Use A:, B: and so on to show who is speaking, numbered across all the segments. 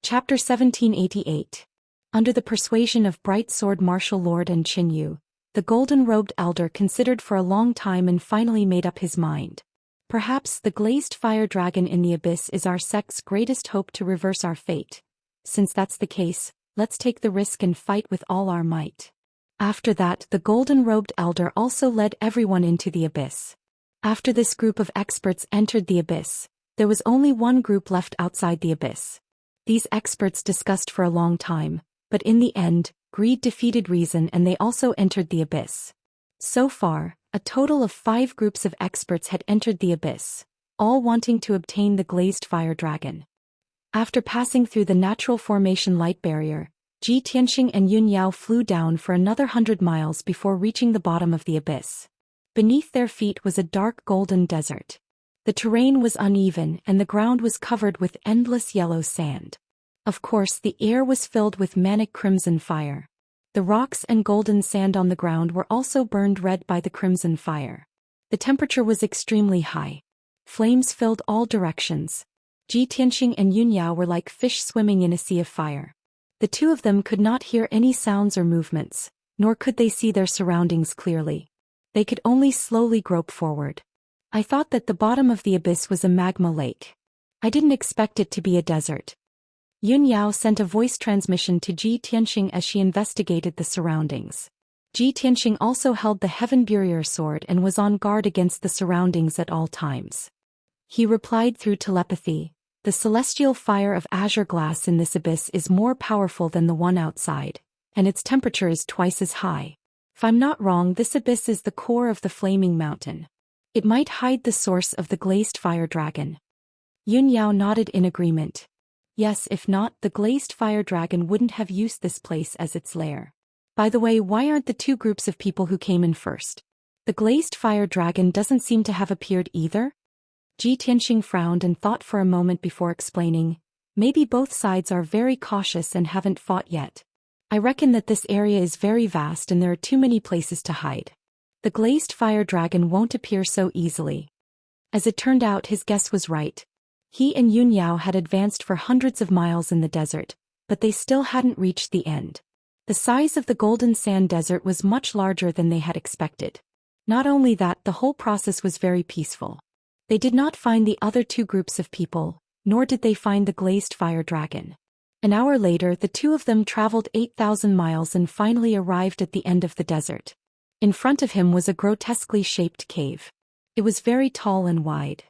A: Chapter 1788. Under the persuasion of Bright Sword Martial Lord and Qinyu, the golden-robed elder considered for a long time and finally made up his mind. Perhaps the glazed fire dragon in the abyss is our sect's greatest hope to reverse our fate. Since that's the case, let's take the risk and fight with all our might. After that, the golden-robed elder also led everyone into the abyss. After this group of experts entered the abyss, there was only one group left outside the abyss. These experts discussed for a long time, but in the end, greed defeated reason and they also entered the abyss. So far, a total of 5 groups of experts had entered the abyss, all wanting to obtain the glazed fire dragon. After passing through the natural formation light barrier, Ji Tianxing and Yun Yao flew down for another 100 miles before reaching the bottom of the abyss. Beneath their feet was a dark golden desert. The terrain was uneven and the ground was covered with endless yellow sand. Of course, the air was filled with manic crimson fire. The rocks and golden sand on the ground were also burned red by the crimson fire. The temperature was extremely high. Flames filled all directions. Ji Tianxing and Yun Yao were like fish swimming in a sea of fire. The two of them could not hear any sounds or movements, nor could they see their surroundings clearly. They could only slowly grope forward. I thought that the bottom of the abyss was a magma lake. I didn't expect it to be a desert. Yun Yao sent a voice transmission to Ji Tianxing as she investigated the surroundings. Ji Tianxing also held the Heaven Barrier sword and was on guard against the surroundings at all times. He replied through telepathy, "The celestial fire of azure glass in this abyss is more powerful than the one outside, and its temperature is twice as high. If I'm not wrong, this abyss is the core of the flaming mountain. It might hide the source of the glazed fire dragon." Yun Yao nodded in agreement. Yes, if not, the glazed fire dragon wouldn't have used this place as its lair. By the way, why aren't the 2 groups of people who came in first? The glazed fire dragon doesn't seem to have appeared either? Ji Tianxing frowned and thought for a moment before explaining, "Maybe both sides are very cautious and haven't fought yet. I reckon that this area is very vast and there are too many places to hide. The glazed fire dragon won't appear so easily." As it turned out, his guess was right. He and Yun Yao had advanced for hundreds of miles in the desert, but they still hadn't reached the end. The size of the golden sand desert was much larger than they had expected. Not only that, the whole process was very peaceful. They did not find the other 2 groups of people, nor did they find the glazed fire dragon. An hour later, the 2 of them traveled 8,000 miles and finally arrived at the end of the desert. In front of him was a grotesquely shaped cave. It was very tall and wide.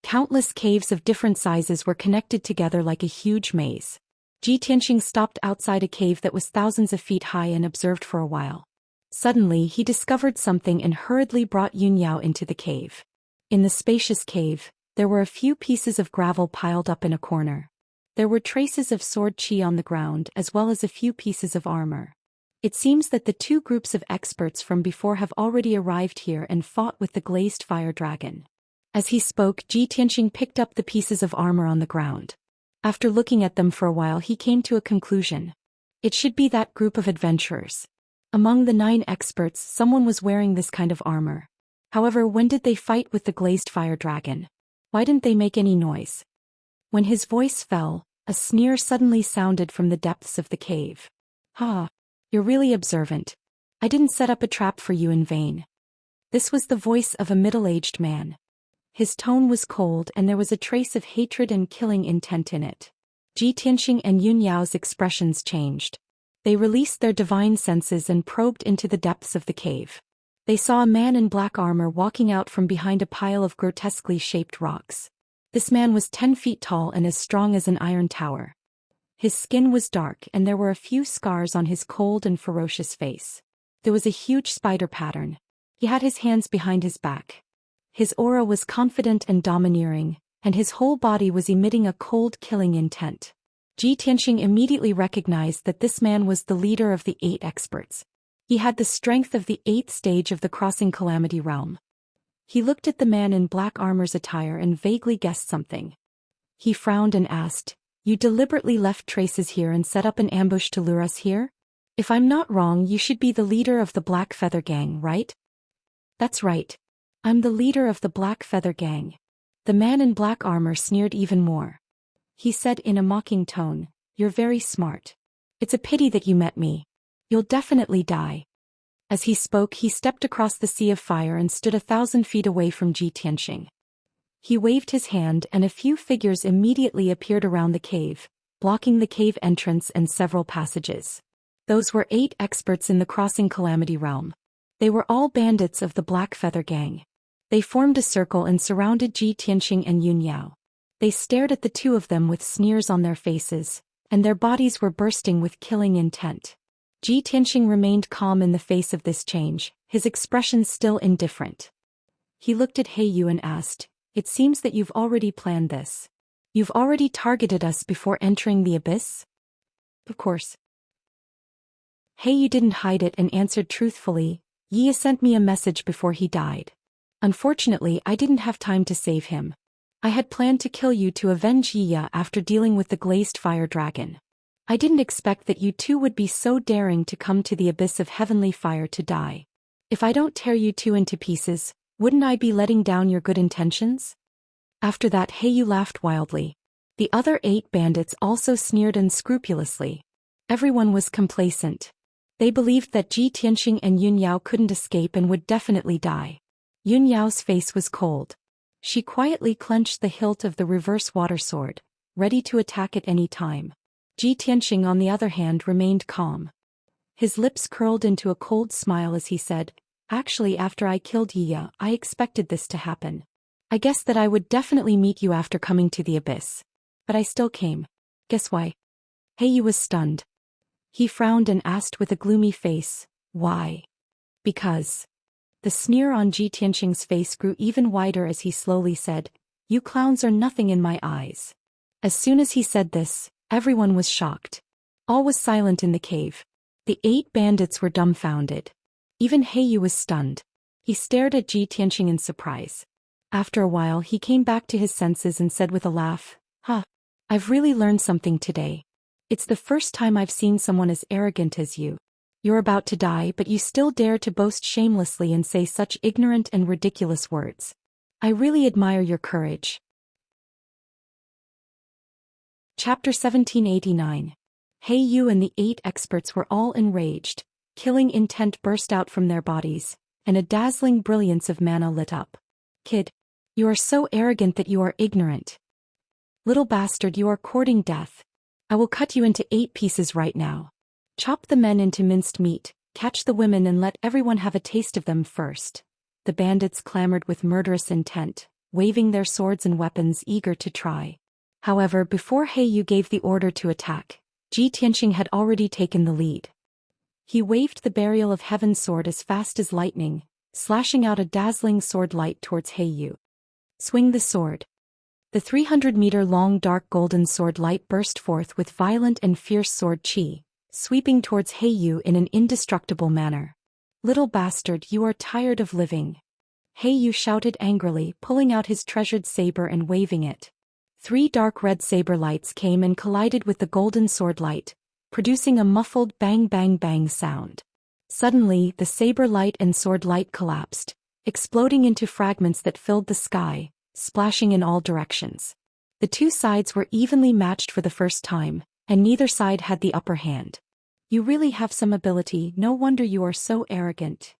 A: Countless caves of different sizes were connected together like a huge maze. Ji Tianxing stopped outside a cave that was thousands of feet high and observed for a while. Suddenly, he discovered something and hurriedly brought Yun Yao into the cave. In the spacious cave, there were a few pieces of gravel piled up in a corner. There were traces of sword qi on the ground as well as a few pieces of armor. It seems that the 2 groups of experts from before have already arrived here and fought with the glazed fire dragon. As he spoke, Ji Tianxing picked up the pieces of armor on the ground. After looking at them for a while, he came to a conclusion. It should be that group of adventurers. Among the 9 experts, someone was wearing this kind of armor. However, when did they fight with the glazed fire dragon? Why didn't they make any noise? When his voice fell, a sneer suddenly sounded from the depths of the cave. "Ha! You're really observant. I didn't set up a trap for you in vain." This was the voice of a middle-aged man. His tone was cold and there was a trace of hatred and killing intent in it. Ji Tianxing and Yun Yao's expressions changed. They released their divine senses and probed into the depths of the cave. They saw a man in black armor walking out from behind a pile of grotesquely shaped rocks. This man was 10 feet tall and as strong as an iron tower. His skin was dark and there were a few scars on his cold and ferocious face. There was a huge spider pattern. He had his hands behind his back. His aura was confident and domineering, and his whole body was emitting a cold, killing intent. Ji Tianxing immediately recognized that this man was the leader of the 8 experts. He had the strength of the 8th stage of the Crossing Calamity realm. He looked at the man in black armor's attire and vaguely guessed something. He frowned and asked, "You deliberately left traces here and set up an ambush to lure us here? If I'm not wrong, you should be the leader of the Black Feather Gang, right?" "That's right. I'm the leader of the Black Feather Gang." The man in black armor sneered even more. he said in a mocking tone. You're very smart. It's a pity that you met me. You'll definitely die. As he spoke, he stepped across the sea of fire and stood 1,000 feet away from Ji Tianxing. He waved his hand and a few figures immediately appeared around the cave, blocking the cave entrance and several passages. Those were 8 experts in the Crossing Calamity Realm. They were all bandits of the Black Feather Gang. They formed a circle and surrounded Ji Tianxing and Yun Yao. They stared at the two of them with sneers on their faces, and their bodies were bursting with killing intent. Ji Tianxing remained calm in the face of this change, his expression still indifferent. He looked at Yu and asked, "It seems that you've already planned this. You've already targeted us before entering the abyss?" "Of course." Yu didn't hide it and answered truthfully, "Yi sent me a message before he died. Unfortunately, I didn't have time to save him. I had planned to kill you to avenge Yi after dealing with the glazed fire dragon. I didn't expect that you two would be so daring to come to the abyss of heavenly fire to die. If I don't tear you two into pieces, wouldn't I be letting down your good intentions?" After that, Yu laughed wildly. The other 8 bandits also sneered unscrupulously. Everyone was complacent. They believed that Ji Tianxing and Yun Yao couldn't escape and would definitely die. Yun Yao's face was cold. She quietly clenched the hilt of the reverse water sword, ready to attack at any time. Ji Tianxing, on the other hand, remained calm. His lips curled into a cold smile as he said, "Actually, after I killed Yi, I expected this to happen. I guessed that I would definitely meet you after coming to the abyss. But I still came. Guess why?" Yu was stunned. He frowned and asked with a gloomy face, "Why?" "Because." The sneer on Ji Tianxing's face grew even wider as he slowly said, "You clowns are nothing in my eyes." As soon as he said this, everyone was shocked. All was silent in the cave. The 8 bandits were dumbfounded. Even Yu was stunned. He stared at Ji Tianxing in surprise. After a while, he came back to his senses and said with a laugh, "I've really learned something today. It's the first time I've seen someone as arrogant as you. You're about to die, but you still dare to boast shamelessly and say such ignorant and ridiculous words. I really admire your courage." Chapter 1789. Yu and the 8 experts were all enraged. Killing intent burst out from their bodies, and a dazzling brilliance of mana lit up. "Kid, you are so arrogant that you are ignorant. Little bastard, you are courting death. I will cut you into 8 pieces right now. Chop the men into minced meat, catch the women and let everyone have a taste of them first." The bandits clamored with murderous intent, waving their swords and weapons, eager to try. However, before Yu gave the order to attack, Ji Tianxing had already taken the lead. He waved the Burial of Heaven sword as fast as lightning, slashing out a dazzling sword light towards Yu. "Swing the sword." The 300-meter-long dark golden sword light burst forth with violent and fierce sword chi, sweeping towards Yu in an indestructible manner. "Little bastard, you are tired of living." Yu shouted angrily, pulling out his treasured saber and waving it. 3 dark red saber lights came and collided with the golden sword light, producing a muffled bang bang bang sound. Suddenly, the saber light and sword light collapsed, exploding into fragments that filled the sky, splashing in all directions. The 2 sides were evenly matched for the first time, and neither side had the upper hand. "You really have some ability, no wonder you are so arrogant."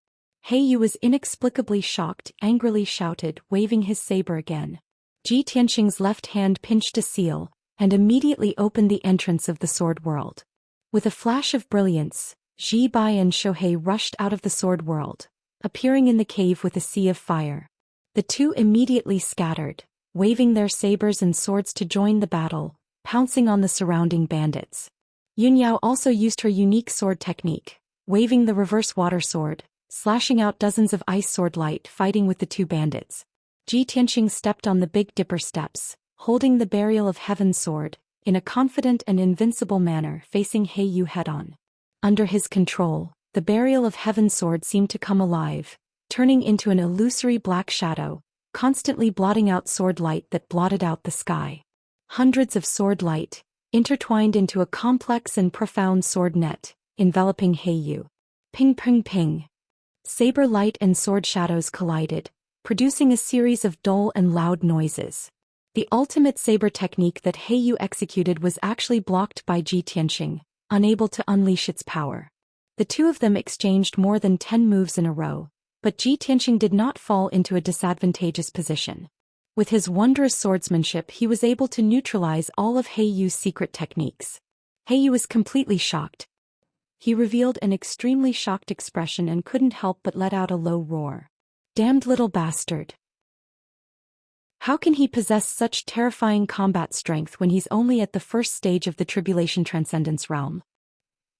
A: Yu was inexplicably shocked, angrily shouted, waving his saber again. Ji Tianxing's left hand pinched a seal, and immediately opened the entrance of the sword world. With a flash of brilliance, Ji Bai and Shohei rushed out of the sword world, appearing in the cave with a sea of fire. The 2 immediately scattered, waving their sabers and swords to join the battle, pouncing on the surrounding bandits. Yun Yao also used her unique sword technique, waving the reverse water sword, slashing out dozens of ice sword light, fighting with the 2 bandits. Ji Tianxing stepped on the Big Dipper steps, holding the Burial of Heaven sword, in a confident and invincible manner, facing Yu head-on. Under his control, the Burial of Heaven sword seemed to come alive, turning into an illusory black shadow, constantly blotting out sword light that blotted out the sky. Hundreds of sword light, intertwined into a complex and profound sword net, enveloping Yu. Ping ping ping. Saber light and sword shadows collided, producing a series of dull and loud noises. The ultimate saber technique that Heiyu executed was actually blocked by Ji Tianxing, unable to unleash its power. The two of them exchanged more than 10 moves in a row, but Ji Tianxing did not fall into a disadvantageous position. With his wondrous swordsmanship, he was able to neutralize all of Heiyu's secret techniques. Heiyu was completely shocked. He revealed an extremely shocked expression and couldn't help but let out a low roar. Damned little bastard. How can he possess such terrifying combat strength when he's only at the first stage of the Tribulation Transcendence realm?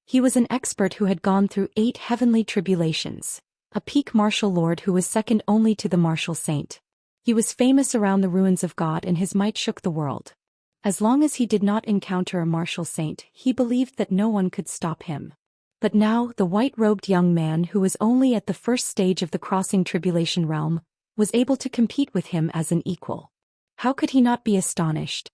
A: He was an expert who had gone through 8 heavenly tribulations, a peak martial lord who was second only to the martial saint. He was famous around the ruins of God and his might shook the world. As long as he did not encounter a martial saint, he believed that no one could stop him. But now, the white-robed young man who was only at the first stage of the crossing tribulation realm, was able to compete with him as an equal. How could he not be astonished?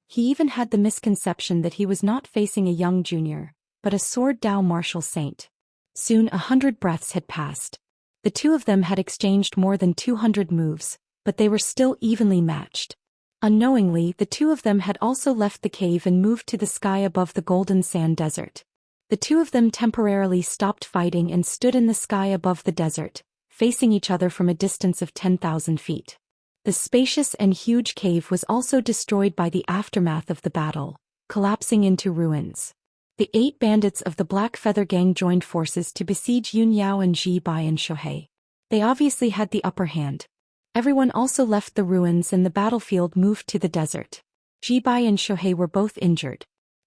A: He even had the misconception that he was not facing a young junior, but a sword Dao martial saint. Soon 100 breaths had passed. The two of them had exchanged more than 200 moves, but they were still evenly matched. Unknowingly, the two of them had also left the cave and moved to the sky above the golden sand desert. The two of them temporarily stopped fighting and stood in the sky above the desert, facing each other from a distance of 10,000 feet. The spacious and huge cave was also destroyed by the aftermath of the battle, collapsing into ruins. The 8 bandits of the Black Feather Gang joined forces to besiege Yun Yao and Ji Bai and Shohei. They obviously had the upper hand. Everyone also left the ruins and the battlefield moved to the desert. Ji Bai and Shohei were both injured.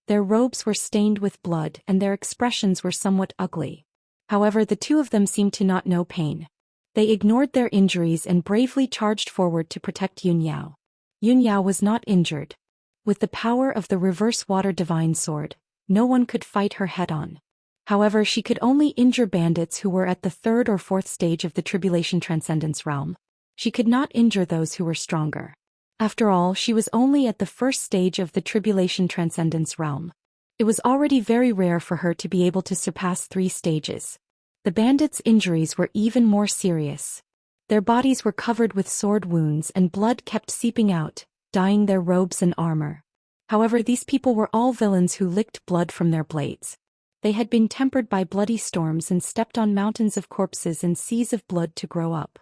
A: Their robes were stained with blood and their expressions were somewhat ugly. However, the two of them seemed to not know pain. They ignored their injuries and bravely charged forward to protect Yun Yao. Yun Yao was not injured. With the power of the reverse water divine sword, no one could fight her head-on. However, she could only injure bandits who were at the 3rd or 4th stage of the Tribulation Transcendence realm. She could not injure those who were stronger. After all, she was only at the 1st stage of the Tribulation Transcendence realm. It was already very rare for her to be able to surpass 3 stages. The bandits' injuries were even more serious. Their bodies were covered with sword wounds and blood kept seeping out, dyeing their robes and armor. However, these people were all villains who licked blood from their blades. They had been tempered by bloody storms and stepped on mountains of corpses and seas of blood to grow up.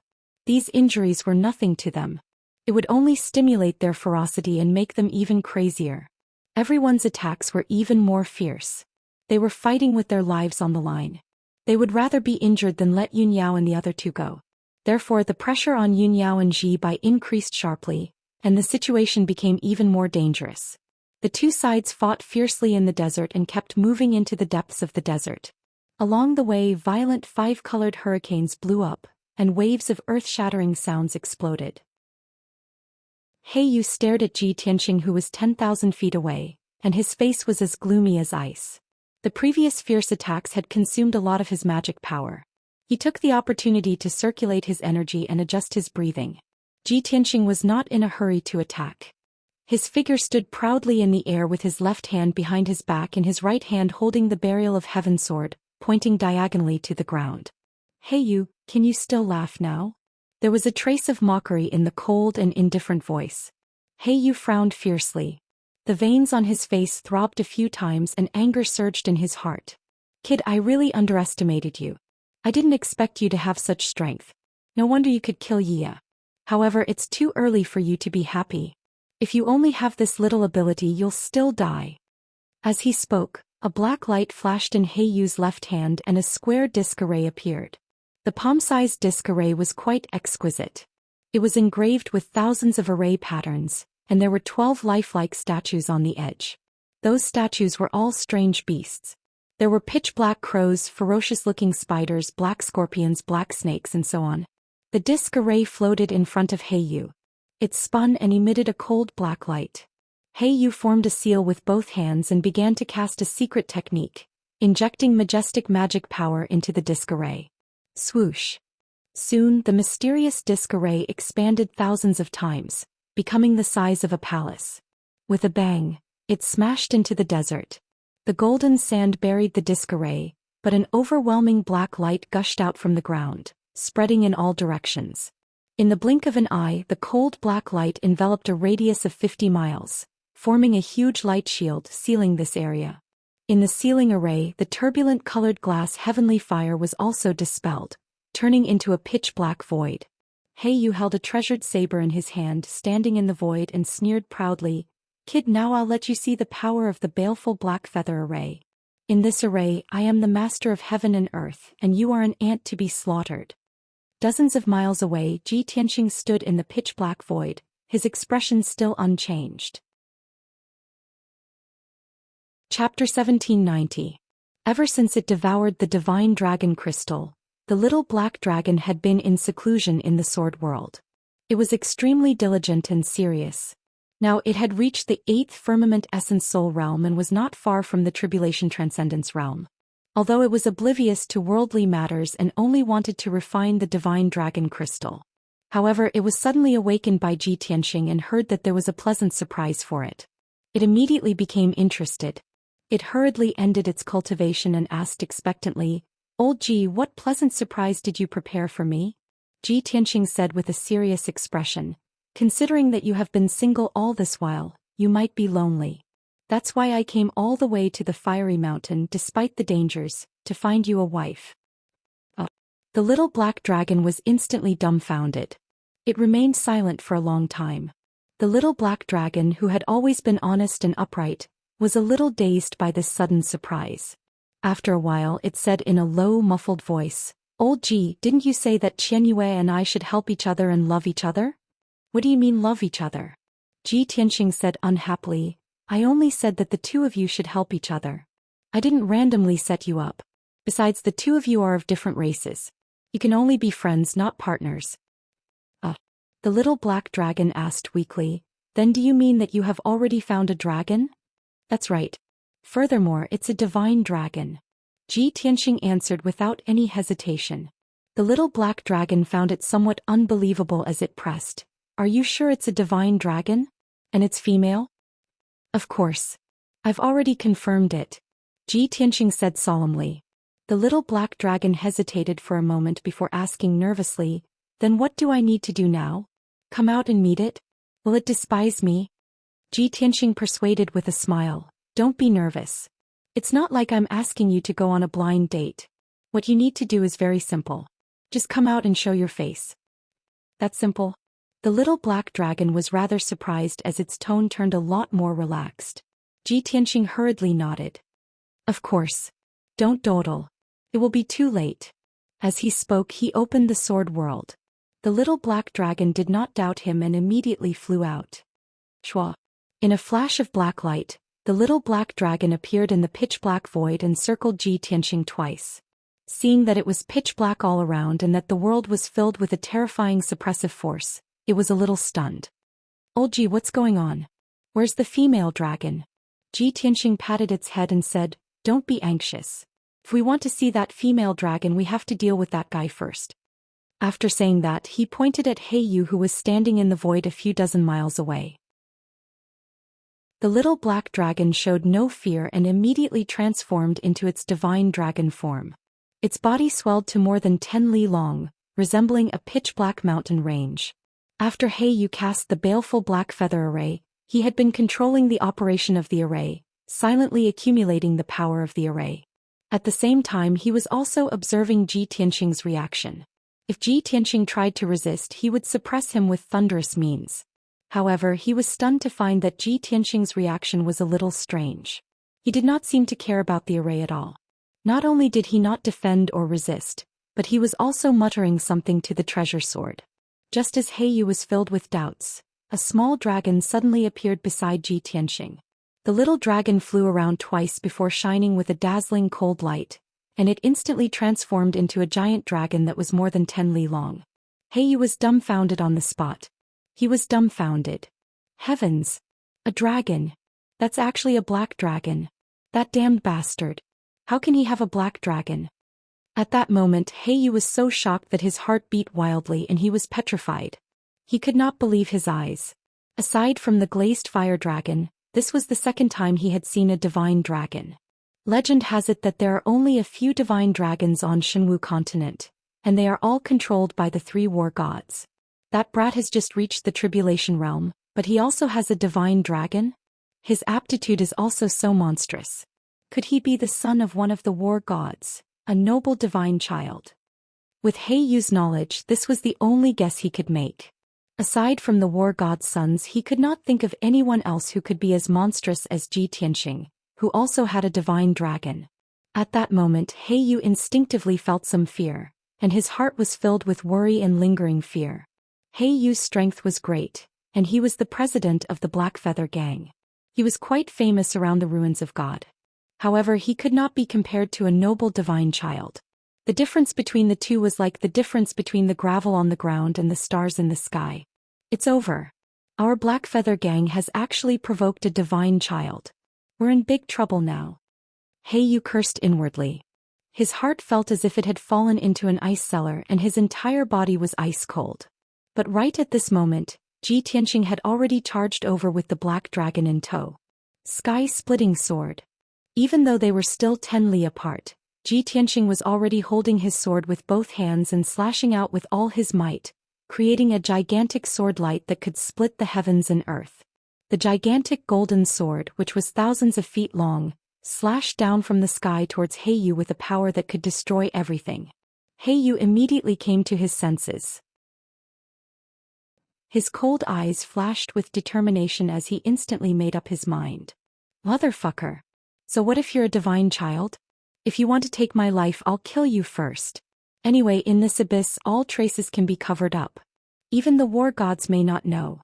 A: These injuries were nothing to them. It would only stimulate their ferocity and make them even crazier. Everyone's attacks were even more fierce. They were fighting with their lives on the line. They would rather be injured than let Yun Yao and the other two go. Therefore, the pressure on Yun Yao and Ji Bai increased sharply, and the situation became even more dangerous. The two sides fought fiercely in the desert and kept moving into the depths of the desert. Along the way, violent 5-colored hurricanes blew up, and waves of earth-shattering sounds exploded. Heiyu stared at Ji Tianxing, who was 10,000 feet away, and his face was as gloomy as ice. The previous fierce attacks had consumed a lot of his magic power. He took the opportunity to circulate his energy and adjust his breathing. Ji Tianxing was not in a hurry to attack. His figure stood proudly in the air with his left hand behind his back and his right hand holding the Burial of Heaven sword, pointing diagonally to the ground. "Heiyu, can you still laugh now?" There was a trace of mockery in the cold and indifferent voice. Heiyu frowned fiercely. The veins on his face throbbed a few times and anger surged in his heart. "Kid, I really underestimated you. I didn't expect you to have such strength. No wonder you could kill Yia. However, it's too early for you to be happy. If you only have this little ability, you'll still die." As he spoke, a black light flashed in Heiyu's left hand and a square disc array appeared. The palm-sized disc array was quite exquisite. It was engraved with thousands of array patterns, and there were 12 lifelike statues on the edge. Those statues were all strange beasts. There were pitch-black crows, ferocious-looking spiders, black scorpions, black snakes, and so on. The disc array floated in front of Heiyu. It spun and emitted a cold black light. Heiyu formed a seal with both hands and began to cast a secret technique, injecting majestic magic power into the disc array. Swoosh. Soon, the mysterious disc array expanded thousands of times, becoming the size of a palace. With a bang, it smashed into the desert. The golden sand buried the disc array, but an overwhelming black light gushed out from the ground, spreading in all directions. In the blink of an eye, the cold black light enveloped a radius of 50 miles, forming a huge light shield sealing this area. In the sealing array, the turbulent colored glass heavenly fire was also dispelled, turning into a pitch-black void. Yu held a treasured saber in his hand, standing in the void, and sneered proudly, "Kid, now I'll let you see the power of the baleful black feather array. In this array, I am the master of heaven and earth, and you are an ant to be slaughtered." Dozens of miles away, Ji Tianxing stood in the pitch-black void, his expression still unchanged. Chapter 1790. Ever since it devoured the divine dragon crystal, the little black dragon had been in seclusion in the sword world. It was extremely diligent and serious. Now it had reached the 8th firmament essence soul realm and was not far from the tribulation transcendence realm. Although it was oblivious to worldly matters and only wanted to refine the divine dragon crystal. However, it was suddenly awakened by Ji Tianxing and heard that there was a pleasant surprise for it. It immediately became interested. It hurriedly ended its cultivation and asked expectantly, "Old Ji, what pleasant surprise did you prepare for me?" Ji Tianxing said with a serious expression, "Considering that you have been single all this while, you might be lonely. That's why I came all the way to the fiery mountain despite the dangers, to find you a wife." The little black dragon was instantly dumbfounded. It remained silent for a long time. The little black dragon, who had always been honest and upright, was a little dazed by this sudden surprise. After a while it said in a low, muffled voice, "Old Ji, didn't you say that Qianyue and I should help each other and love each other?" "What do you mean love each other?" Ji Tianxing said unhappily, "I only said that the two of you should help each other. I didn't randomly set you up. Besides, the two of you are of different races. You can only be friends, not partners." The little black dragon asked weakly, "Then do you mean that you have already found a dragon?" "That's right. Furthermore, it's a divine dragon." Ji Tianxing answered without any hesitation. The little black dragon found it somewhat unbelievable as it pressed, "Are you sure it's a divine dragon? And it's female?" "Of course. I've already confirmed it," Ji Tianxing said solemnly. The little black dragon hesitated for a moment before asking nervously, "Then what do I need to do now? Come out and meet it? Will it despise me?" Ji Tianxing persuaded with a smile, "Don't be nervous. It's not like I'm asking you to go on a blind date. What you need to do is very simple. Just come out and show your face." "That's simple?" The little black dragon was rather surprised as its tone turned a lot more relaxed. Ji Tianxing hurriedly nodded. "Of course. Don't dawdle. It will be too late." As he spoke, he opened the sword world. The little black dragon did not doubt him and immediately flew out. Shwa. In a flash of black light, the little black dragon appeared in the pitch-black void and circled Ji Tianxing twice. Seeing that it was pitch-black all around and that the world was filled with a terrifying suppressive force, it was a little stunned. "Old Ji, what's going on? Where's the female dragon?" Ji Tianxing patted its head and said, "Don't be anxious. If we want to see that female dragon, we have to deal with that guy first." After saying that, he pointed at Yu, who was standing in the void a few dozen miles away. The little black dragon showed no fear and immediately transformed into its divine dragon form. Its body swelled to more than 10 li long, resembling a pitch-black mountain range. After Yu cast the baleful black feather array, he had been controlling the operation of the array, silently accumulating the power of the array. At the same time, he was also observing Ji Tianxing's reaction. If Ji Tianxing tried to resist, he would suppress him with thunderous means. However, he was stunned to find that Ji Tianxing's reaction was a little strange. He did not seem to care about the array at all. Not only did he not defend or resist, but he was also muttering something to the treasure sword. Just as Yu was filled with doubts, a small dragon suddenly appeared beside Ji Tianxing. The little dragon flew around twice before shining with a dazzling cold light, and it instantly transformed into a giant dragon that was more than 10 li long. Yu was dumbfounded on the spot. He was dumbfounded. Heavens! A dragon! That's actually a black dragon. That damned bastard. How can he have a black dragon? At that moment, Yu was so shocked that his heart beat wildly and he was petrified. He could not believe his eyes. Aside from the glazed fire dragon, this was the second time he had seen a divine dragon. Legend has it that there are only a few divine dragons on Shenwu continent, and they are all controlled by the 3 war gods. That brat has just reached the tribulation realm, but he also has a divine dragon? His aptitude is also so monstrous. Could he be the son of one of the war gods, a noble divine child? With Heiyu's knowledge, this was the only guess he could make. Aside from the war god's sons, he could not think of anyone else who could be as monstrous as Ji Tianxing, who also had a divine dragon. At that moment, Heiyu instinctively felt some fear, and his heart was filled with worry and lingering fear. Heiyu's strength was great, and he was the president of the Black Feather Gang. He was quite famous around the ruins of God. However, he could not be compared to a noble divine child. The difference between the two was like the difference between the gravel on the ground and the stars in the sky. It's over. Our Black Feather Gang has actually provoked a divine child. We're in big trouble now. Heiyu cursed inwardly. His heart felt as if it had fallen into an ice cellar and his entire body was ice cold. But right at this moment, Ji Tianxing had already charged over with the black dragon in tow. Sky-splitting sword. Even though they were still 10 li apart, Ji Tianxing was already holding his sword with both hands and slashing out with all his might, creating a gigantic sword light that could split the heavens and earth. The gigantic golden sword, which was thousands of feet long, slashed down from the sky towards Heiyu with a power that could destroy everything. Heiyu immediately came to his senses. His cold eyes flashed with determination as he instantly made up his mind. Motherfucker. So what if you're a divine child? If you want to take my life, I'll kill you first. Anyway, in this abyss, all traces can be covered up. Even the war gods may not know.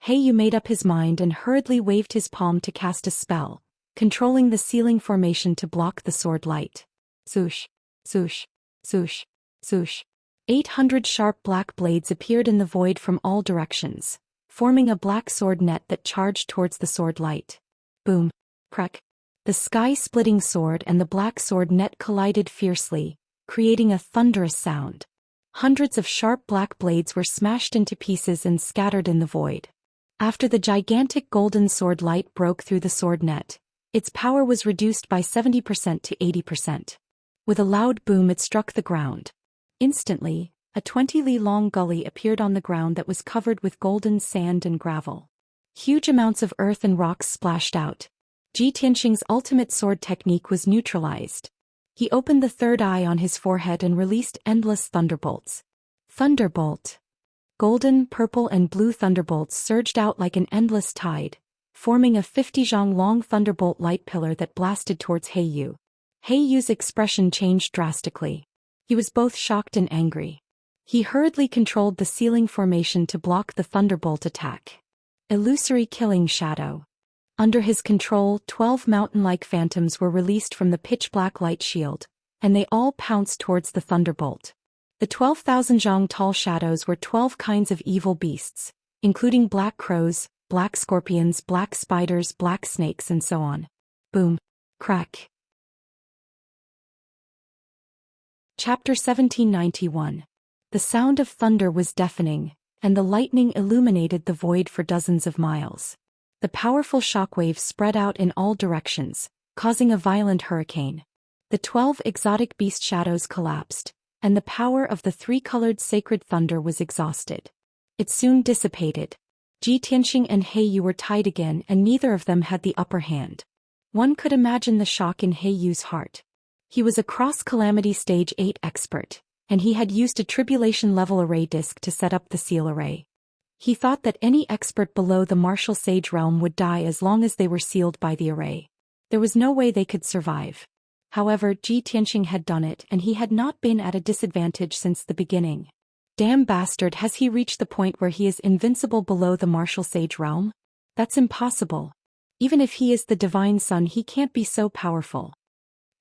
A: Heiyu made up his mind and hurriedly waved his palm to cast a spell, controlling the ceiling formation to block the sword light. Swoosh, swoosh, swoosh, swoosh. 800 sharp black blades appeared in the void from all directions, forming a black sword net that charged towards the sword light. Boom. Crack. The sky-splitting sword and the black sword net collided fiercely, creating a thunderous sound. Hundreds of sharp black blades were smashed into pieces and scattered in the void. After the gigantic golden sword light broke through the sword net, its power was reduced by 70% to 80%. With a loud boom, it struck the ground. Instantly, a 20-li-long gully appeared on the ground that was covered with golden sand and gravel. Huge amounts of earth and rocks splashed out. Ji Tianxing's ultimate sword technique was neutralized. He opened the third eye on his forehead and released endless thunderbolts. Thunderbolt. Golden, purple and blue thunderbolts surged out like an endless tide, forming a 50-zhang-long thunderbolt light pillar that blasted towards Heiyu. Heiyu's expression changed drastically. He was both shocked and angry. He hurriedly controlled the ceiling formation to block the thunderbolt attack. Illusory killing shadow. Under his control, 12 mountain-like phantoms were released from the pitch-black light shield, and they all pounced towards the thunderbolt. The 12,000 zhang tall shadows were 12 kinds of evil beasts, including black crows, black scorpions, black spiders, black snakes, and so on. Boom. Crack. Chapter 1791. The sound of thunder was deafening, and the lightning illuminated the void for dozens of miles. The powerful shockwaves spread out in all directions, causing a violent hurricane. The 12 exotic beast shadows collapsed, and the power of the three-colored sacred thunder was exhausted. It soon dissipated. Ji Tianxing and Heiyu were tied again, and neither of them had the upper hand. One could imagine the shock in Heiyu's heart. He was a cross-calamity stage 8 expert, and he had used a tribulation-level array disk to set up the seal array. He thought that any expert below the martial sage realm would die as long as they were sealed by the array. There was no way they could survive. However, Ji Tianxing had done it, and he had not been at a disadvantage since the beginning. Damn bastard, has he reached the point where he is invincible below the martial sage realm? That's impossible. Even if he is the divine son, he can't be so powerful.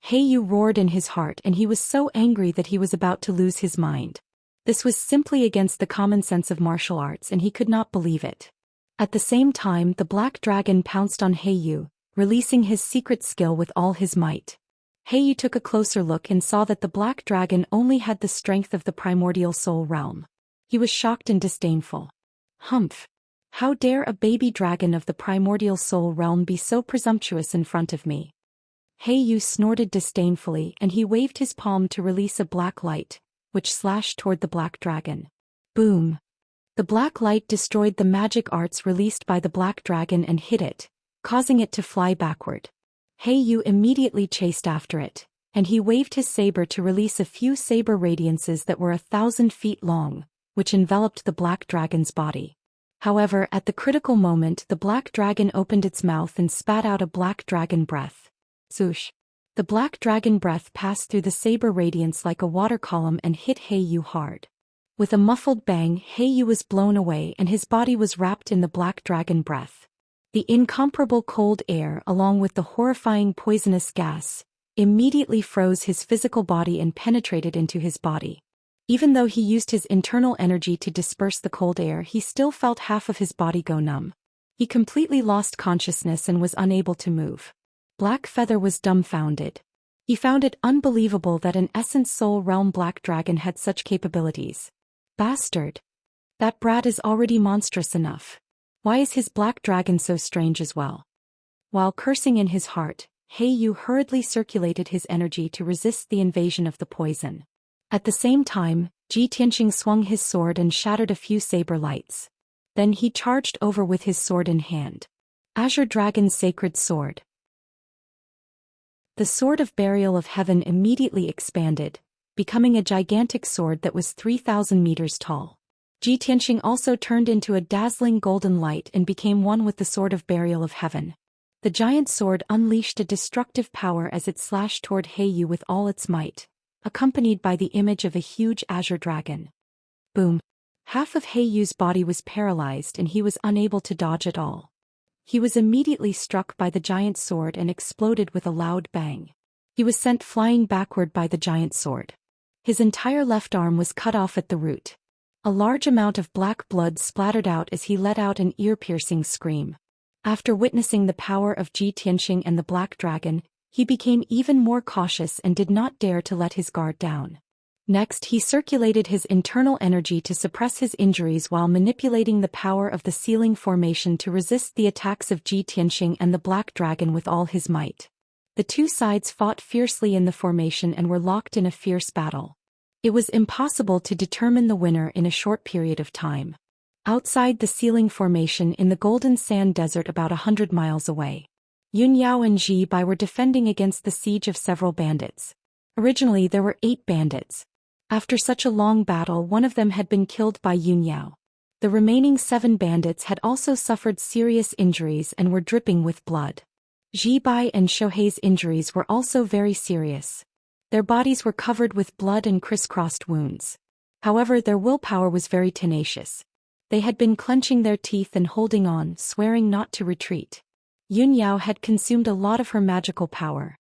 A: Heiyu roared in his heart, and he was so angry that he was about to lose his mind. This was simply against the common sense of martial arts, and he could not believe it. At the same time, the black dragon pounced on Heiyu, releasing his secret skill with all his might. Heiyu took a closer look and saw that the black dragon only had the strength of the primordial soul realm. He was shocked and disdainful. Humph! How dare a baby dragon of the primordial soul realm be so presumptuous in front of me? Heiyu snorted disdainfully, and he waved his palm to release a black light, which slashed toward the black dragon. Boom! The black light destroyed the magic arts released by the black dragon and hit it, causing it to fly backward. Yu immediately chased after it, and he waved his saber to release a few saber radiances that were 1,000 feet long, which enveloped the black dragon's body. However, at the critical moment the black dragon opened its mouth and spat out a black dragon breath. Zhoosh! The black dragon breath passed through the saber radiance like a water column and hit Yu hard. With a muffled bang, Yu was blown away and his body was wrapped in the black dragon breath. The incomparable cold air, along with the horrifying poisonous gas, immediately froze his physical body and penetrated into his body. Even though he used his internal energy to disperse the cold air, he still felt half of his body go numb. He completely lost consciousness and was unable to move. Black Feather was dumbfounded. He found it unbelievable that an Essence Soul Realm black dragon had such capabilities. Bastard! That brat is already monstrous enough. Why is his black dragon so strange as well? While cursing in his heart, Yu hurriedly circulated his energy to resist the invasion of the poison. At the same time, Ji Tianxing swung his sword and shattered a few saber lights. Then he charged over with his sword in hand. Azure Dragon's Sacred Sword. The Sword of Burial of Heaven immediately expanded, becoming a gigantic sword that was 3,000 meters tall. Ji Tianxing also turned into a dazzling golden light and became one with the Sword of Burial of Heaven. The giant sword unleashed a destructive power as it slashed toward Yu with all its might, accompanied by the image of a huge azure dragon. Boom! Half of Yu's body was paralyzed and he was unable to dodge at all. He was immediately struck by the giant sword and exploded with a loud bang. He was sent flying backward by the giant sword. His entire left arm was cut off at the root. A large amount of black blood splattered out as he let out an ear-piercing scream. After witnessing the power of Ji Tianxing and the black dragon, he became even more cautious and did not dare to let his guard down. Next, he circulated his internal energy to suppress his injuries while manipulating the power of the sealing formation to resist the attacks of Ji Tianxing and the black dragon with all his might. The two sides fought fiercely in the formation and were locked in a fierce battle. It was impossible to determine the winner in a short period of time. Outside the sealing formation in the Golden Sand Desert about 100 miles away, Yun Yao and Ji Bai were defending against the siege of several bandits. Originally there were 8 bandits. After such a long battle, one of them had been killed by Yun Yao. The remaining 7 bandits had also suffered serious injuries and were dripping with blood. Ji Bai and Shohei's injuries were also very serious. Their bodies were covered with blood and crisscrossed wounds. However, their willpower was very tenacious. They had been clenching their teeth and holding on, swearing not to retreat. Yun Yao had consumed a lot of her magical power.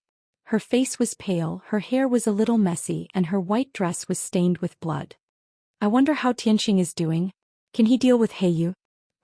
A: Her face was pale, her hair was a little messy, and her white dress was stained with blood. I wonder how Tianxing is doing. Can he deal with Yu?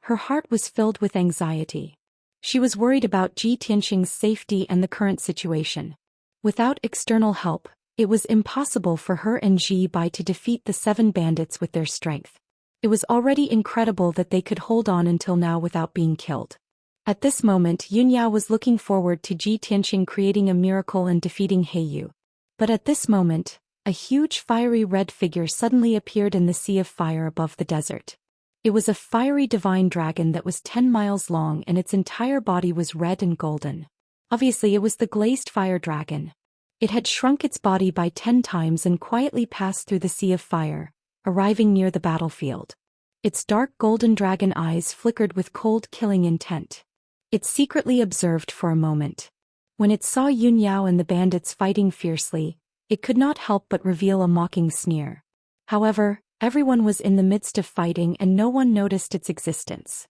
A: Her heart was filled with anxiety. She was worried about Ji Tianxing's safety and the current situation. Without external help, it was impossible for her and Ji Bai to defeat the 7 bandits with their strength. It was already incredible that they could hold on until now without being killed. At this moment, Yun Yao was looking forward to Ji Tianxing creating a miracle and defeating Yu. But at this moment, a huge fiery red figure suddenly appeared in the sea of fire above the desert. It was a fiery divine dragon that was 10 miles long and its entire body was red and golden. Obviously it was the glazed fire dragon. It had shrunk its body by 10 times and quietly passed through the sea of fire, arriving near the battlefield. Its dark golden dragon eyes flickered with cold killing intent. It secretly observed for a moment. When it saw Yun Yao and the bandits fighting fiercely, it could not help but reveal a mocking sneer. However, everyone was in the midst of fighting and no one noticed its existence.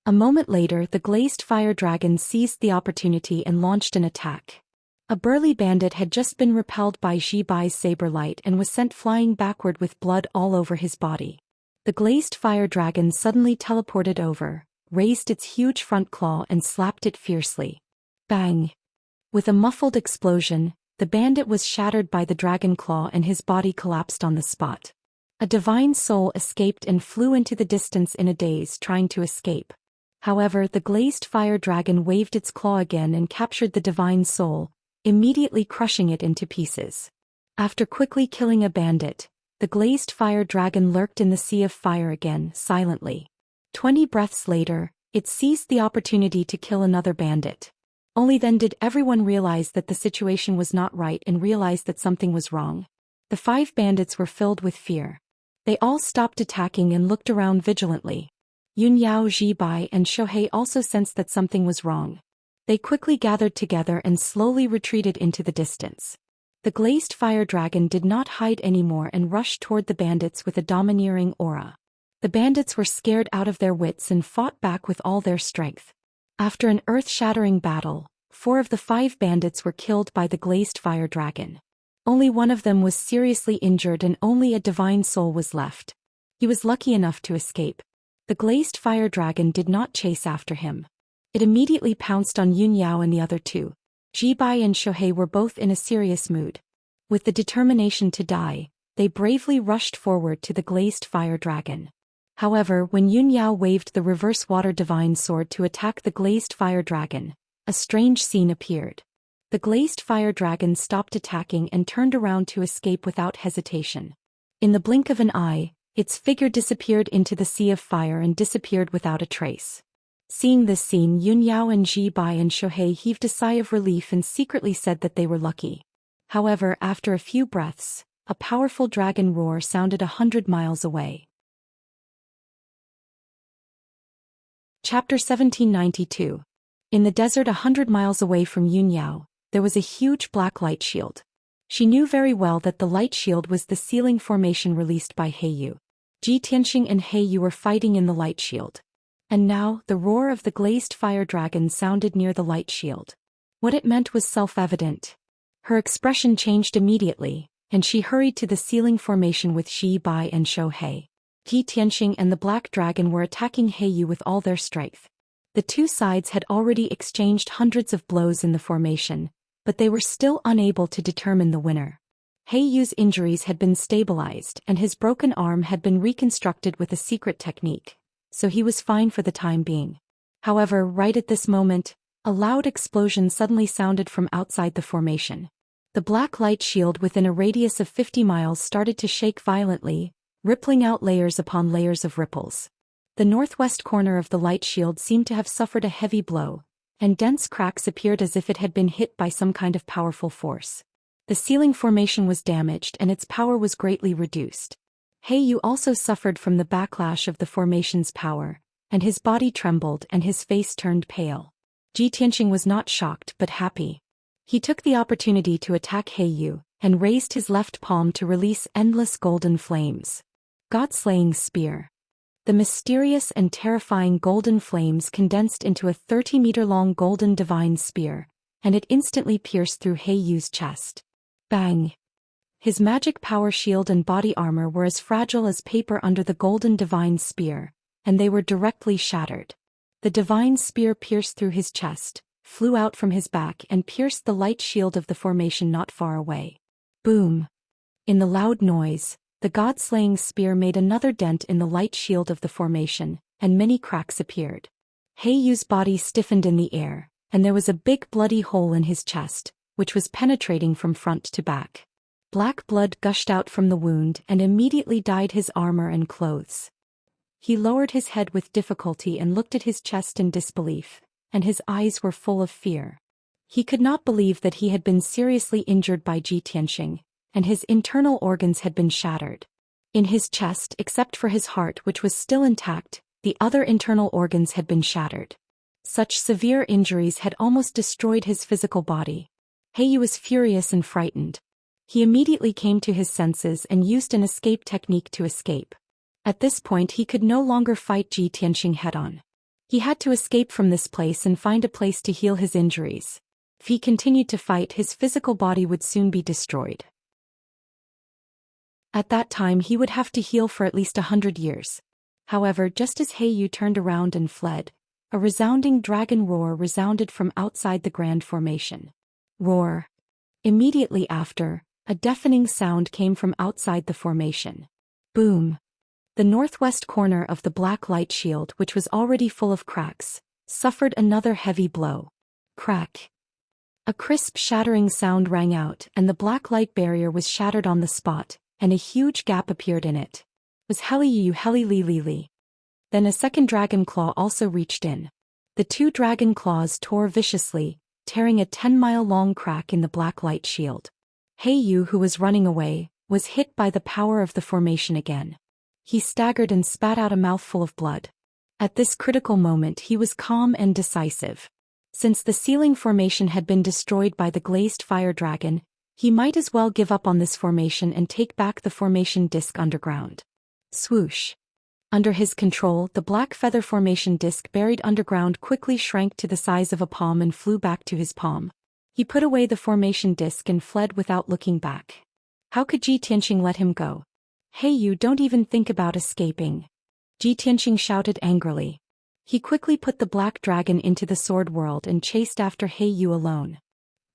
A: A moment later, the glazed fire dragon seized the opportunity and launched an attack. A burly bandit had just been repelled by Ji Bai's saber light and was sent flying backward with blood all over his body. The glazed fire dragon suddenly teleported over, raised its huge front claw and slapped it fiercely. Bang! With a muffled explosion, the bandit was shattered by the dragon claw and his body collapsed on the spot. A divine soul escaped and flew into the distance in a daze, trying to escape. However, the glazed fire dragon waved its claw again and captured the divine soul, immediately crushing it into pieces. After quickly killing a bandit, the glazed fire dragon lurked in the sea of fire again, silently. 20 breaths later, it seized the opportunity to kill another bandit. Only then did everyone realize that the situation was not right and realize that something was wrong. The 5 bandits were filled with fear. They all stopped attacking and looked around vigilantly. Yun Yao, Ji Bai, and Shohei also sensed that something was wrong. They quickly gathered together and slowly retreated into the distance. The glazed fire dragon did not hide anymore and rushed toward the bandits with a domineering aura. The bandits were scared out of their wits and fought back with all their strength. After an earth-shattering battle, 4 of the 5 bandits were killed by the glazed fire dragon. Only one of them was seriously injured and only a divine soul was left. He was lucky enough to escape. The glazed fire dragon did not chase after him. It immediately pounced on Yun Yao and the other 2. Ji Bai and Shohei were both in a serious mood. With the determination to die, they bravely rushed forward to the glazed fire dragon. However, when Yun Yao waved the reverse water divine sword to attack the glazed fire dragon, a strange scene appeared. The glazed fire dragon stopped attacking and turned around to escape without hesitation. In the blink of an eye, its figure disappeared into the sea of fire and disappeared without a trace. Seeing this scene, Yun Yao and Ji Bai and Shohei heaved a sigh of relief and secretly said that they were lucky. However, after a few breaths, a powerful dragon roar sounded 100 miles away. Chapter 1792. In the desert 100 miles away from Yun Yao, there was a huge black light shield. She knew very well that the light shield was the sealing formation released by Heiyu. Ji Tianxing and Heiyu were fighting in the light shield. And now, the roar of the glazed fire dragon sounded near the light shield. What it meant was self-evident. Her expression changed immediately, and she hurried to the sealing formation with Ji Bai and Shohei. Ji Tianxing and the black dragon were attacking Heiyu with all their strength. The 2 sides had already exchanged hundreds of blows in the formation, but they were still unable to determine the winner. Heiyu's injuries had been stabilized and his broken arm had been reconstructed with a secret technique, so he was fine for the time being. However, right at this moment, a loud explosion suddenly sounded from outside the formation. The black light shield within a radius of 50 miles started to shake violently, rippling out layers upon layers of ripples. The northwest corner of the light shield seemed to have suffered a heavy blow, and dense cracks appeared as if it had been hit by some kind of powerful force. The sealing formation was damaged and its power was greatly reduced. Heiyu also suffered from the backlash of the formation's power, and his body trembled and his face turned pale. Ji Tianxing was not shocked but happy. He took the opportunity to attack Heiyu, and raised his left palm to release endless golden flames. God-slaying spear. The mysterious and terrifying golden flames condensed into a 30-meter-long golden divine spear, and it instantly pierced through Heiyu's chest. Bang! His magic power shield and body armor were as fragile as paper under the golden divine spear, and they were directly shattered. The divine spear pierced through his chest, flew out from his back and pierced the light shield of the formation not far away. Boom! In the loud noise, the god-slaying spear made another dent in the light shield of the formation, and many cracks appeared. Heiyu's body stiffened in the air, and there was a big bloody hole in his chest, which was penetrating from front to back. Black blood gushed out from the wound and immediately dyed his armor and clothes. He lowered his head with difficulty and looked at his chest in disbelief, and his eyes were full of fear. He could not believe that he had been seriously injured by Ji Tianxing, and his internal organs had been shattered. In his chest, except for his heart which was still intact, the other internal organs had been shattered. Such severe injuries had almost destroyed his physical body. Heiyu was furious and frightened. He immediately came to his senses and used an escape technique to escape. At this point he could no longer fight Ji Tianxing head-on. He had to escape from this place and find a place to heal his injuries. If he continued to fight, his physical body would soon be destroyed. At that time he would have to heal for at least 100 years. However, just as Heiyu turned around and fled, a resounding dragon roar resounded from outside the grand formation. Roar. Immediately after, a deafening sound came from outside the formation. Boom. The northwest corner of the black light shield, which was already full of cracks, suffered another heavy blow. Crack. A crisp shattering sound rang out, and the black light barrier was shattered on the spot, and a huge gap appeared in it. Was Heli Li. Then a second dragon claw also reached in. The two dragon claws tore viciously, tearing a 10-mile-long crack in the black light shield. Yu, who was running away, was hit by the power of the formation again. He staggered and spat out a mouthful of blood. At this critical moment he was calm and decisive. Since the ceiling formation had been destroyed by the glazed fire dragon, he might as well give up on this formation and take back the formation disc underground. Swoosh. Under his control, the black feather formation disc buried underground quickly shrank to the size of a palm and flew back to his palm. He put away the formation disc and fled without looking back. How could Ji Tianqing let him go? You don't even think about escaping. Ji Tianqing shouted angrily. He quickly put the black dragon into the sword world and chased after Yu alone.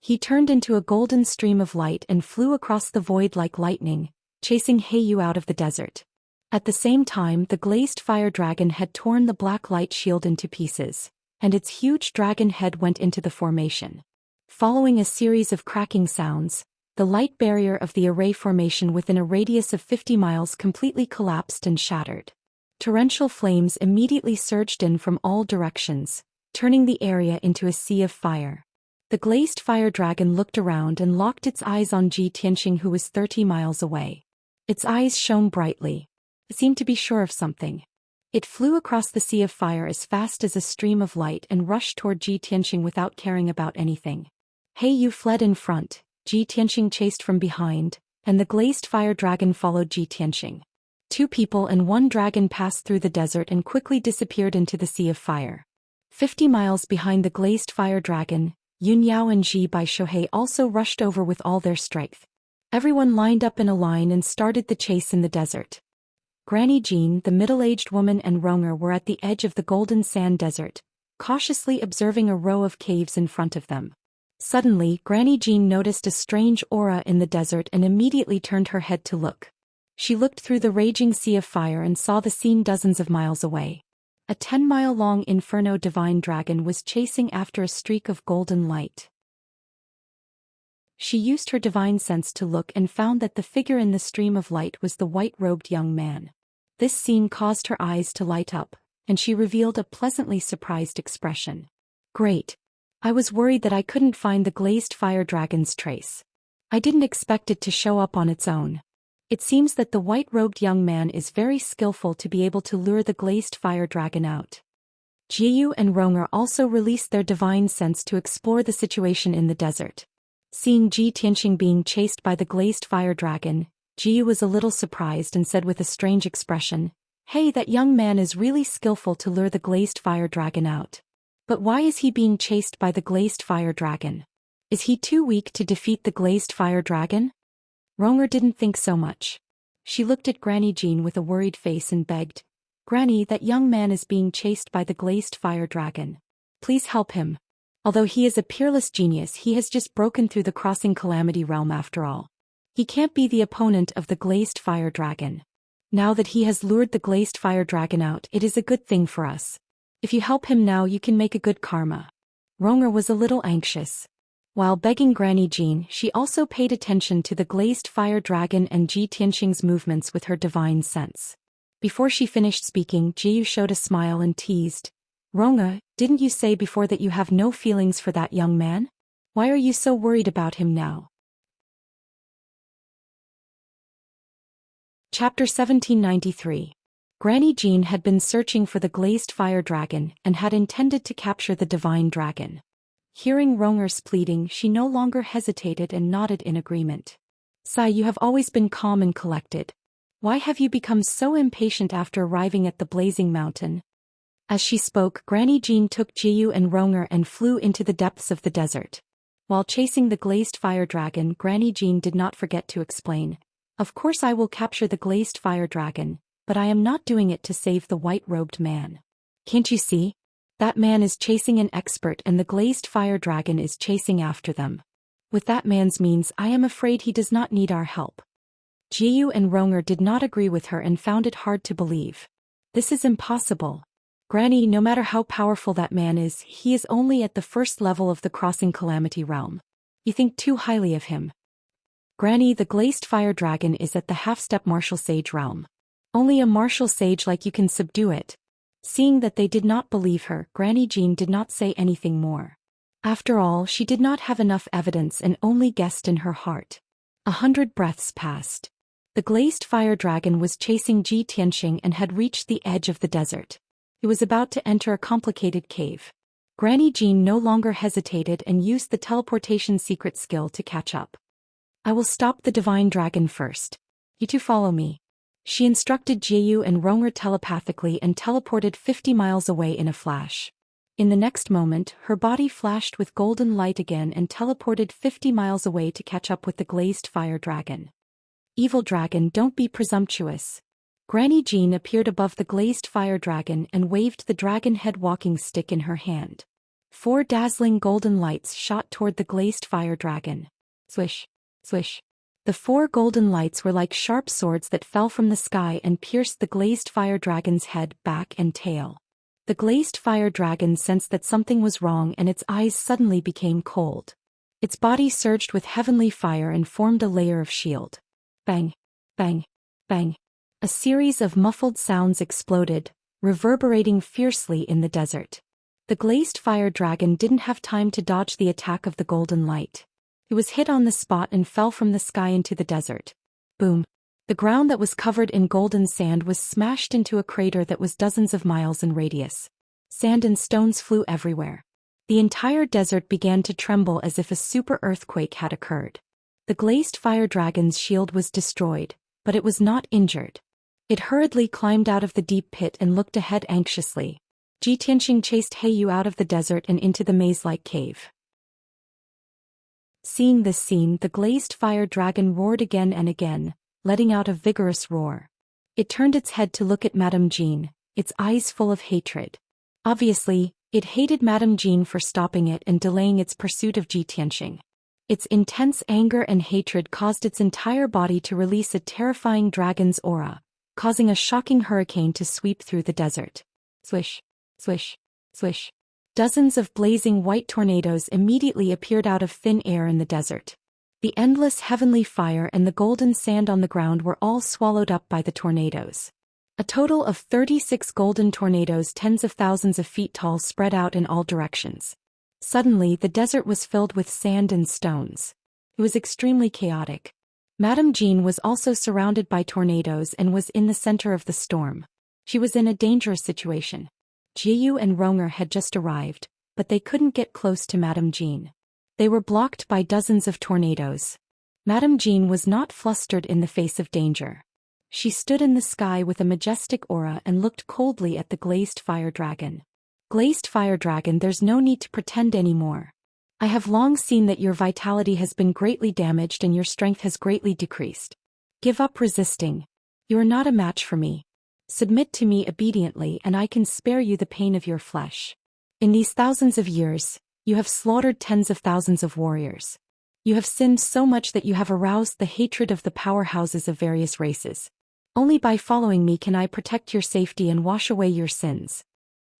A: He turned into a golden stream of light and flew across the void like lightning, chasing Yu out of the desert. At the same time, the glazed fire dragon had torn the black light shield into pieces, and its huge dragon head went into the formation. Following a series of cracking sounds, the light barrier of the array formation within a radius of 50 miles completely collapsed and shattered. Torrential flames immediately surged in from all directions, turning the area into a sea of fire. The glazed fire dragon looked around and locked its eyes on Ji Tianqing, who was 30 miles away. Its eyes shone brightly. It seemed to be sure of something. It flew across the sea of fire as fast as a stream of light and rushed toward Ji Tianqing without caring about anything. Yu fled in front, Ji Tianqing chased from behind, and the glazed fire dragon followed Ji Tianqing. Two people and one dragon passed through the desert and quickly disappeared into the sea of fire. 50 miles behind the glazed fire dragon, Yun Yao and Ji Bai Shohei also rushed over with all their strength. Everyone lined up in a line and started the chase in the desert. Granny Jean, the middle-aged woman, and Ronger were at the edge of the golden sand desert, cautiously observing a row of caves in front of them. Suddenly, Granny Jean noticed a strange aura in the desert and immediately turned her head to look. She looked through the raging sea of fire and saw the scene dozens of miles away. A 10-mile-long inferno divine dragon was chasing after a streak of golden light. She used her divine sense to look and found that the figure in the stream of light was the white-robed young man. This scene caused her eyes to light up, and she revealed a pleasantly surprised expression. Great! I was worried that I couldn't find the glazed fire dragon's trace. I didn't expect it to show up on its own. It seems that the white-robed young man is very skillful to be able to lure the glazed fire dragon out. Jiyu and Ronger also released their divine sense to explore the situation in the desert. Seeing Ji Tianqing being chased by the glazed fire dragon, Jiyu was a little surprised and said with a strange expression, "Hey, that young man is really skillful to lure the glazed fire dragon out. But why is he being chased by the glazed fire dragon? Is he too weak to defeat the glazed fire dragon?" Ronger didn't think so much. She looked at Granny Jean with a worried face and begged, "Granny, that young man is being chased by the glazed fire dragon. Please help him. Although he is a peerless genius, he has just broken through the crossing calamity realm after all. He can't be the opponent of the glazed fire dragon. Now that he has lured the glazed fire dragon out, it is a good thing for us. If you help him now, you can make a good karma." Ronger was a little anxious. While begging Granny Jean, she also paid attention to the glazed fire dragon and Ji Tianqing's movements with her divine sense. Before she finished speaking, Jiyu showed a smile and teased, "Ronger, didn't you say before that you have no feelings for that young man? Why are you so worried about him now?" Chapter 1793. Granny Jean had been searching for the glazed fire dragon and had intended to capture the divine dragon. Hearing Ronger's pleading, she no longer hesitated and nodded in agreement. "Sai, you have always been calm and collected. Why have you become so impatient after arriving at the blazing mountain?" As she spoke, Granny Jean took Jiyu and Ronger and flew into the depths of the desert. While chasing the glazed fire dragon, Granny Jean did not forget to explain, "Of course I will capture the glazed fire dragon, but I am not doing it to save the white-robed man. Can't you see? That man is chasing an expert and the glazed fire dragon is chasing after them. With that man's means, I am afraid he does not need our help." Jiyu and Ronger did not agree with her and found it hard to believe. "This is impossible. Granny, no matter how powerful that man is, he is only at the first level of the crossing calamity realm. You think too highly of him." Granny, the glazed fire dragon is at the half-step martial sage realm. Only a martial sage like you can subdue it. Seeing that they did not believe her, Granny Jean did not say anything more. After all, she did not have enough evidence and only guessed in her heart. 100 breaths passed. The glazed fire dragon was chasing Xianxia and had reached the edge of the desert. It was about to enter a complicated cave. Granny Jean no longer hesitated and used the teleportation secret skill to catch up. I will stop the divine dragon first. You two follow me. She instructed Jiu and Ronger telepathically and teleported 50 miles away in a flash. In the next moment, her body flashed with golden light again and teleported 50 miles away to catch up with the glazed fire dragon. Evil dragon, don't be presumptuous. Granny Jean appeared above the glazed fire dragon and waved the dragon head walking stick in her hand. 4 dazzling golden lights shot toward the glazed fire dragon. Swish, swish. The 4 golden lights were like sharp swords that fell from the sky and pierced the glazed fire dragon's head, back and tail. The glazed fire dragon sensed that something was wrong and its eyes suddenly became cold. Its body surged with heavenly fire and formed a layer of shield. Bang, bang, bang. A series of muffled sounds exploded, reverberating fiercely in the desert. The glazed fire dragon didn't have time to dodge the attack of the golden light. It was hit on the spot and fell from the sky into the desert. Boom. The ground that was covered in golden sand was smashed into a crater that was dozens of miles in radius. Sand and stones flew everywhere. The entire desert began to tremble as if a super earthquake had occurred. The glazed fire dragon's shield was destroyed, but it was not injured. It hurriedly climbed out of the deep pit and looked ahead anxiously. Xianxia chased Heyu out of the desert and into the maze-like cave. Seeing this scene, the glazed fire dragon roared again and again, letting out a vigorous roar. It turned its head to look at Madame Jean, its eyes full of hatred. Obviously, it hated Madame Jean for stopping it and delaying its pursuit of Xianxia. Its intense anger and hatred caused its entire body to release a terrifying dragon's aura, causing a shocking hurricane to sweep through the desert. Swish, swish, swish. Dozens of blazing white tornadoes immediately appeared out of thin air in the desert. The endless heavenly fire and the golden sand on the ground were all swallowed up by the tornadoes. A total of 36 golden tornadoes tens of thousands of feet tall spread out in all directions. Suddenly, the desert was filled with sand and stones. It was extremely chaotic. Madame Jean was also surrounded by tornadoes and was in the center of the storm. She was in a dangerous situation. Jiu and Ronger had just arrived, but they couldn't get close to Madame Jean. They were blocked by dozens of tornadoes. Madame Jean was not flustered in the face of danger. She stood in the sky with a majestic aura and looked coldly at the glazed fire dragon. Glazed fire dragon, there's no need to pretend anymore. I have long seen that your vitality has been greatly damaged and your strength has greatly decreased. Give up resisting. You are not a match for me. Submit to me obediently and I can spare you the pain of your flesh. In these thousands of years, you have slaughtered tens of thousands of warriors. You have sinned so much that you have aroused the hatred of the powerhouses of various races. Only by following me can I protect your safety and wash away your sins.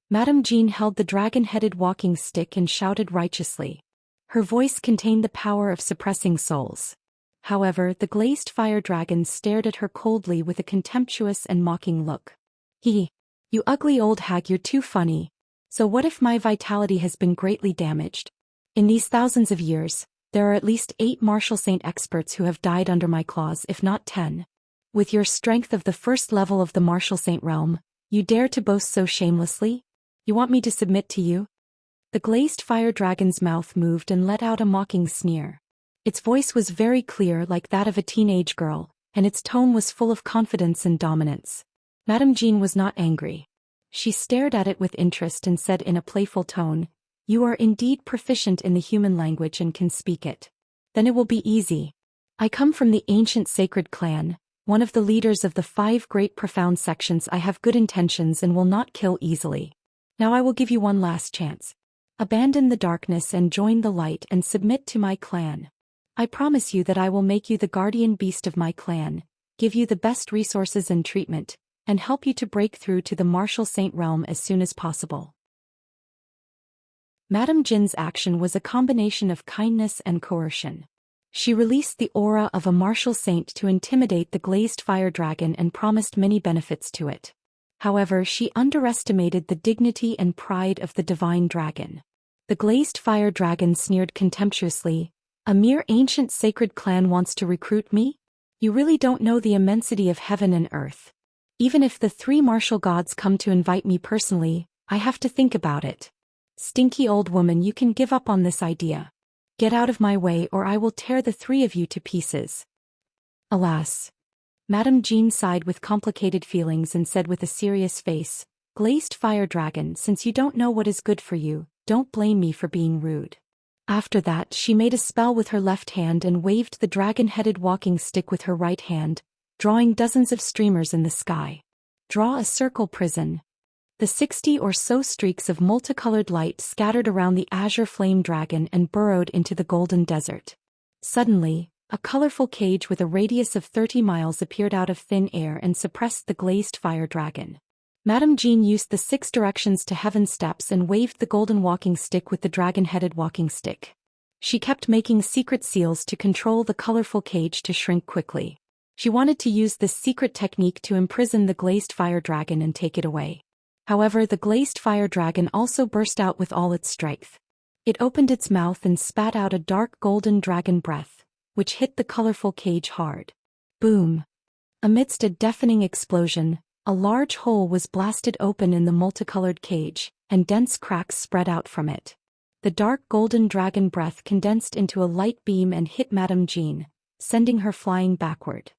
A: Madame Jean held the dragon-headed walking stick and shouted righteously. Her voice contained the power of suppressing souls. However, the glazed fire dragon stared at her coldly with a contemptuous and mocking look. You ugly old hag, you're too funny. So what if my vitality has been greatly damaged? In these thousands of years, there are at least 8 martial saint experts who have died under my claws, if not 10. With your strength of the first level of the martial saint realm, you dare to boast so shamelessly? You want me to submit to you? The glazed fire dragon's mouth moved and let out a mocking sneer. Its voice was very clear, like that of a teenage girl, and its tone was full of confidence and dominance. Madame Jean was not angry. She stared at it with interest and said in a playful tone, "You are indeed proficient in the human language and can speak it. Then it will be easy. I come from the ancient sacred clan, one of the leaders of the 5 great profound sections. I have good intentions and will not kill easily. Now I will give you one last chance. Abandon the darkness and join the light and submit to my clan. I promise you that I will make you the guardian beast of my clan, give you the best resources and treatment, and help you to break through to the martial saint realm as soon as possible." Madame Jin's action was a combination of kindness and coercion. She released the aura of a martial saint to intimidate the glazed fire dragon and promised many benefits to it. However, she underestimated the dignity and pride of the divine dragon. The glazed fire dragon sneered contemptuously, "A mere ancient sacred clan wants to recruit me? You really don't know the immensity of heaven and earth. Even if the three martial gods come to invite me personally, I have to think about it. Stinky old woman, you can give up on this idea. Get out of my way or I will tear the three of you to pieces." Alas. Madame Jean sighed with complicated feelings and said with a serious face, "Glazed fire dragon, since you don't know what is good for you, don't blame me for being rude." After that, she made a spell with her left hand and waved the dragon-headed walking stick with her right hand, drawing dozens of streamers in the sky. Draw a circle prison. The 60 or so streaks of multicolored light scattered around the azure flame dragon and burrowed into the golden desert. Suddenly, a colorful cage with a radius of 30 miles appeared out of thin air and suppressed the glazed fire dragon. Madame Jean used the 6 directions to heaven steps and waved the golden walking stick with the dragon-headed walking stick. She kept making secret seals to control the colorful cage to shrink quickly. She wanted to use this secret technique to imprison the glazed fire dragon and take it away. However, the glazed fire dragon also burst out with all its strength. It opened its mouth and spat out a dark golden dragon breath, which hit the colorful cage hard. Boom! Amidst a deafening explosion, a large hole was blasted open in the multicolored cage, and dense cracks spread out from it. The dark golden dragon breath condensed into a light beam and hit Madame Jean, sending her flying backward.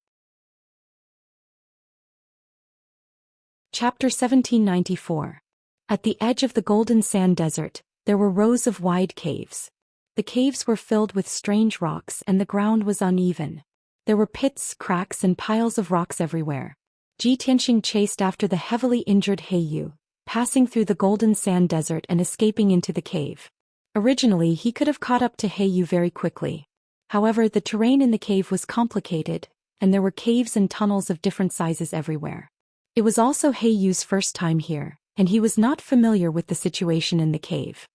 A: Chapter 1794. At the edge of the golden sand desert, there were rows of wide caves. The caves were filled with strange rocks and the ground was uneven. There were pits, cracks and piles of rocks everywhere. Ji Tianxing chased after the heavily injured Heiyu, passing through the golden sand desert and escaping into the cave. Originally he could have caught up to Heiyu very quickly. However, the terrain in the cave was complicated, and there were caves and tunnels of different sizes everywhere. It was also Heiyu's first time here, and he was not familiar with the situation in the cave.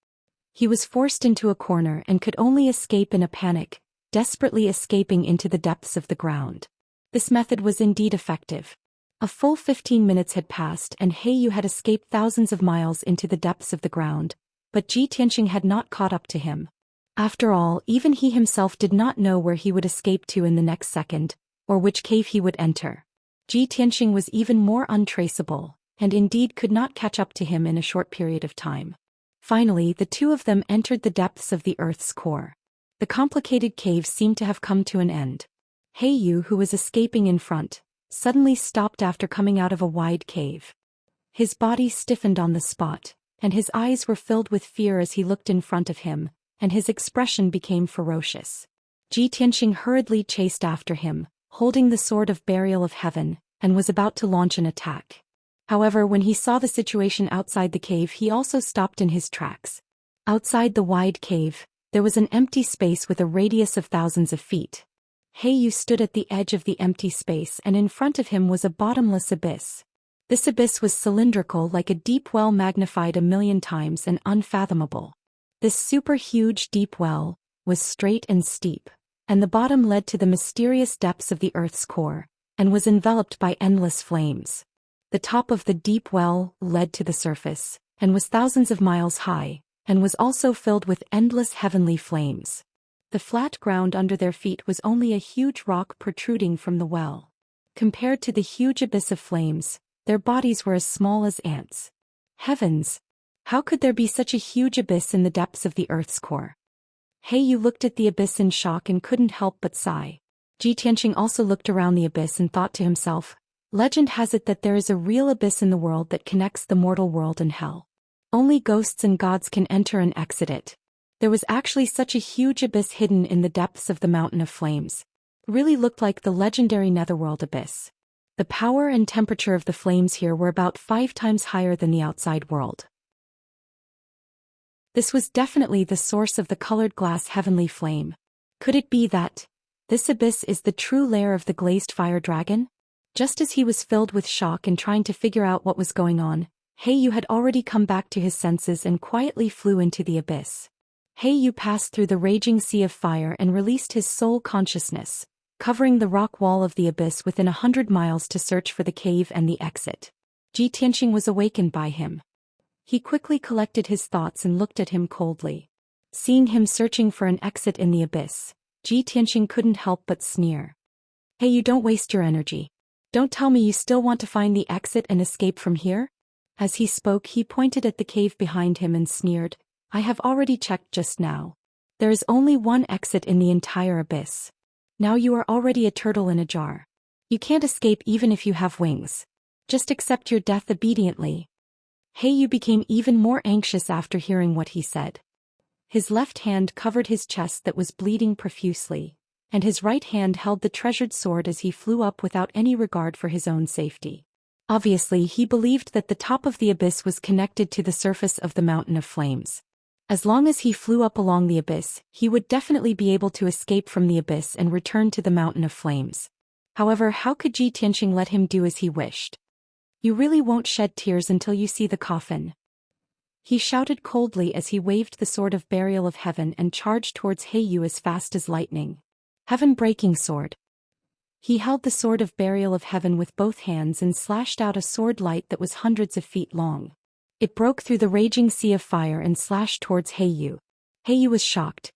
A: He was forced into a corner and could only escape in a panic, desperately escaping into the depths of the ground. This method was indeed effective. A full 15 minutes had passed and Heiyu had escaped thousands of miles into the depths of the ground, but Ji Tianxing had not caught up to him. After all, even he himself did not know where he would escape to in the next second, or which cave he would enter. Ji Tianxing was even more untraceable, and indeed could not catch up to him in a short period of time. Finally, the two of them entered the depths of the Earth's core. The complicated cave seemed to have come to an end. Heiyu, who was escaping in front, suddenly stopped after coming out of a wide cave. His body stiffened on the spot, and his eyes were filled with fear as he looked in front of him, and his expression became ferocious. Ji Tianxing hurriedly chased after him, holding the sword of burial of heaven, and was about to launch an attack. However, when he saw the situation outside the cave, he also stopped in his tracks. Outside the wide cave, there was an empty space with a radius of thousands of feet. Heiyu stood at the edge of the empty space and in front of him was a bottomless abyss. This abyss was cylindrical like a deep well magnified 1,000,000 times and unfathomable. This super huge deep well was straight and steep, and the bottom led to the mysterious depths of the Earth's core, and was enveloped by endless flames. The top of the deep well led to the surface, and was thousands of miles high, and was also filled with endless heavenly flames. The flat ground under their feet was only a huge rock protruding from the well. Compared to the huge abyss of flames, their bodies were as small as ants. Heavens! How could there be such a huge abyss in the depths of the Earth's core? Heiyu looked at the abyss in shock and couldn't help but sigh. Ji Tianxing also looked around the abyss and thought to himself, legend has it that there is a real abyss in the world that connects the mortal world and hell. Only ghosts and gods can enter and exit it. There was actually such a huge abyss hidden in the depths of the mountain of flames. It really looked like the legendary netherworld abyss. The power and temperature of the flames here were about 5 times higher than the outside world. This was definitely the source of the colored glass heavenly flame. Could it be that this abyss is the true lair of the glazed fire dragon? Just as he was filled with shock and trying to figure out what was going on, Heiyu had already come back to his senses and quietly flew into the abyss. Yu passed through the raging sea of fire and released his soul consciousness, covering the rock wall of the abyss within 100 miles to search for the cave and the exit. Ji Tianqing was awakened by him. He quickly collected his thoughts and looked at him coldly. Seeing him searching for an exit in the abyss, Ji Tianqing couldn't help but sneer. Hey, you don't waste your energy. Don't tell me you still want to find the exit and escape from here? As he spoke, he pointed at the cave behind him and sneered, I have already checked just now. There is only one exit in the entire abyss. Now you are already a turtle in a jar. You can't escape even if you have wings. Just accept your death obediently. Yu became even more anxious after hearing what he said. His left hand covered his chest that was bleeding profusely, and his right hand held the treasured sword as he flew up without any regard for his own safety. Obviously, he believed that the top of the abyss was connected to the surface of the mountain of flames. As long as he flew up along the abyss, he would definitely be able to escape from the abyss and return to the mountain of flames. However, how could Ji Tianqing let him do as he wished? You really won't shed tears until you see the coffin. He shouted coldly as he waved the sword of burial of heaven and charged towards Yu as fast as lightning. Heaven-breaking sword. He held the sword of burial of heaven with both hands and slashed out a sword light that was hundreds of feet long. It broke through the raging sea of fire and slashed towards Yu. Yu was shocked.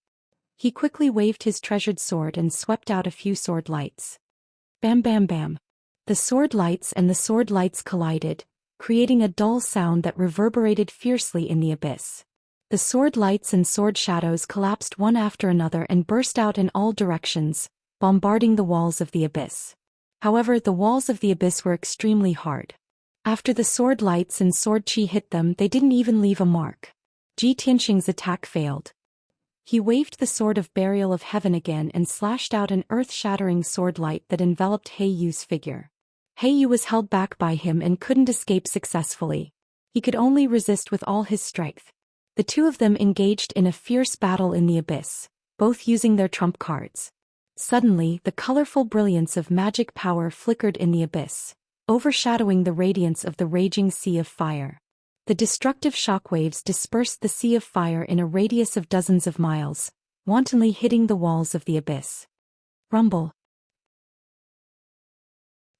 A: He quickly waved his treasured sword and swept out a few sword lights. Bam bam bam. The sword lights and the sword lights collided, creating a dull sound that reverberated fiercely in the abyss. The sword lights and sword shadows collapsed one after another and burst out in all directions, bombarding the walls of the abyss. However, the walls of the abyss were extremely hard. After the sword lights and sword chi hit them, they didn't even leave a mark. Ji Tianqing's attack failed. He waved the sword of burial of heaven again and slashed out an earth-shattering sword light that enveloped Yu's figure. Yu was held back by him and couldn't escape successfully. He could only resist with all his strength. The two of them engaged in a fierce battle in the abyss, both using their trump cards. Suddenly, the colorful brilliance of magic power flickered in the abyss, overshadowing the radiance of the raging sea of fire. The destructive shockwaves dispersed the sea of fire in a radius of dozens of miles, wantonly hitting the walls of the abyss. Rumble.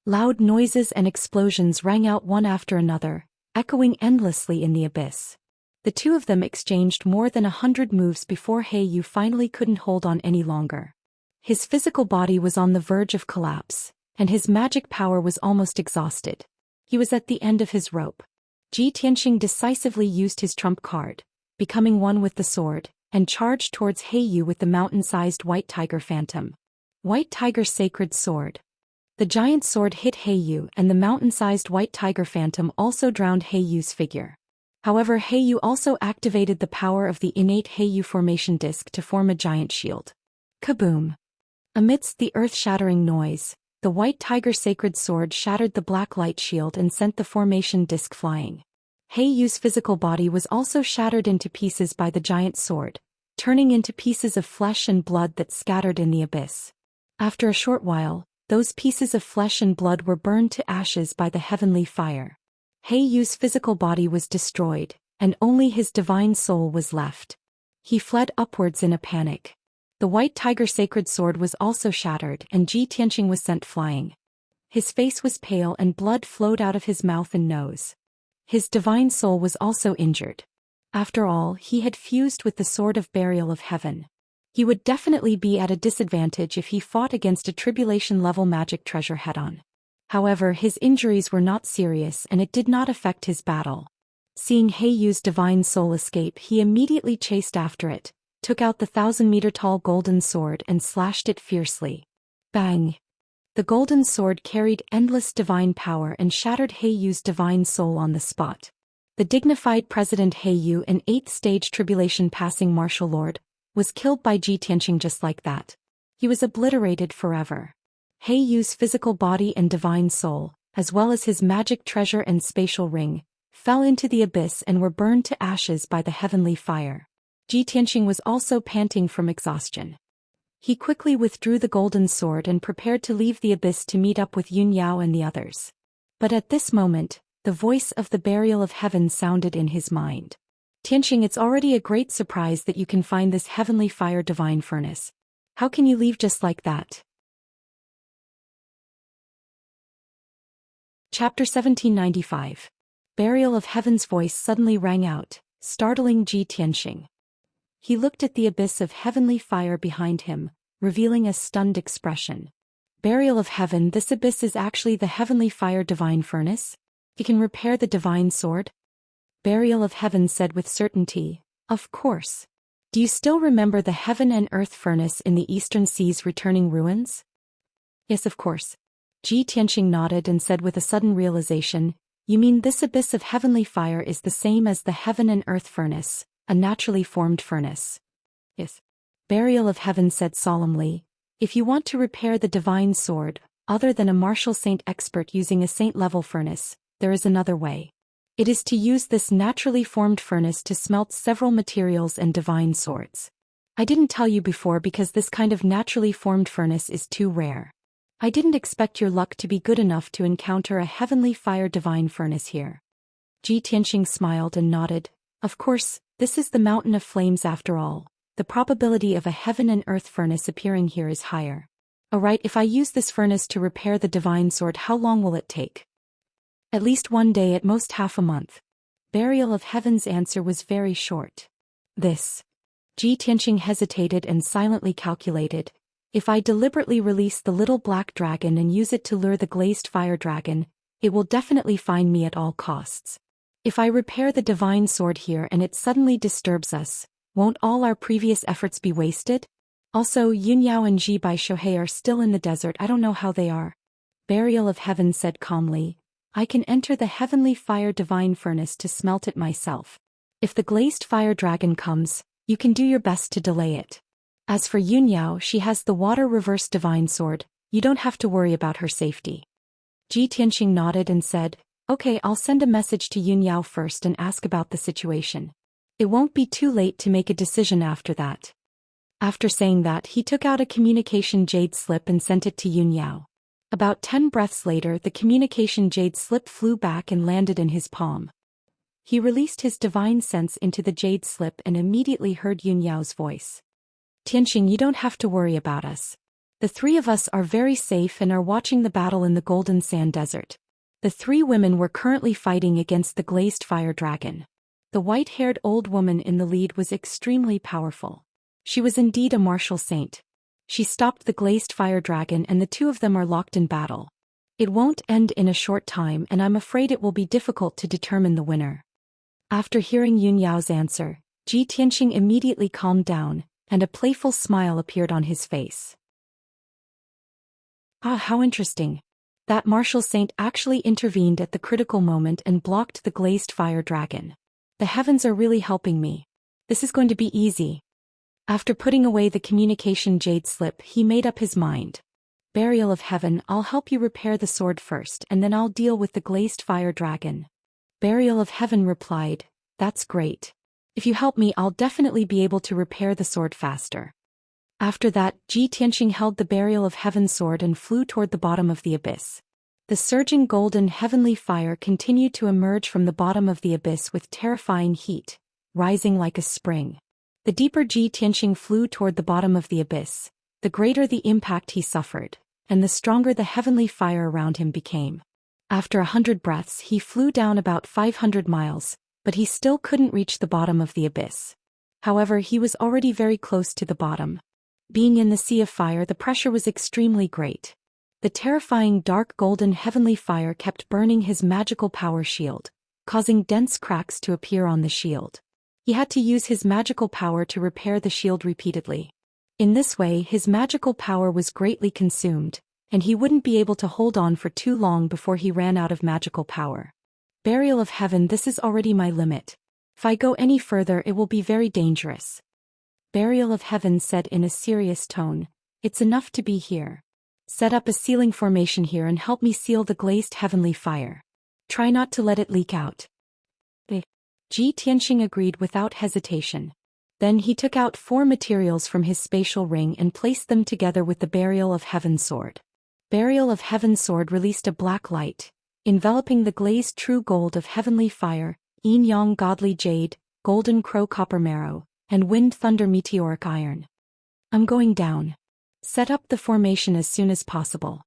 A: Loud noises and explosions rang out one after another, echoing endlessly in the abyss. The two of them exchanged more than 100 moves before Yu finally couldn't hold on any longer. His physical body was on the verge of collapse, and his magic power was almost exhausted. He was at the end of his rope. Ji Tianqing decisively used his trump card, becoming one with the sword, and charged towards Yu with the mountain-sized White Tiger Phantom. White Tiger Sacred Sword. The giant sword hit Yu, and the mountain-sized White Tiger Phantom also drowned Yu's figure. However, Yu also activated the power of the innate Yu formation disc to form a giant shield. Kaboom! Amidst the earth-shattering noise, the White Tiger Sacred Sword shattered the black light shield and sent the formation disc flying. Yu's physical body was also shattered into pieces by the giant sword, turning into pieces of flesh and blood that scattered in the abyss. After a short while, those pieces of flesh and blood were burned to ashes by the heavenly fire. Yu's physical body was destroyed, and only his divine soul was left. He fled upwards in a panic. The White Tiger Sacred Sword was also shattered, and Ji Tianqing was sent flying. His face was pale and blood flowed out of his mouth and nose. His divine soul was also injured. After all, he had fused with the sword of burial of heaven. He would definitely be at a disadvantage if he fought against a tribulation-level magic treasure head-on. However, his injuries were not serious and it did not affect his battle. Seeing Yu's divine soul escape, he immediately chased after it, took out the 1,000-meter-tall golden sword and slashed it fiercely. Bang! The golden sword carried endless divine power and shattered Yu's divine soul on the spot. The dignified President Yu, an 8th-stage tribulation-passing martial lord, was killed by Ji Tianqing just like that. He was obliterated forever. Yu's physical body and divine soul, as well as his magic treasure and spatial ring, fell into the abyss and were burned to ashes by the heavenly fire. Ji Tianqing was also panting from exhaustion. He quickly withdrew the golden sword and prepared to leave the abyss to meet up with Yun Yao and the others. But at this moment, the voice of the burial of heaven sounded in his mind. Tianxing, it's already a great surprise that you can find this heavenly fire divine furnace. How can you leave just like that? Chapter 1795. Burial of Heaven's voice suddenly rang out, startling Tianxing. He looked at the abyss of heavenly fire behind him, revealing a stunned expression. Burial of Heaven, this abyss is actually the heavenly fire divine furnace? He can repair the divine sword? Burial of Heaven said with certainty, of course. Do you still remember the heaven and earth furnace in the eastern sea's returning ruins? Yes, of course. Tianxing nodded and said with a sudden realization, you mean this abyss of heavenly fire is the same as the heaven and earth furnace, a naturally formed furnace? Yes. Burial of Heaven said solemnly, if you want to repair the divine sword, other than a martial saint expert using a saint-level furnace, there is another way. It is to use this naturally formed furnace to smelt several materials and divine swords. I didn't tell you before because this kind of naturally formed furnace is too rare. I didn't expect your luck to be good enough to encounter a heavenly fire divine furnace here. Tianxing smiled and nodded. Of course, this is the mountain of flames after all. The probability of a heaven and earth furnace appearing here is higher. Alright, if I use this furnace to repair the divine sword, how long will it take? At least 1 day, at most half a month. Burial of Heaven's answer was very short. This. Tianxing hesitated and silently calculated. If I deliberately release the little black dragon and use it to lure the glazed fire dragon, it will definitely find me at all costs. If I repair the divine sword here and it suddenly disturbs us, won't all our previous efforts be wasted? Also, Yunyao and Ji Bai Shohei are still in the desert. I don't know how they are. Burial of Heaven said calmly, I can enter the heavenly fire divine furnace to smelt it myself. If the glazed fire dragon comes, you can do your best to delay it. As for Yunyao, she has the water reverse divine sword, you don't have to worry about her safety. Tianxing nodded and said, okay, I'll send a message to Yunyao first and ask about the situation. It won't be too late to make a decision after that. After saying that, he took out a communication jade slip and sent it to Yunyao. About 10 breaths later, the communication jade slip flew back and landed in his palm. He released his divine sense into the jade slip and immediately heard Yunyao's voice. Tianxing, you don't have to worry about us. The 3 of us are very safe and are watching the battle in the Golden Sand Desert. The 3 women were currently fighting against the glazed fire dragon. The white-haired old woman in the lead was extremely powerful. She was indeed a martial saint. She stopped the glazed fire dragon and the 2 of them are locked in battle. It won't end in a short time and I'm afraid it will be difficult to determine the winner. After hearing Yunyao's answer, Tianxing immediately calmed down, and a playful smile appeared on his face. Ah, how interesting. That martial saint actually intervened at the critical moment and blocked the glazed fire dragon. The heavens are really helping me. This is going to be easy. After putting away the communication jade slip, he made up his mind. Burial of Heaven, I'll help you repair the sword first and then I'll deal with the glazed fire dragon. Burial of Heaven replied, that's great. If you help me, I'll definitely be able to repair the sword faster. After that, Tianxing held the Burial of Heaven sword and flew toward the bottom of the abyss. The surging golden heavenly fire continued to emerge from the bottom of the abyss with terrifying heat, rising like a spring. The deeper Tianxing flew toward the bottom of the abyss, the greater the impact he suffered, and the stronger the heavenly fire around him became. After 100 breaths, he flew down about 500 miles, but he still couldn't reach the bottom of the abyss. However, he was already very close to the bottom. Being in the sea of fire, the pressure was extremely great. The terrifying dark golden heavenly fire kept burning his magical power shield, causing dense cracks to appear on the shield. He had to use his magical power to repair the shield repeatedly. In this way, his magical power was greatly consumed, and he wouldn't be able to hold on for too long before he ran out of magical power. Burial of Heaven, this is already my limit. If I go any further, it will be very dangerous. Burial of Heaven said in a serious tone, it's enough to be here. Set up a sealing formation here and help me seal the glazed heavenly fire. Try not to let it leak out. Tianxing agreed without hesitation. Then he took out 4 materials from his spatial ring and placed them together with the Burial of Heaven sword. Burial of Heaven sword released a black light, enveloping the glazed true gold of heavenly fire, yin-yang godly jade, golden crow copper marrow, and wind thunder meteoric iron. I'm going down. Set up the formation as soon as possible.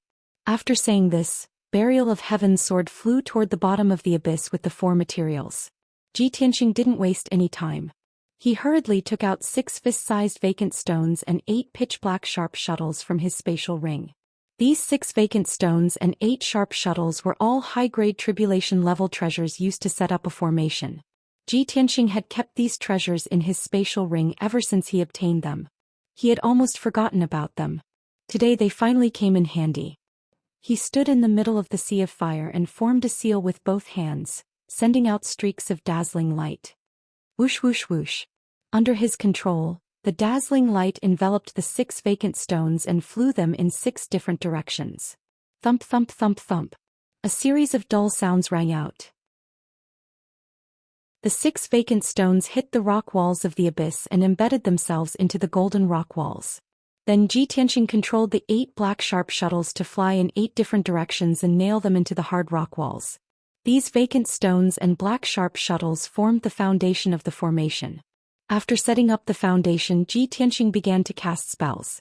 A: After saying this, Burial of Heaven's sword flew toward the bottom of the abyss with the 4 materials. Tianxing didn't waste any time. He hurriedly took out 6 fist-sized vacant stones and 8 pitch-black sharp shuttles from his spatial ring. These 6 vacant stones and 8 sharp shuttles were all high-grade tribulation-level treasures used to set up a formation. Tianxing had kept these treasures in his spatial ring ever since he obtained them. He had almost forgotten about them. Today they finally came in handy. He stood in the middle of the sea of fire and formed a seal with both hands, sending out streaks of dazzling light. Whoosh whoosh whoosh. Under his control, the dazzling light enveloped the 6 vacant stones and flew them in 6 different directions. Thump thump thump thump. A series of dull sounds rang out. The 6 vacant stones hit the rock walls of the abyss and embedded themselves into the golden rock walls. Then Tianxing controlled the 8 black sharp shuttles to fly in 8 different directions and nail them into the hard rock walls. These vacant stones and black sharp shuttles formed the foundation of the formation. After setting up the foundation, Tianxing began to cast spells.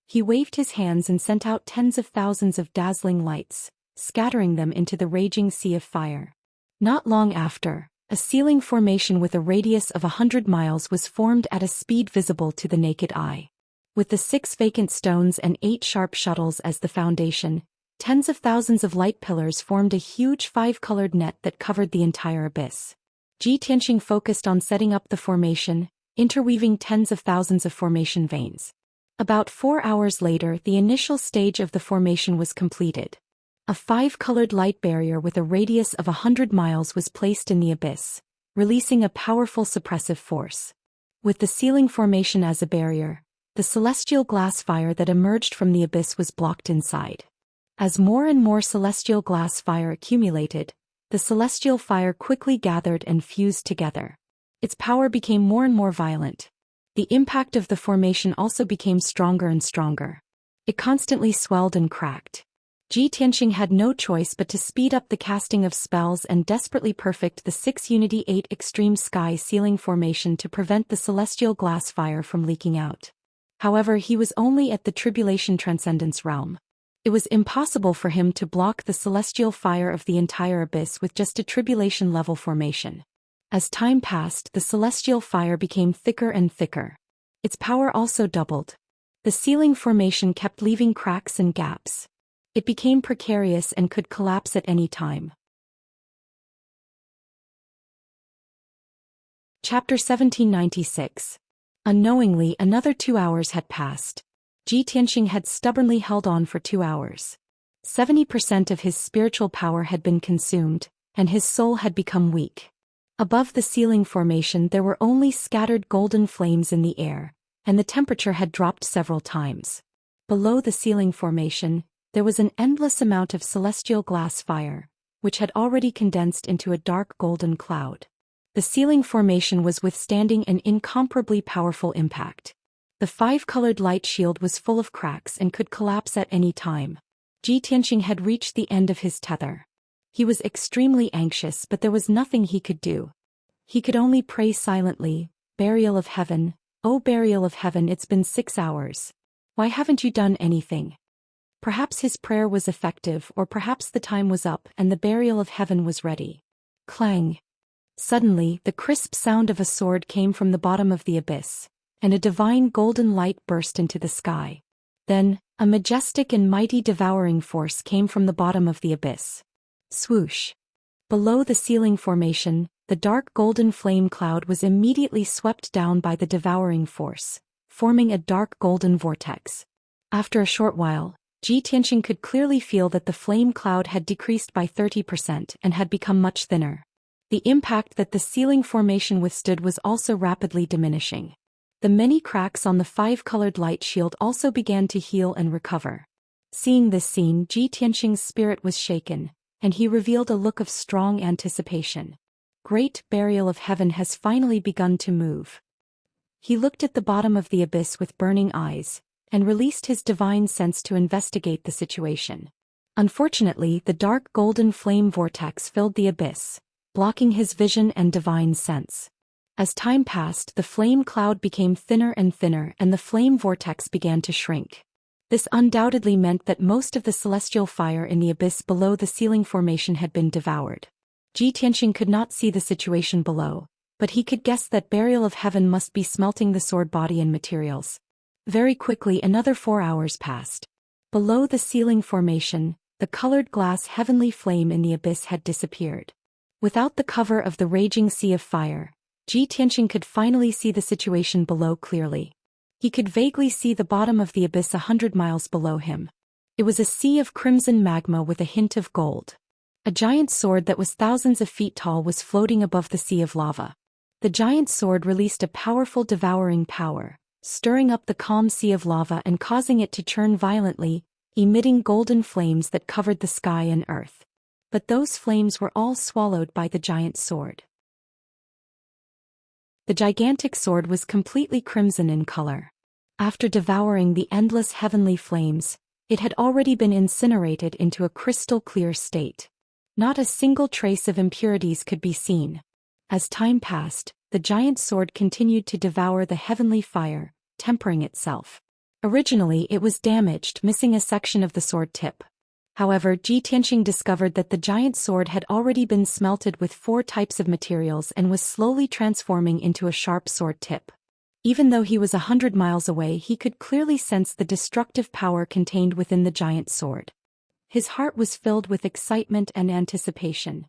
A: He waved his hands and sent out tens of thousands of dazzling lights, scattering them into the raging sea of fire. Not long after, a ceiling formation with a radius of 100 miles was formed at a speed visible to the naked eye. With the 6 vacant stones and 8 sharp shuttles as the foundation, tens of thousands of light pillars formed a huge 5-colored net that covered the entire abyss. Tianxing focused on setting up the formation, interweaving tens of thousands of formation veins. About 4 hours later, the initial stage of the formation was completed. A 5-colored light barrier with a radius of 100 miles was placed in the abyss, releasing a powerful suppressive force. With the ceiling formation as a barrier, the celestial glass fire that emerged from the abyss was blocked inside. As more and more celestial glass fire accumulated, the celestial fire quickly gathered and fused together. Its power became more and more violent. The impact of the formation also became stronger and stronger. It constantly swelled and cracked. Tianxing had no choice but to speed up the casting of spells and desperately perfect the 6 Unity 8 Extreme Sky ceiling formation to prevent the celestial glass fire from leaking out. However, he was only at the Tribulation Transcendence realm. It was impossible for him to block the celestial fire of the entire abyss with just a tribulation level formation. As time passed, the celestial fire became thicker and thicker. Its power also doubled. The ceiling formation kept leaving cracks and gaps. It became precarious and could collapse at any time. Chapter 1796. Unknowingly, another 2 hours had passed. Tianxing had stubbornly held on for 2 hours. 70% of his spiritual power had been consumed, and his soul had become weak. Above the ceiling formation there were only scattered golden flames in the air, and the temperature had dropped several times. Below the ceiling formation, there was an endless amount of celestial glass fire, which had already condensed into a dark golden cloud. The ceiling formation was withstanding an incomparably powerful impact. The 5-colored light shield was full of cracks and could collapse at any time. Tianxing had reached the end of his tether. He was extremely anxious, but there was nothing he could do. He could only pray silently, "Burial of Heaven, oh Burial of Heaven, it's been 6 hours. Why haven't you done anything?" Perhaps his prayer was effective, or perhaps the time was up and the Burial of Heaven was ready. Clang! Suddenly, the crisp sound of a sword came from the bottom of the abyss, and a divine golden light burst into the sky. Then, a majestic and mighty devouring force came from the bottom of the abyss. Swoosh! Below the ceiling formation, the dark golden flame cloud was immediately swept down by the devouring force, forming a dark golden vortex. After a short while, Tianxing could clearly feel that the flame cloud had decreased by 30% and had become much thinner. The impact that the ceiling formation withstood was also rapidly diminishing. The many cracks on the 5-colored light shield also began to heal and recover. Seeing this scene, Tianxing's spirit was shaken, and he revealed a look of strong anticipation. Great Burial of Heaven has finally begun to move. He looked at the bottom of the abyss with burning eyes, and released his divine sense to investigate the situation. Unfortunately, the dark golden flame vortex filled the abyss, blocking his vision and divine sense. As time passed, the flame cloud became thinner and thinner and the flame vortex began to shrink. This undoubtedly meant that most of the celestial fire in the abyss below the ceiling formation had been devoured. Ji Tianxing could not see the situation below, but he could guess that burial of heaven must be smelting the sword body and materials. Very quickly another 4 hours passed. Below the ceiling formation, the colored glass heavenly flame in the abyss had disappeared. Without the cover of the raging sea of fire, Ji Tianxing could finally see the situation below clearly. He could vaguely see the bottom of the abyss 100 miles below him. It was a sea of crimson magma with a hint of gold. A giant sword that was thousands of feet tall was floating above the sea of lava. The giant sword released a powerful devouring power, stirring up the calm sea of lava and causing it to churn violently, emitting golden flames that covered the sky and earth. But those flames were all swallowed by the giant sword. The gigantic sword was completely crimson in color. After devouring the endless heavenly flames, it had already been incinerated into a crystal-clear state. Not a single trace of impurities could be seen. As time passed, the giant sword continued to devour the heavenly fire, tempering itself. Originally it was damaged, missing a section of the sword tip. However, Ji Tianxing discovered that the giant sword had already been smelted with 4 types of materials and was slowly transforming into a sharp sword tip. Even though he was 100 miles away, he could clearly sense the destructive power contained within the giant sword. His heart was filled with excitement and anticipation.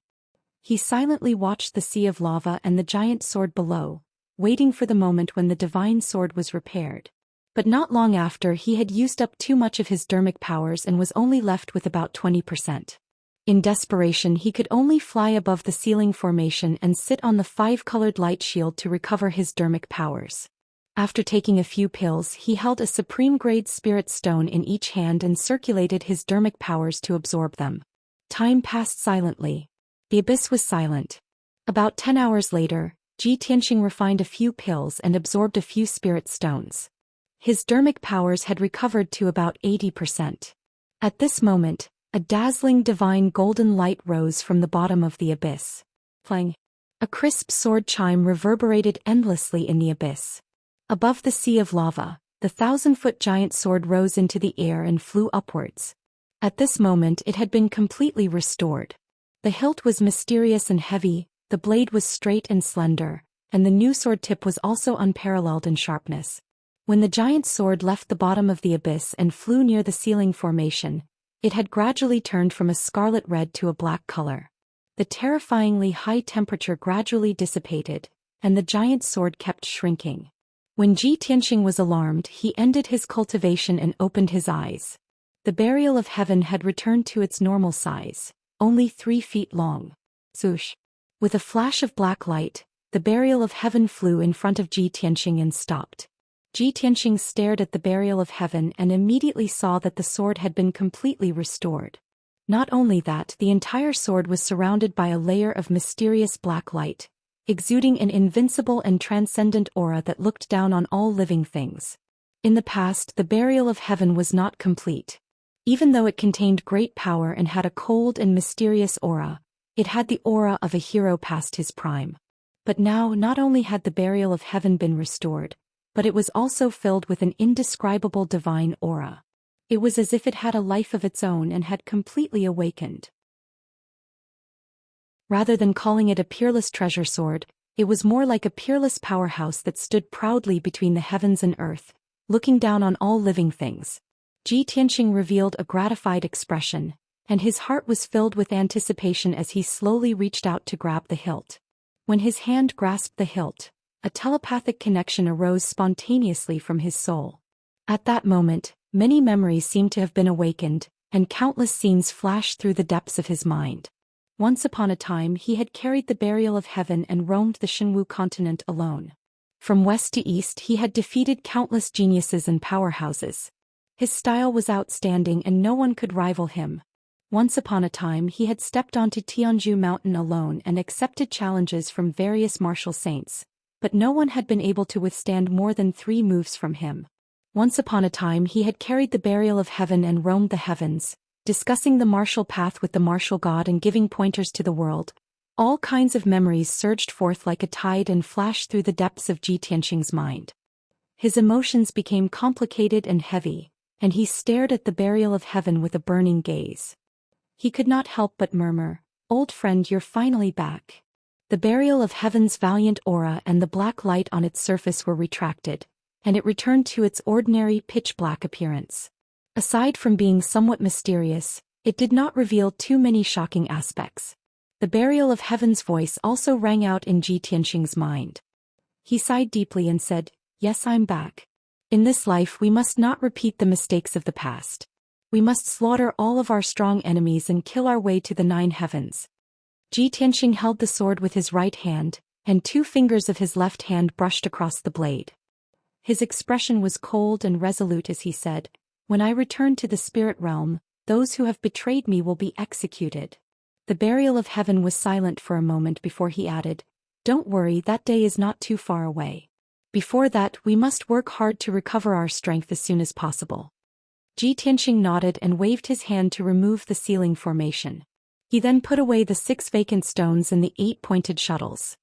A: He silently watched the sea of lava and the giant sword below, waiting for the moment when the divine sword was repaired. But not long after, he had used up too much of his dermic powers and was only left with about 20%. In desperation, he could only fly above the ceiling formation and sit on the 5-colored light shield to recover his dermic powers. After taking a few pills, he held a supreme-grade spirit stone in each hand and circulated his dermic powers to absorb them. Time passed silently. The abyss was silent. About 10 hours later, Ji Tianxing refined a few pills and absorbed a few spirit stones. His dermic powers had recovered to about 80%. At this moment, a dazzling divine golden light rose from the bottom of the abyss. Clang! A crisp sword chime reverberated endlessly in the abyss. Above the sea of lava, the 1,000-foot giant sword rose into the air and flew upwards. At this moment it had been completely restored. The hilt was mysterious and heavy, the blade was straight and slender, and the new sword tip was also unparalleled in sharpness. When the giant sword left the bottom of the abyss and flew near the ceiling formation, it had gradually turned from a scarlet red to a black color. The terrifyingly high temperature gradually dissipated, and the giant sword kept shrinking. When Ji Tianxing was alarmed, he ended his cultivation and opened his eyes. The burial of heaven had returned to its normal size, only 3 feet long. Swoosh! With a flash of black light, the burial of heaven flew in front of Ji Tianxing and stopped. Ji Tianxing stared at the burial of heaven and immediately saw that the sword had been completely restored. Not only that, the entire sword was surrounded by a layer of mysterious black light, exuding an invincible and transcendent aura that looked down on all living things. In the past, the burial of heaven was not complete. Even though it contained great power and had a cold and mysterious aura, it had the aura of a hero past his prime. But now, not only had the burial of heaven been restored, but it was also filled with an indescribable divine aura. It was as if it had a life of its own and had completely awakened. Rather than calling it a peerless treasure sword, it was more like a peerless powerhouse that stood proudly between the heavens and earth, looking down on all living things. Ji Tianxing revealed a gratified expression, and his heart was filled with anticipation as he slowly reached out to grab the hilt. When his hand grasped the hilt, a telepathic connection arose spontaneously from his soul. At that moment, many memories seemed to have been awakened, and countless scenes flashed through the depths of his mind. Once upon a time he had carried the burial of heaven and roamed the Xinwu continent alone. From west to east he had defeated countless geniuses and powerhouses. His style was outstanding and no one could rival him. Once upon a time he had stepped onto Tianzhu Mountain alone and accepted challenges from various martial saints, but no one had been able to withstand more than 3 moves from him. Once upon a time he had carried the burial of heaven and roamed the heavens, discussing the martial path with the martial god and giving pointers to the world, All kinds of memories surged forth like a tide and flashed through the depths of Ji Tianqing's mind. His emotions became complicated and heavy, and he stared at the burial of heaven with a burning gaze. He could not help but murmur, "Old friend, you're finally back." The burial of heaven's valiant aura and the black light on its surface were retracted, and it returned to its ordinary pitch-black appearance. Aside from being somewhat mysterious, it did not reveal too many shocking aspects. The burial of heaven's voice also rang out in Ji Tianqing's mind. He sighed deeply and said, "Yes, I'm back. In this life we must not repeat the mistakes of the past. We must slaughter all of our strong enemies and kill our way to the 9 heavens." Ji Tianqing held the sword with his right hand, and 2 fingers of his left hand brushed across the blade. His expression was cold and resolute as he said, "When I return to the spirit realm, those who have betrayed me will be executed." The burial of heaven was silent for a moment before he added, "Don't worry, that day is not too far away. Before that, we must work hard to recover our strength as soon as possible." Ji Tianqing nodded and waved his hand to remove the ceiling formation. He then put away the 6 vacant stones and the 8 pointed shuttles.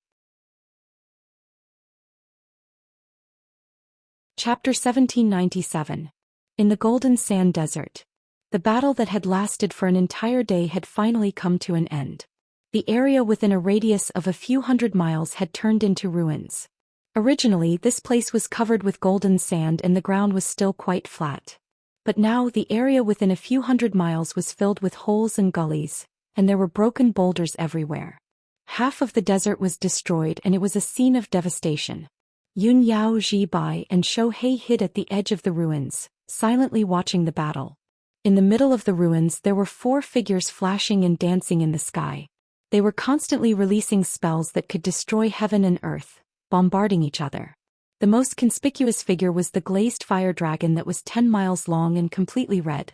A: Chapter 1797. In the Golden Sand Desert. The battle that had lasted for an entire day had finally come to an end. The area within a radius of a few hundred miles had turned into ruins. Originally, this place was covered with golden sand and the ground was still quite flat. But now the area within a few hundred miles was filled with holes and gullies, and there were broken boulders everywhere. Half of the desert was destroyed and it was a scene of devastation. Yun Yao, Ji Bai, and Shou Hei hid at the edge of the ruins, silently watching the battle. In the middle of the ruins there were 4 figures flashing and dancing in the sky. They were constantly releasing spells that could destroy heaven and earth, bombarding each other. The most conspicuous figure was the glazed fire dragon that was 10 miles long and completely red.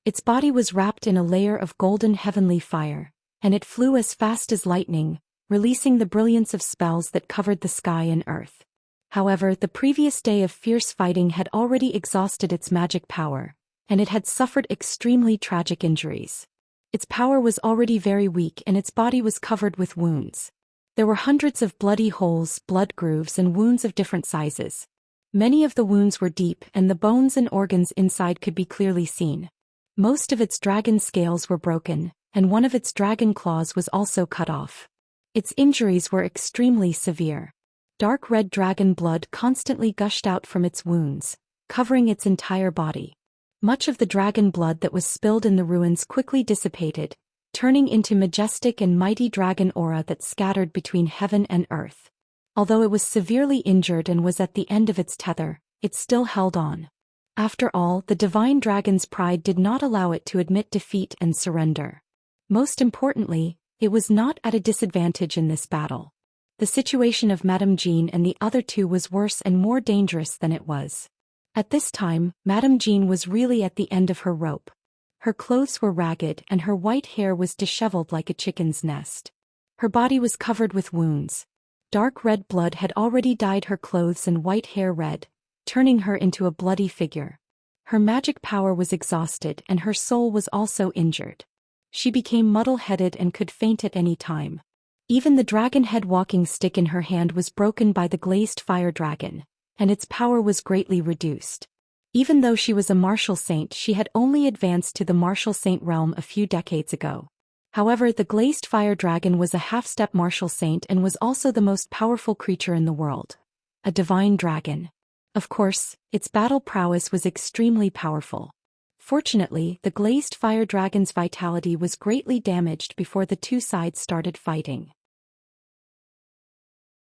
A: Its body was wrapped in a layer of golden heavenly fire, and it flew as fast as lightning, releasing the brilliance of spells that covered the sky and earth. However, the previous day of fierce fighting had already exhausted its magic power, and it had suffered extremely tragic injuries. Its power was already very weak and its body was covered with wounds. There were hundreds of bloody holes, blood grooves, and wounds of different sizes. Many of the wounds were deep and the bones and organs inside could be clearly seen. Most of its dragon scales were broken, and one of its dragon claws was also cut off. Its injuries were extremely severe. Dark red dragon blood constantly gushed out from its wounds, covering its entire body. Much of the dragon blood that was spilled in the ruins quickly dissipated, turning into majestic and mighty dragon aura that scattered between heaven and earth. Although it was severely injured and was at the end of its tether, it still held on. After all, the divine dragon's pride did not allow it to admit defeat and surrender. Most importantly, it was not at a disadvantage in this battle. The situation of Madame Jean and the other 2 was worse and more dangerous than it was. At this time, Madame Jean was really at the end of her rope. Her clothes were ragged and her white hair was disheveled like a chicken's nest. Her body was covered with wounds. Dark red blood had already dyed her clothes and white hair red, turning her into a bloody figure. Her magic power was exhausted and her soul was also injured. She became muddle-headed and could faint at any time. Even the dragon-head walking stick in her hand was broken by the glazed fire dragon, and its power was greatly reduced. Even though she was a martial saint, she had only advanced to the martial saint realm a few decades ago. However, the glazed fire dragon was a half-step martial saint and was also the most powerful creature in the world. A divine dragon. Of course, its battle prowess was extremely powerful. Fortunately, the glazed fire dragon's vitality was greatly damaged before the 2 sides started fighting.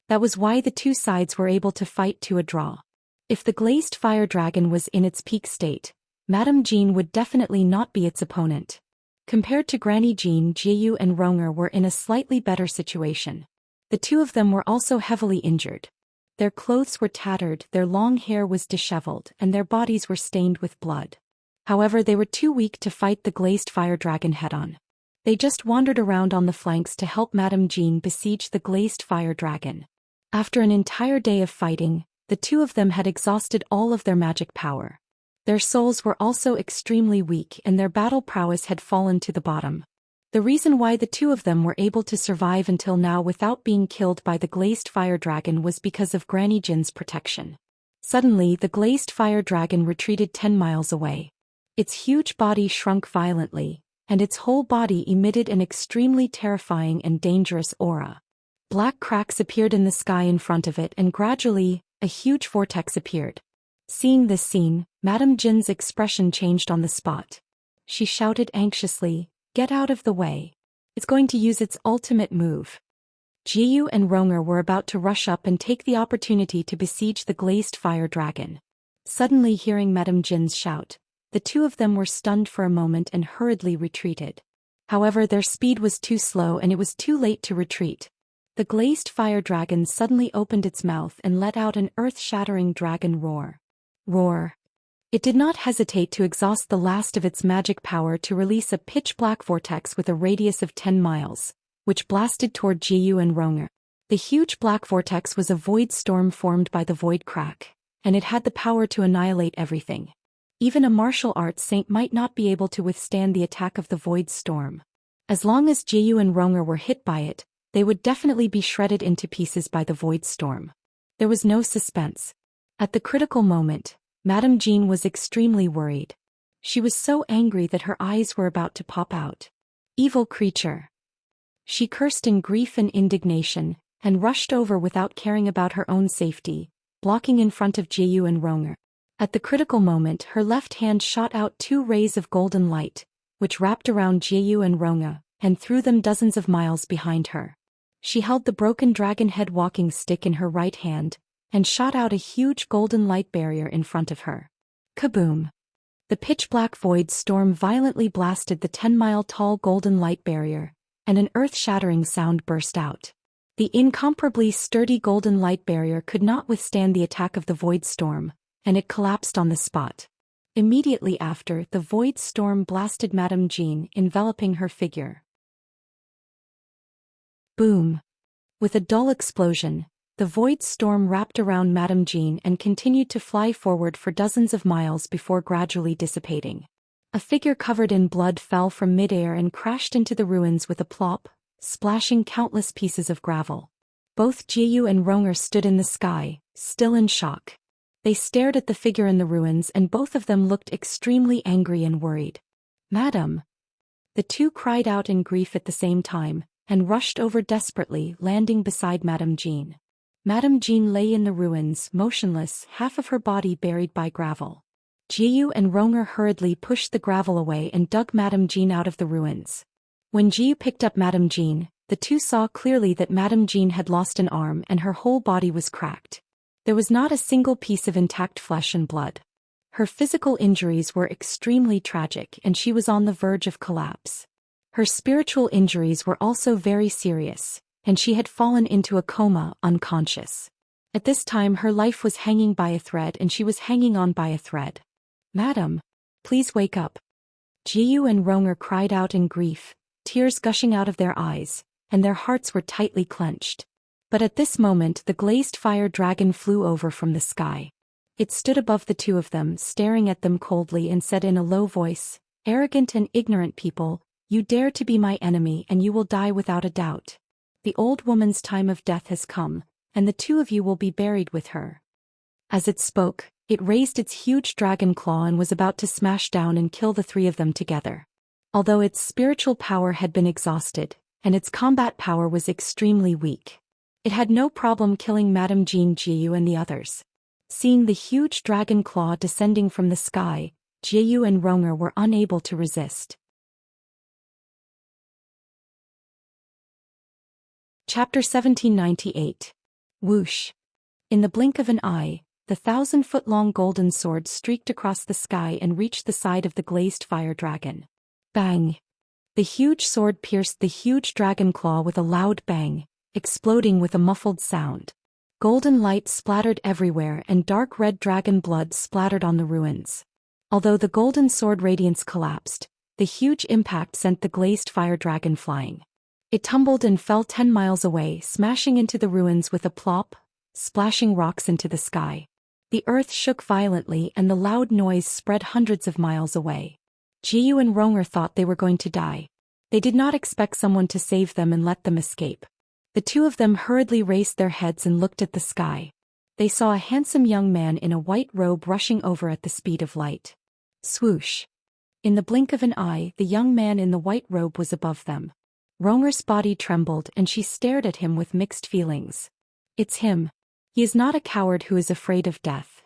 A: That was why the 2 sides were able to fight to a draw. If the glazed fire dragon was in its peak state, Madame Jean would definitely not be its opponent. Compared to Granny Jean, Jiyu and Ronger were in a slightly better situation. The 2 of them were also heavily injured. Their clothes were tattered, their long hair was disheveled, and their bodies were stained with blood. However, they were too weak to fight the glazed fire dragon head-on. They just wandered around on the flanks to help Madame Jean besiege the glazed fire dragon. After an entire day of fighting, the 2 of them had exhausted all of their magic power. Their souls were also extremely weak and their battle prowess had fallen to the bottom. The reason why the two of them were able to survive until now without being killed by the glazed fire dragon was because of Granny Jin's protection. Suddenly, the glazed fire dragon retreated 10 miles away. Its huge body shrunk violently, and its whole body emitted an extremely terrifying and dangerous aura. Black cracks appeared in the sky in front of it, and gradually, a huge vortex appeared. Seeing this scene, Madame Jin's expression changed on the spot. She shouted anxiously, "Get out of the way. It's going to use its ultimate move." Jiyu and Ronger were about to rush up and take the opportunity to besiege the glazed fire dragon. Suddenly hearing Madame Jin's shout, the two of them were stunned for a moment and hurriedly retreated. However, their speed was too slow and it was too late to retreat. The glazed fire dragon suddenly opened its mouth and let out an earth-shattering dragon roar. Roar. It did not hesitate to exhaust the last of its magic power to release a pitch-black vortex with a radius of 10 miles, which blasted toward Jiyu and Ronger. The huge black vortex was a void storm formed by the void crack, and it had the power to annihilate everything. Even a martial arts saint might not be able to withstand the attack of the void storm. As long as Jiyu and Ronger were hit by it, they would definitely be shredded into pieces by the void storm. There was no suspense. At the critical moment, Madame Jean was extremely worried. She was so angry that her eyes were about to pop out. Evil creature. She cursed in grief and indignation, and rushed over without caring about her own safety, blocking in front of Jiyu and Ronger. At the critical moment, her left hand shot out 2 rays of golden light, which wrapped around Jiyu and Ronger, and threw them dozens of miles behind her. She held the broken dragon head walking stick in her right hand, and shot out a huge golden light barrier in front of her. Kaboom! The pitch-black void storm violently blasted the 10-mile-tall golden light barrier, and an earth-shattering sound burst out. The incomparably sturdy golden light barrier could not withstand the attack of the void storm, and it collapsed on the spot. Immediately after, the void storm blasted Madame Jean, enveloping her figure. Boom! With a dull explosion, the void storm wrapped around Madame Jean and continued to fly forward for dozens of miles before gradually dissipating. A figure covered in blood fell from midair and crashed into the ruins with a plop, splashing countless pieces of gravel. Both Jiyu and Ronger stood in the sky, still in shock. They stared at the figure in the ruins and both of them looked extremely angry and worried. "Madam!" The two cried out in grief at the same time, and rushed over desperately, landing beside Madame Jean. Madame Jean lay in the ruins, motionless, half of her body buried by gravel. Jiyu and Ronger hurriedly pushed the gravel away and dug Madame Jean out of the ruins. When Jiyu picked up Madame Jean, the two saw clearly that Madame Jean had lost an arm and her whole body was cracked. There was not a single piece of intact flesh and blood. Her physical injuries were extremely tragic and she was on the verge of collapse. Her spiritual injuries were also very serious, and she had fallen into a coma, unconscious. At this time her life was hanging by a thread and she was hanging on by a thread. "Madam, please wake up." Jiyu and Ronger cried out in grief, tears gushing out of their eyes, and their hearts were tightly clenched. But at this moment the glazed fire dragon flew over from the sky. It stood above the two of them, staring at them coldly and said in a low voice, "Arrogant and ignorant people, you dare to be my enemy and you will die without a doubt. The old woman's time of death has come, and the two of you will be buried with her." As it spoke, it raised its huge dragon claw and was about to smash down and kill the 3 of them together. Although its spiritual power had been exhausted, and its combat power was extremely weak, it had no problem killing Madame Jean, Jiyu and the others. Seeing the huge dragon claw descending from the sky, Jiyu and Ronger were unable to resist. Chapter 1798. Whoosh. In the blink of an eye, the 1,000-foot-long golden sword streaked across the sky and reached the side of the glazed fire dragon. Bang! The huge sword pierced the huge dragon claw with a loud bang, exploding with a muffled sound. Golden light splattered everywhere and dark red dragon blood splattered on the ruins. Although the golden sword radiance collapsed, the huge impact sent the glazed fire dragon flying. It tumbled and fell 10 miles away, smashing into the ruins with a plop, splashing rocks into the sky. The earth shook violently and the loud noise spread hundreds of miles away. Jiyu and Ronger thought they were going to die. They did not expect someone to save them and let them escape. The two of them hurriedly raised their heads and looked at the sky. They saw a handsome young man in a white robe rushing over at the speed of light. Swoosh! In the blink of an eye, the young man in the white robe was above them. Ronger's body trembled and she stared at him with mixed feelings. It's him. He is not a coward who is afraid of death.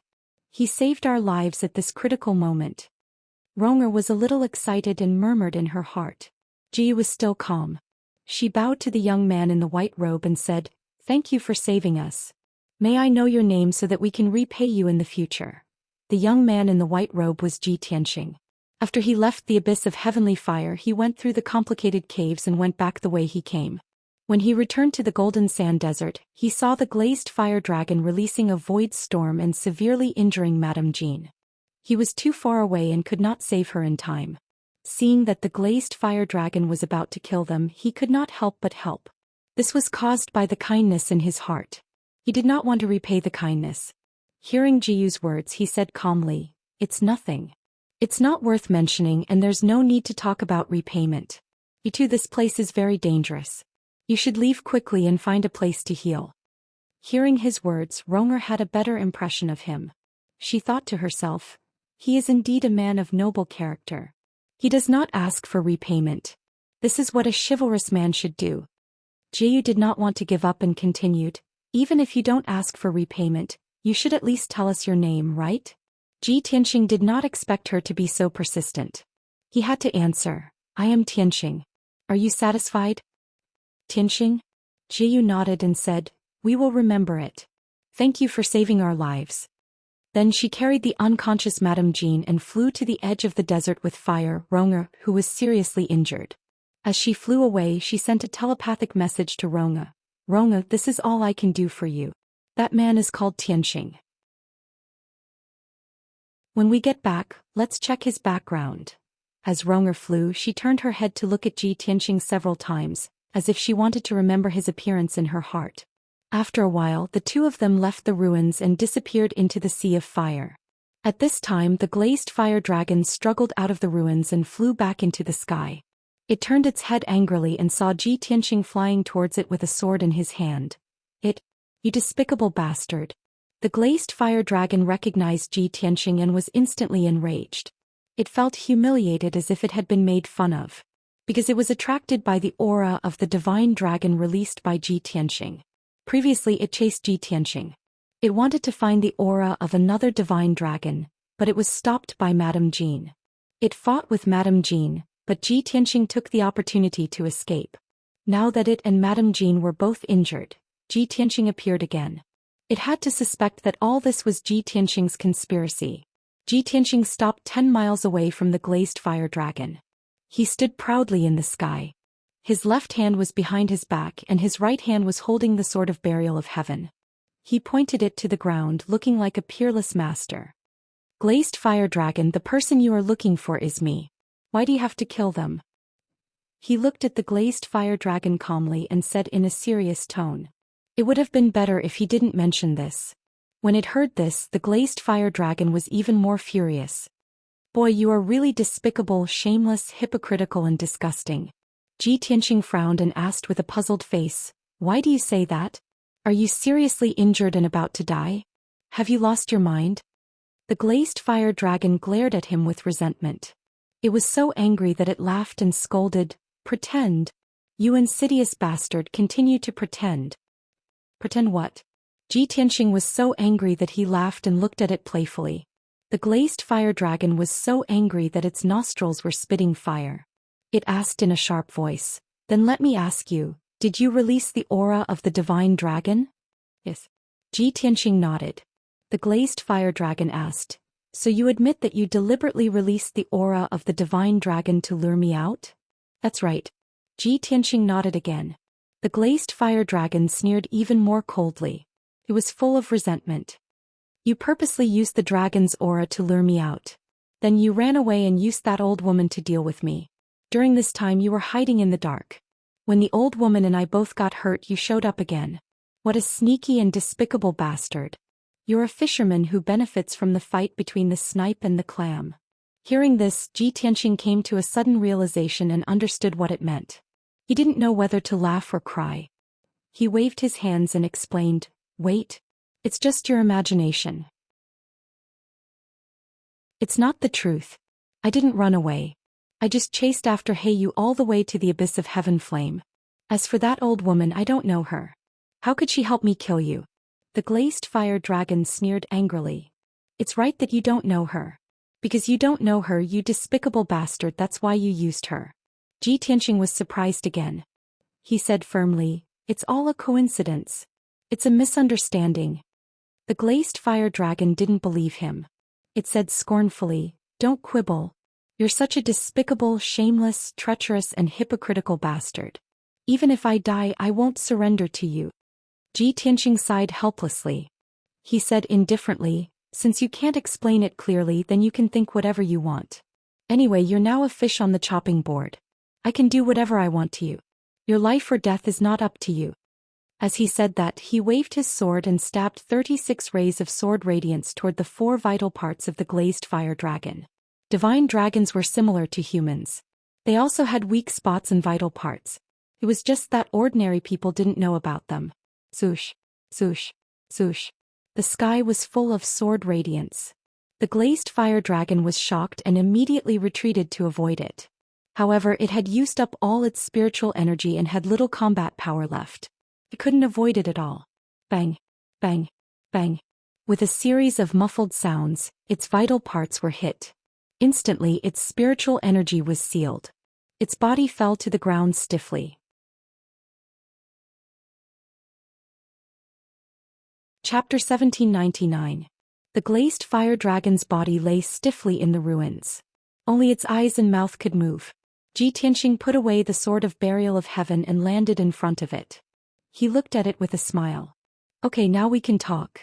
A: He saved our lives at this critical moment. Ronger was a little excited and murmured in her heart. Ji was still calm. She bowed to the young man in the white robe and said, "Thank you for saving us. May I know your name so that we can repay you in the future?" The young man in the white robe was Ji Tianxing. After he left the abyss of heavenly fire, he went through the complicated caves and went back the way he came. When he returned to the golden sand desert, he saw the glazed fire dragon releasing a void storm and severely injuring Madame Jean. He was too far away and could not save her in time. Seeing that the glazed fire dragon was about to kill them, he could not help but help. This was caused by the kindness in his heart. He did not want to repay the kindness. Hearing Jiyu's words, he said calmly, "It's nothing. It's not worth mentioning and there's no need to talk about repayment. You too, this place is very dangerous. You should leave quickly and find a place to heal." Hearing his words, Ronger had a better impression of him. She thought to herself, he is indeed a man of noble character. He does not ask for repayment. This is what a chivalrous man should do. Jiyu did not want to give up and continued, "Even if you don't ask for repayment, you should at least tell us your name, right?" Ji Tianxing did not expect her to be so persistent. He had to answer, "I am Tianxing. Are you satisfied?" "Tianxing?" Jiyu nodded and said, "We will remember it. Thank you for saving our lives." Then she carried the unconscious Madame Jean and flew to the edge of the desert with Fire Ronger, who was seriously injured. As she flew away, she sent a telepathic message to Ronger. "Ronger, this is all I can do for you. That man is called Tianxing. When we get back, let's check his background." As Ronger flew, she turned her head to look at Ji Tianxing several times, as if she wanted to remember his appearance in her heart. After a while, the two of them left the ruins and disappeared into the sea of fire. At this time, the glazed fire dragon struggled out of the ruins and flew back into the sky. It turned its head angrily and saw Ji Tianxing flying towards it with a sword in his hand. "You despicable bastard." The glazed fire dragon recognized Ji Tianxing and was instantly enraged. It felt humiliated as if it had been made fun of. Because it was attracted by the aura of the divine dragon released by Ji Tianxing. Previously it chased Ji Tianxing. It wanted to find the aura of another divine dragon, but it was stopped by Madame Jean. It fought with Madame Jean, but Ji Tianxing took the opportunity to escape. Now that it and Madame Jean were both injured, Ji Tianxing appeared again. It had to suspect that all this was Ji Tianxing's conspiracy. Ji Tianxing stopped 10 miles away from the glazed fire dragon. He stood proudly in the sky. His left hand was behind his back and his right hand was holding the sword of burial of heaven. He pointed it to the ground, looking like a peerless master. "Glazed fire dragon, the person you are looking for is me. Why do you have to kill them?" He looked at the glazed fire dragon calmly and said in a serious tone. It would have been better if he didn't mention this. When it heard this, the glazed fire dragon was even more furious. "Boy, you are really despicable, shameless, hypocritical and disgusting." Ji Tianxing frowned and asked with a puzzled face, "Why do you say that? Are you seriously injured and about to die? Have you lost your mind?" The glazed fire dragon glared at him with resentment. It was so angry that it laughed and scolded, "Pretend. You insidious bastard, continue to pretend." "Pretend what?" Ji Tianxing was so angry that he laughed and looked at it playfully. The glazed fire dragon was so angry that its nostrils were spitting fire. It asked in a sharp voice, "Then let me ask you, did you release the aura of the divine dragon?" "Yes." Ji Tianxing nodded. The glazed fire dragon asked, "So you admit that you deliberately released the aura of the divine dragon to lure me out?" "That's right." Ji Tianxing nodded again. The glazed fire dragon sneered even more coldly. It was full of resentment. "You purposely used the dragon's aura to lure me out. Then you ran away and used that old woman to deal with me. During this time you were hiding in the dark. When the old woman and I both got hurt, you showed up again. What a sneaky and despicable bastard. You're a fisherman who benefits from the fight between the snipe and the clam." Hearing this, Ji Tianqing came to a sudden realization and understood what it meant. He didn't know whether to laugh or cry. He waved his hands and explained, "Wait. It's just your imagination. It's not the truth. I didn't run away. I just chased after Heiyu all the way to the abyss of heaven flame. As for that old woman, I don't know her. How could she help me kill you?" The glazed fire dragon sneered angrily. "It's right that you don't know her. Because you don't know her, you despicable bastard, that's why you used her." Ji Tianqing was surprised again. He said firmly, "It's all a coincidence. It's a misunderstanding." The glazed fire dragon didn't believe him. It said scornfully, "Don't quibble. You're such a despicable, shameless, treacherous and hypocritical bastard. Even if I die, I won't surrender to you." Ji Tianqing sighed helplessly. He said indifferently, "Since you can't explain it clearly, then you can think whatever you want. Anyway, you're now a fish on the chopping board. I can do whatever I want to you. Your life or death is not up to you." As he said that, he waved his sword and stabbed 36 rays of sword radiance toward the 4 vital parts of the glazed fire dragon. Divine dragons were similar to humans. They also had weak spots and vital parts. It was just that ordinary people didn't know about them. Swoosh, swoosh, swoosh. The sky was full of sword radiance. The glazed fire dragon was shocked and immediately retreated to avoid it. However, it had used up all its spiritual energy and had little combat power left. It couldn't avoid it at all. Bang, bang, bang. With a series of muffled sounds, its vital parts were hit. Instantly, its spiritual energy was sealed. Its body fell to the ground stiffly. Chapter 1799. The glazed fire dragon's body lay stiffly in the ruins. Only its eyes and mouth could move. Ji Tianqing put away the sword of burial of heaven and landed in front of it. He looked at it with a smile. "Okay, now we can talk."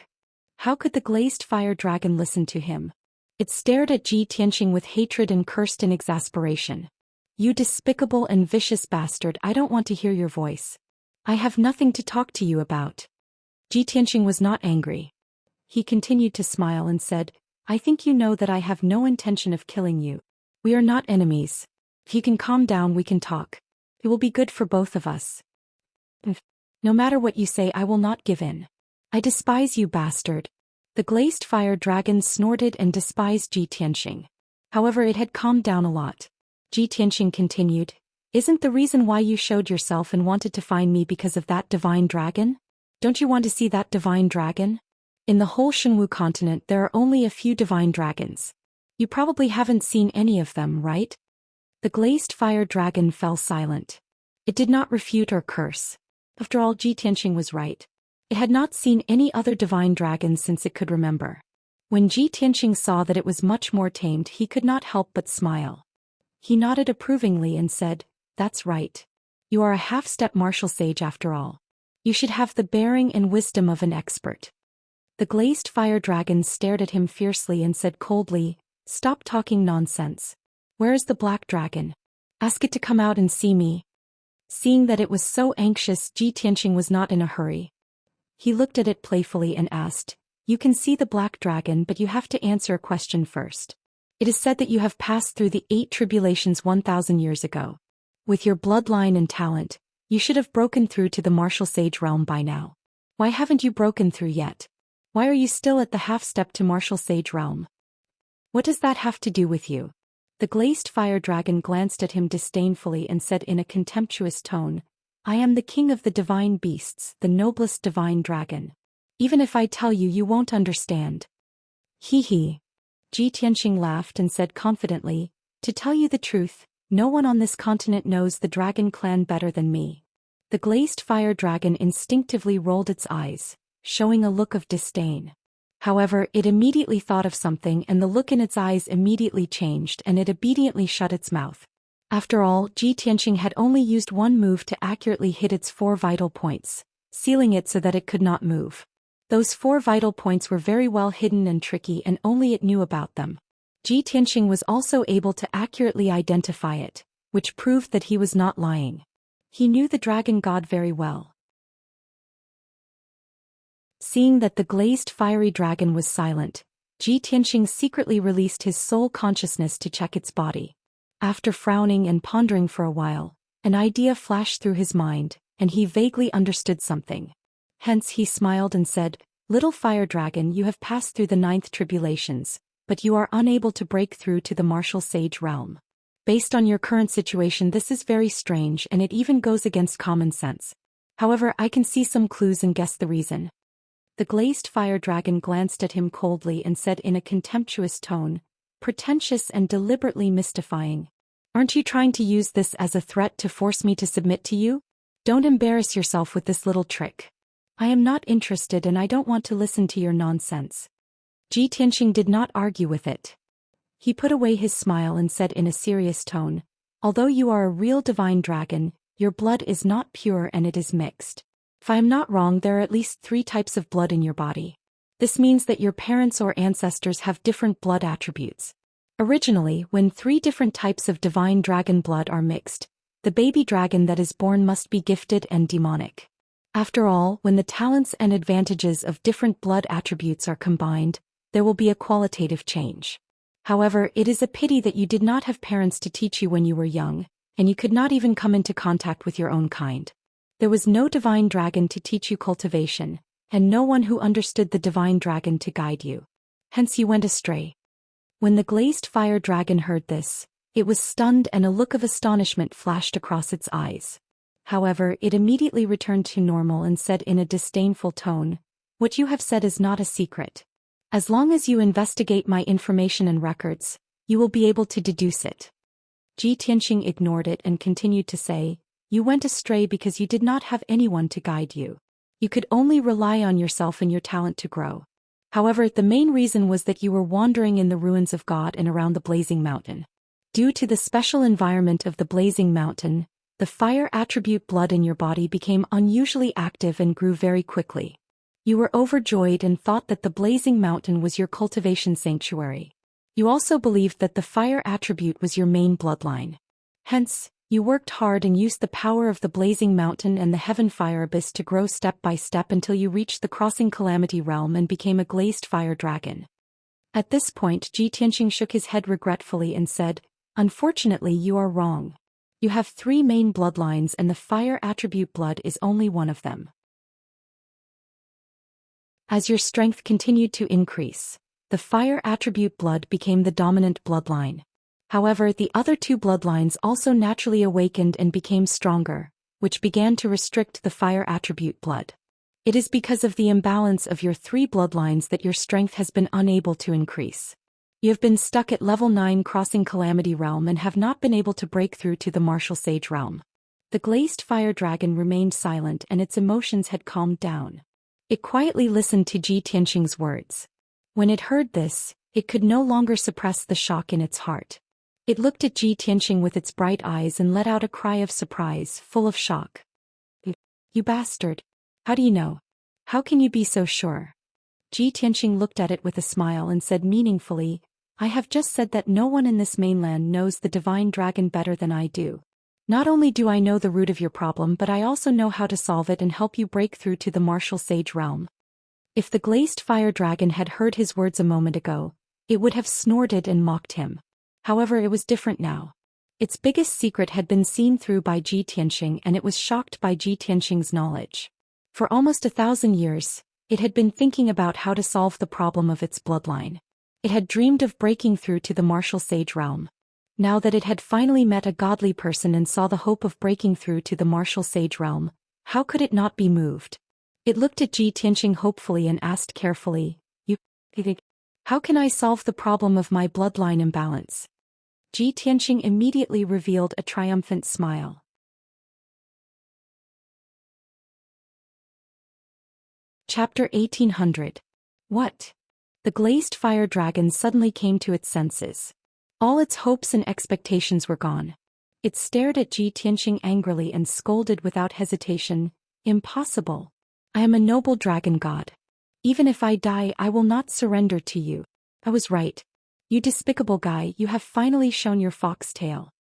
A: How could the glazed fire dragon listen to him? It stared at Ji Tianqing with hatred and cursed in exasperation. "You despicable and vicious bastard, I don't want to hear your voice. I have nothing to talk to you about." Ji Tianqing was not angry. He continued to smile and said, "I think you know that I have no intention of killing you. We are not enemies. If you can calm down, we can talk. It will be good for both of us. No matter what you say, I will not give in. I despise you, bastard." The glazed fire dragon snorted and despised Ji Tianqing. However, it had calmed down a lot. Ji Tianqing continued, "Isn't the reason why you showed yourself and wanted to find me because of that divine dragon? Don't you want to see that divine dragon? In the whole Shenwu continent there are only a few divine dragons. You probably haven't seen any of them, right?" The glazed fire dragon fell silent. It did not refute or curse. After all, Ji Tianqing was right. It had not seen any other divine dragons since it could remember. When Ji Tianqing saw that it was much more tamed, he could not help but smile. He nodded approvingly and said, "That's right. You are a half-step martial sage after all. You should have the bearing and wisdom of an expert." The glazed fire dragon stared at him fiercely and said coldly, "Stop talking nonsense. Where is the black dragon? Ask it to come out and see me." Seeing that it was so anxious, Ji Tianqing was not in a hurry. He looked at it playfully and asked, "You can see the black dragon, but you have to answer a question first. It is said that you have passed through the 8 tribulations 1,000 years ago. With your bloodline and talent, you should have broken through to the martial sage realm by now. Why haven't you broken through yet? Why are you still at the half-step to martial sage realm? What does that have to do with you?" The glazed fire dragon glanced at him disdainfully and said in a contemptuous tone, "I am the king of the divine beasts, the noblest divine dragon. Even if I tell you, you won't understand." "Hee hee." Ji Tianqing laughed and said confidently, "To tell you the truth, no one on this continent knows the dragon clan better than me." The glazed fire dragon instinctively rolled its eyes, showing a look of disdain. However, it immediately thought of something and the look in its eyes immediately changed and it obediently shut its mouth. After all, Ji Tianqing had only used one move to accurately hit its 4 vital points, sealing it so that it could not move. Those 4 vital points were very well hidden and tricky and only it knew about them. Ji Tianqing was also able to accurately identify it, which proved that he was not lying. He knew the dragon god very well. Seeing that the glazed fiery dragon was silent, Ji Tianxing secretly released his soul consciousness to check its body. After frowning and pondering for a while, an idea flashed through his mind, and he vaguely understood something. Hence he smiled and said, "Little fire dragon, you have passed through the 9th tribulations, but you are unable to break through to the martial sage realm. Based on your current situation, this is very strange and it even goes against common sense. However, I can see some clues and guess the reason." The glazed fire dragon glanced at him coldly and said in a contemptuous tone, pretentious and deliberately mystifying, "Aren't you trying to use this as a threat to force me to submit to you? Don't embarrass yourself with this little trick. I am not interested and I don't want to listen to your nonsense." Ji Tianxing did not argue with it. He put away his smile and said in a serious tone, "Although you are a real divine dragon, your blood is not pure and it is mixed. If I am not wrong, there are at least 3 types of blood in your body. This means that your parents or ancestors have different blood attributes. Originally, when 3 different types of divine dragon blood are mixed, the baby dragon that is born must be gifted and demonic. After all, when the talents and advantages of different blood attributes are combined, there will be a qualitative change. However, it is a pity that you did not have parents to teach you when you were young, and you could not even come into contact with your own kind. There was no divine dragon to teach you cultivation, and no one who understood the divine dragon to guide you. Hence you went astray." When the glazed fire dragon heard this, it was stunned and a look of astonishment flashed across its eyes. However, it immediately returned to normal and said in a disdainful tone, "What you have said is not a secret. As long as you investigate my information and records, you will be able to deduce it." Ji Tianxing ignored it and continued to say, "You went astray because you did not have anyone to guide you. You could only rely on yourself and your talent to grow. However, the main reason was that you were wandering in the ruins of God and around the Blazing Mountain. Due to the special environment of the Blazing Mountain, the fire attribute blood in your body became unusually active and grew very quickly. You were overjoyed and thought that the Blazing Mountain was your cultivation sanctuary. You also believed that the fire attribute was your main bloodline. Hence, you worked hard and used the power of the Blazing Mountain and the Heaven Fire Abyss to grow step by step until you reached the Crossing Calamity Realm and became a glazed fire dragon." At this point, Ji Tianxing shook his head regretfully and said, "Unfortunately, you are wrong. You have 3 main bloodlines and the fire attribute blood is only one of them. As your strength continued to increase, the fire attribute blood became the dominant bloodline. However, the other 2 bloodlines also naturally awakened and became stronger, which began to restrict the fire attribute blood. It is because of the imbalance of your 3 bloodlines that your strength has been unable to increase. You have been stuck at level 9 Crossing Calamity Realm and have not been able to break through to the Martial Sage Realm." The glazed fire dragon remained silent and its emotions had calmed down. It quietly listened to Ji Tianxing's words. When it heard this, it could no longer suppress the shock in its heart. It looked at Ji Tianxing with its bright eyes and let out a cry of surprise, full of shock. "You bastard! How do you know? How can you be so sure?" Ji Tianxing looked at it with a smile and said meaningfully, "I have just said that no one in this mainland knows the divine dragon better than I do. Not only do I know the root of your problem, but I also know how to solve it and help you break through to the Martial Sage Realm." If the glazed fire dragon had heard his words a moment ago, it would have snorted and mocked him. However, it was different now. Its biggest secret had been seen through by Ji Tianxing and it was shocked by Ji Tianxing's knowledge. For almost 1,000 years, it had been thinking about how to solve the problem of its bloodline. It had dreamed of breaking through to the Martial Sage Realm. Now that it had finally met a godly person and saw the hope of breaking through to the Martial Sage Realm, how could it not be moved? It looked at Ji Tianxing hopefully and asked carefully, "How can I solve the problem of my bloodline imbalance?" Ji Tianxing immediately revealed a triumphant smile. Chapter 1800. What? The glazed fire dragon suddenly came to its senses. All its hopes and expectations were gone. It stared at Ji Tianxing angrily and scolded without hesitation, "Impossible. I am a noble dragon god. Even if I die, I will not surrender to you. I was right. You despicable guy, you have finally shown your fox tail."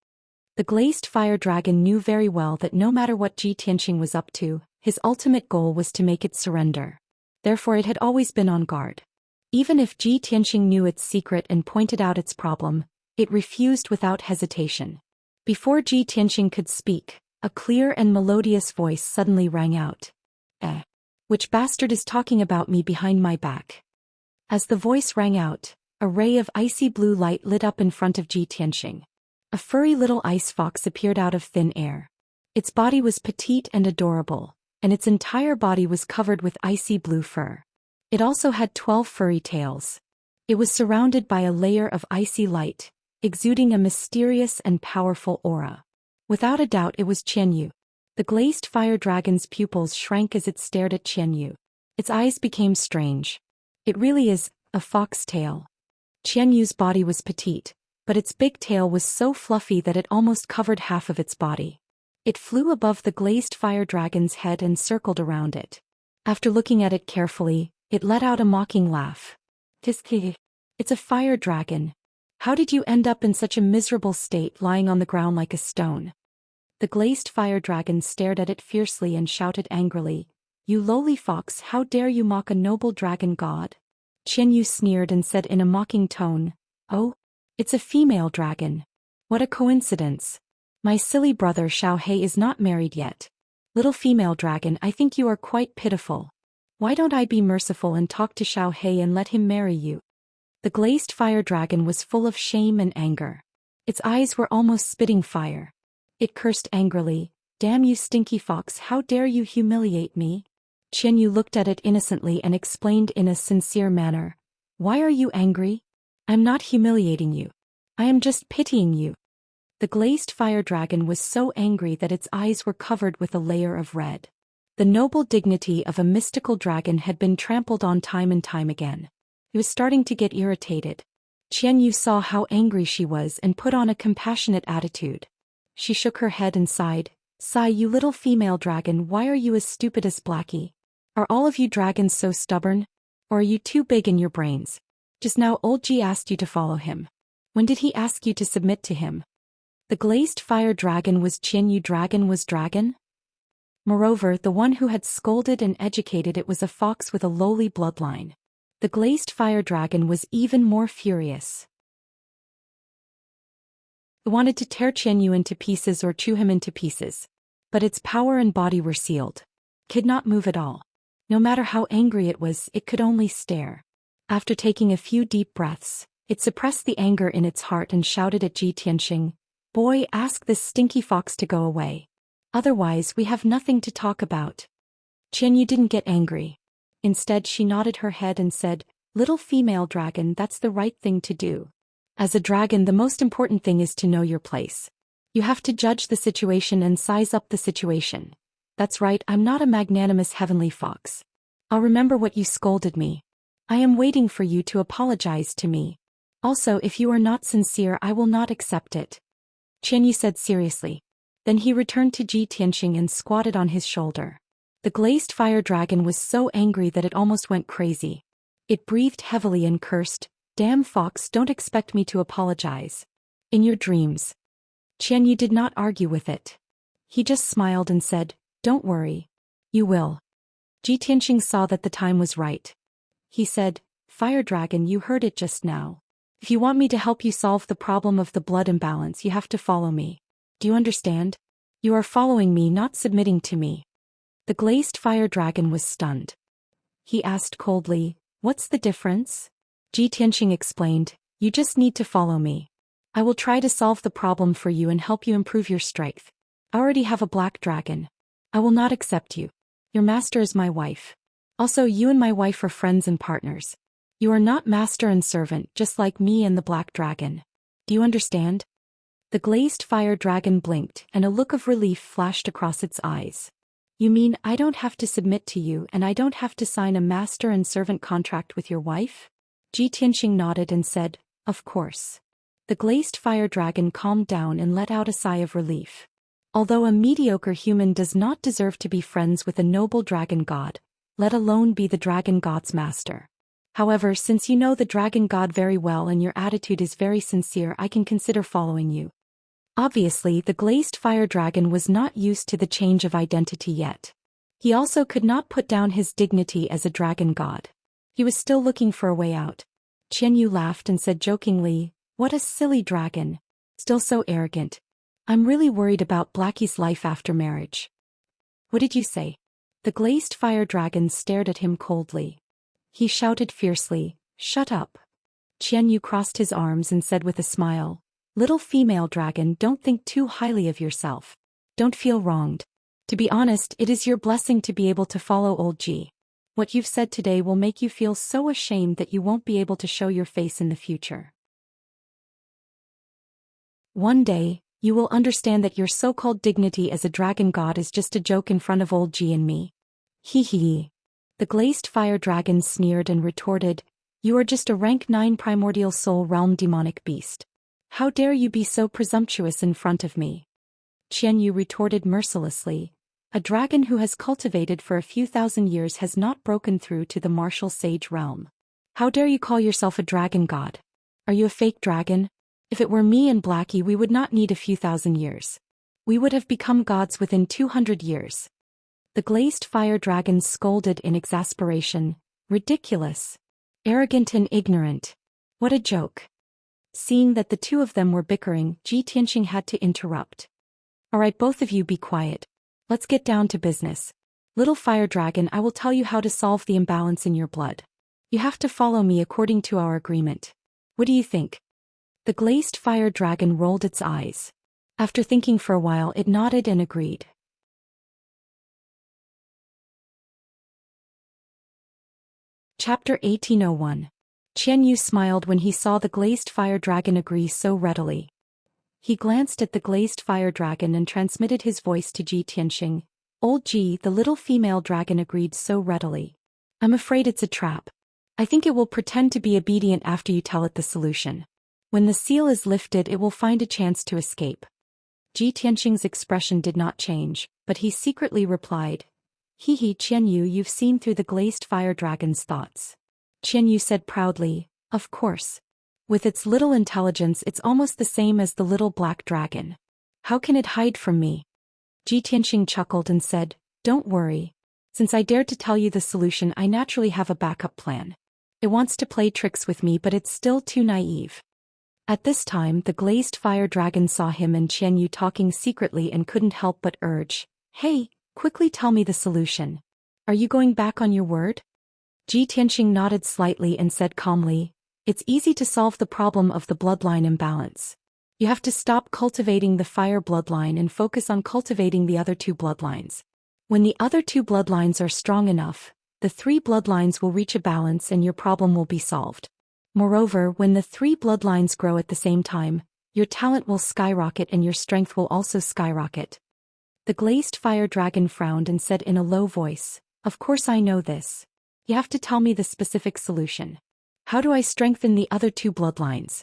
A: The glazed fire dragon knew very well that no matter what Ji Tianxing was up to, his ultimate goal was to make it surrender. Therefore it had always been on guard. Even if Ji Tianxing knew its secret and pointed out its problem, it refused without hesitation. Before Ji Tianxing could speak, a clear and melodious voice suddenly rang out. Which bastard is talking about me behind my back? As the voice rang out, a ray of icy blue light lit up in front of Ji Tianxing. A furry little ice fox appeared out of thin air. Its body was petite and adorable, and its entire body was covered with icy blue fur. It also had 12 furry tails. It was surrounded by a layer of icy light, exuding a mysterious and powerful aura. Without a doubt it was Qianyu. The glazed fire dragon's pupils shrank as it stared at Qianyu. Its eyes became strange. It really is a fox tail. Qianyu's body was petite, but its big tail was so fluffy that it almost covered half of its body. It flew above the glazed fire dragon's head and circled around it. After looking at it carefully, it let out a mocking laugh. It's a fire dragon. How did you end up in such a miserable state lying on the ground like a stone? The glazed fire dragon stared at it fiercely and shouted angrily, You lowly fox, how dare you mock a noble dragon god? Qianyu sneered and said in a mocking tone, Oh, it's a female dragon. What a coincidence. My silly brother Xiao He is not married yet. Little female dragon, I think you are quite pitiful. Why don't I be merciful and talk to Xiao He and let him marry you? The glazed fire dragon was full of shame and anger. Its eyes were almost spitting fire. It cursed angrily, Damn you stinky fox, how dare you humiliate me? Qianyu looked at it innocently and explained in a sincere manner, Why are you angry? I'm not humiliating you. I am just pitying you. The glazed fire dragon was so angry that its eyes were covered with a layer of red. The noble dignity of a mystical dragon had been trampled on time and time again. He was starting to get irritated. Qianyu saw how angry she was and put on a compassionate attitude. She shook her head and sighed, Sigh, you little female dragon, why are you as stupid as Blackie? Are all of you dragons so stubborn? Or are you too big in your brains? Just now old Ji asked you to follow him. When did he ask you to submit to him? The glazed fire dragon was Qianyu dragon was dragon? Moreover, the one who had scolded and educated it was a fox with a lowly bloodline. The glazed fire dragon was even more furious. It wanted to tear Qianyu into pieces or chew him into pieces. But its power and body were sealed. It could not move at all. No matter how angry it was, it could only stare. After taking a few deep breaths, it suppressed the anger in its heart and shouted at Ji Tianxing, Boy, ask this stinky fox to go away. Otherwise we have nothing to talk about. Qianyu didn't get angry. Instead she nodded her head and said, Little female dragon, that's the right thing to do. As a dragon, the most important thing is to know your place. You have to judge the situation and size up the situation. That's right, I'm not a magnanimous heavenly fox. I'll remember what you scolded me. I am waiting for you to apologize to me. Also, if you are not sincere, I will not accept it. Qianyu said seriously. Then he returned to Ji Tianxing and squatted on his shoulder. The glazed fire dragon was so angry that it almost went crazy. It breathed heavily and cursed, Damn fox, don't expect me to apologize. In your dreams. Qianyu did not argue with it. He just smiled and said, Don't worry. You will. Ji Tianxing saw that the time was right. He said, Fire dragon, you heard it just now. If you want me to help you solve the problem of the blood imbalance, you have to follow me. Do you understand? You are following me, not submitting to me. The glazed fire dragon was stunned. He asked coldly, What's the difference? Ji Tianxing explained, You just need to follow me. I will try to solve the problem for you and help you improve your strength. I already have a black dragon. I will not accept you. Your master is my wife. Also, you and my wife are friends and partners. You are not master and servant, just like me and the black dragon. Do you understand? The glazed fire dragon blinked and a look of relief flashed across its eyes. You mean I don't have to submit to you and I don't have to sign a master and servant contract with your wife? Ji Tianxing nodded and said, Of course. The glazed fire dragon calmed down and let out a sigh of relief. Although a mediocre human does not deserve to be friends with a noble dragon god, let alone be the dragon god's master. However, since you know the dragon god very well and your attitude is very sincere, I can consider following you. Obviously, the glazed fire dragon was not used to the change of identity yet. He also could not put down his dignity as a dragon god. He was still looking for a way out. Qianyu laughed and said jokingly, "What a silly dragon. Still so arrogant. I'm really worried about Blackie's life after marriage." "What did you say?" The glazed fire dragon stared at him coldly. He shouted fiercely, "Shut up." Qianyu crossed his arms and said with a smile, "Little female dragon, don't think too highly of yourself. Don't feel wronged. To be honest, it is your blessing to be able to follow old G. What you've said today will make you feel so ashamed that you won't be able to show your face in the future. One day, you will understand that your so-called dignity as a dragon god is just a joke in front of old G and me." Hee hee. The glazed fire dragon sneered and retorted, "You are just a rank 9 primordial soul realm demonic beast. How dare you be so presumptuous in front of me?" Qianyu retorted mercilessly, "A dragon who has cultivated for a few thousand years has not broken through to the martial sage realm. How dare you call yourself a dragon god? Are you a fake dragon? If it were me and Blackie, we would not need a few thousand years. We would have become gods within 200 years. The glazed fire dragon scolded in exasperation, "Ridiculous. Arrogant and ignorant. What a joke." Seeing that the two of them were bickering, Ji Tianxing had to interrupt. "Alright, both of you be quiet. Let's get down to business. Little fire dragon, I will tell you how to solve the imbalance in your blood. You have to follow me according to our agreement. What do you think?" The glazed fire dragon rolled its eyes. After thinking for a while, it nodded and agreed. Chapter 1801. Qianyu smiled when he saw the glazed fire dragon agree so readily. He glanced at the glazed fire dragon and transmitted his voice to Ji Tianxing. "Old Ji, the little female dragon agreed so readily. I'm afraid it's a trap. I think it will pretend to be obedient after you tell it the solution. When the seal is lifted, it will find a chance to escape." Ji Tianxing's expression did not change, but he secretly replied, "Hee hee, Qianyu, you've seen through the glazed fire dragon's thoughts." Qianyu said proudly, "Of course. With its little intelligence, it's almost the same as the little black dragon. How can it hide from me?" Ji Tianxing chuckled and said, "Don't worry. Since I dared to tell you the solution, I naturally have a backup plan. It wants to play tricks with me, but it's still too naive." At this time, the glazed fire dragon saw him and Qianyu talking secretly and couldn't help but urge, "Hey, quickly tell me the solution. Are you going back on your word?" Ji Tianxing nodded slightly and said calmly, "It's easy to solve the problem of the bloodline imbalance. You have to stop cultivating the fire bloodline and focus on cultivating the other two bloodlines. When the other two bloodlines are strong enough, the three bloodlines will reach a balance and your problem will be solved. Moreover, when the three bloodlines grow at the same time, your talent will skyrocket and your strength will also skyrocket." The glazed fire dragon frowned and said in a low voice, "Of course I know this. You have to tell me the specific solution. How do I strengthen the other two bloodlines?"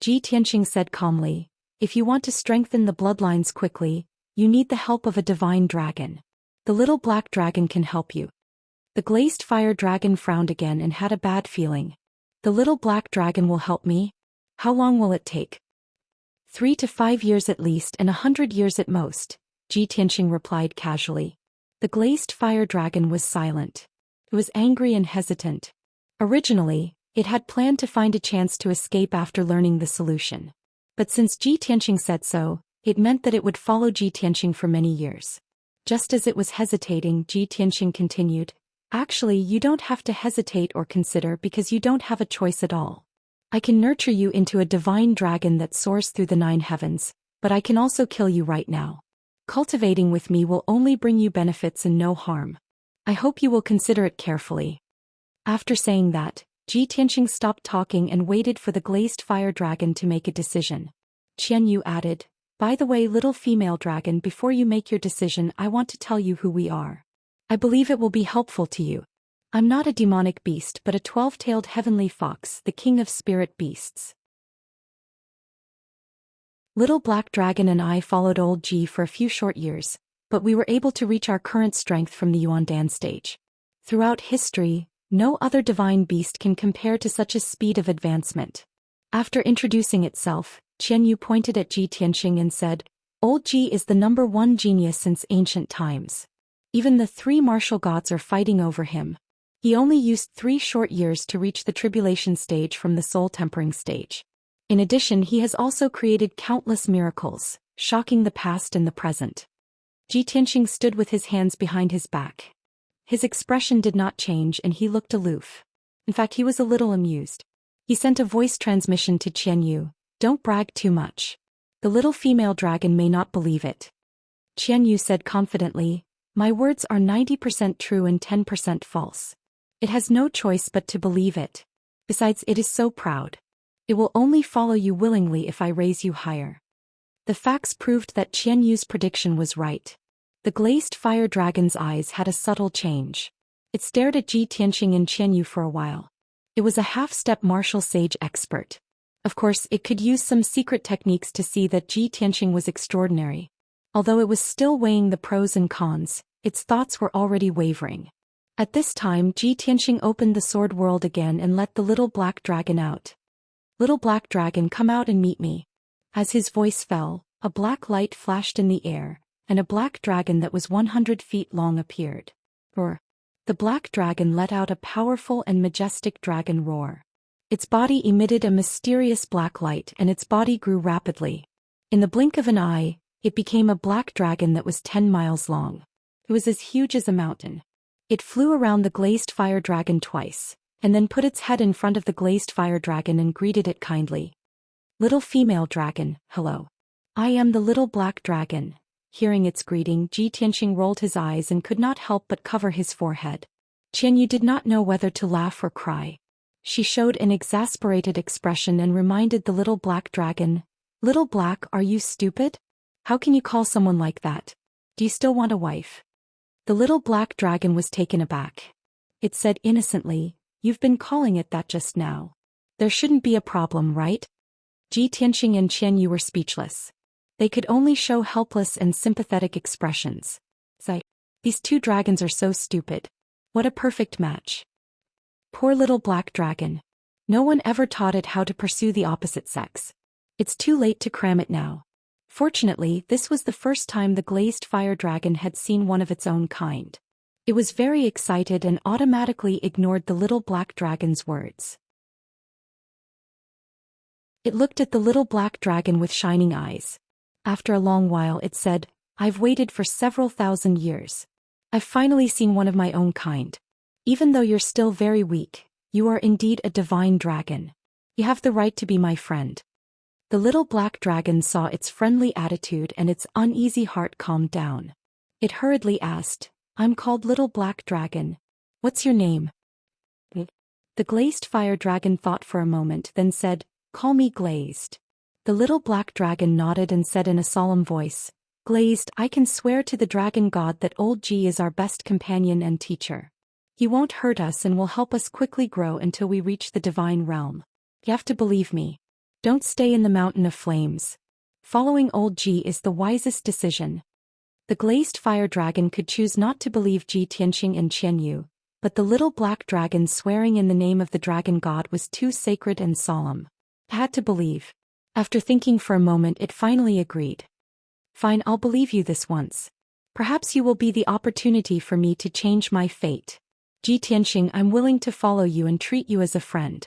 A: Ji Tianxing said calmly, "If you want to strengthen the bloodlines quickly, you need the help of a divine dragon. The little black dragon can help you." The glazed fire dragon frowned again and had a bad feeling. "The little black dragon will help me? How long will it take?" 3 to 5 years at least and 100 years at most, Ji Tianxing replied casually. The glazed fire dragon was silent. It was angry and hesitant. Originally, it had planned to find a chance to escape after learning the solution. But since Ji Tianxing said so, it meant that it would follow Ji Tianxing for many years. Just as it was hesitating, Ji Tianxing continued, "Actually, you don't have to hesitate or consider because you don't have a choice at all. I can nurture you into a divine dragon that soars through the 9 heavens, but I can also kill you right now. Cultivating with me will only bring you benefits and no harm. I hope you will consider it carefully." After saying that, Ji Tianxing stopped talking and waited for the glazed fire dragon to make a decision. Qianyu added, "By the way, little female dragon, before you make your decision, I want to tell you who we are. I believe it will be helpful to you. I'm not a demonic beast but a 12-tailed heavenly fox, the king of spirit beasts. Little black dragon and I followed old Ji for a few short years, but we were able to reach our current strength from the Yuandan stage. Throughout history, no other divine beast can compare to such a speed of advancement." After introducing itself, Qianyu pointed at Ji Tianxing and said, "Old Ji is the #1 genius since ancient times. Even the 3 martial gods are fighting over him. He only used 3 short years to reach the tribulation stage from the soul tempering stage. In addition, he has also created countless miracles, shocking the past and the present. Ji Tianxing stood with his hands behind his back. His expression did not change and he looked aloof. In fact, he was a little amused. He sent a voice transmission to Qianyu. Don't brag too much. The little female dragon may not believe it. Qianyu said confidently, my words are 90% true and 10% false. It has no choice but to believe it. Besides, it is so proud. It will only follow you willingly if I raise you higher. The facts proved that Qianyu's prediction was right. The glazed fire dragon's eyes had a subtle change. It stared at Ji Tianxing and Qianyu for a while. It was a half-step martial sage expert. Of course, it could use some secret techniques to see that Ji Tianxing was extraordinary. Although it was still weighing the pros and cons, its thoughts were already wavering. At this time, Ji Tianxing opened the sword world again and let the little black dragon out. Little black dragon, come out and meet me. As his voice fell, a black light flashed in the air, and a black dragon that was 100 feet long appeared. Roar. The black dragon let out a powerful and majestic dragon roar. Its body emitted a mysterious black light and its body grew rapidly. In the blink of an eye, it became a black dragon that was 10 miles long. It was as huge as a mountain. It flew around the glazed fire dragon twice, and then put its head in front of the glazed fire dragon and greeted it kindly. Little female dragon, hello. I am the little black dragon. Hearing its greeting, Ji Tianxing rolled his eyes and could not help but cover his forehead. Qianyu did not know whether to laugh or cry. She showed an exasperated expression and reminded the little black dragon, Little Black, are you stupid? How can you call someone like that? Do you still want a wife? The little black dragon was taken aback. It said innocently, You've been calling it that just now. There shouldn't be a problem, right? Ji Tianxing and Qianyu were speechless. They could only show helpless and sympathetic expressions. These two dragons are so stupid. What a perfect match. Poor little black dragon. No one ever taught it how to pursue the opposite sex. It's too late to cram it now. Fortunately, this was the first time the glazed fire dragon had seen one of its own kind. It was very excited and automatically ignored the little black dragon's words. It looked at the little black dragon with shining eyes. After a long while it said, I've waited for several thousand years. I've finally seen one of my own kind. Even though you're still very weak, you are indeed a divine dragon. You have the right to be my friend. The little black dragon saw its friendly attitude and its uneasy heart calmed down. It hurriedly asked, I'm called Little Black Dragon. What's your name? The glazed fire dragon thought for a moment, then said, Call me Glazed. The little black dragon nodded and said in a solemn voice, Glazed, I can swear to the dragon god that old G is our best companion and teacher. He won't hurt us and will help us quickly grow until we reach the divine realm. You have to believe me. Don't stay in the mountain of flames. Following old G is the wisest decision. The glazed fire dragon could choose not to believe Ji Tianxing and Qianyu, but the little black dragon swearing in the name of the dragon god was too sacred and solemn. It had to believe. After thinking for a moment, it finally agreed. Fine, I'll believe you this once. Perhaps you will be the opportunity for me to change my fate. Ji Tianxing, I'm willing to follow you and treat you as a friend.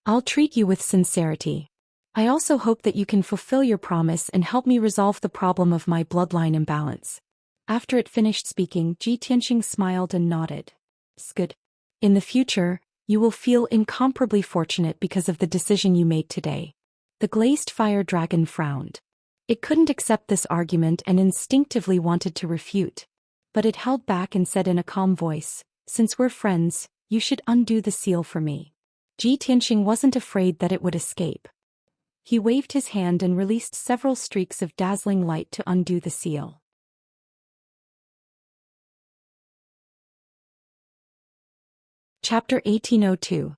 A: I'll treat you with sincerity. I also hope that you can fulfill your promise and help me resolve the problem of my bloodline imbalance. After it finished speaking, Ji Tianxing smiled and nodded. It's good. In the future, you will feel incomparably fortunate because of the decision you made today. The glazed fire dragon frowned. It couldn't accept this argument and instinctively wanted to refute. But it held back and said in a calm voice, Since we're friends, you should undo the seal for me. Ji Tianxing wasn't afraid that it would escape. He waved his hand and released several streaks of dazzling light to undo the seal. Chapter 1802.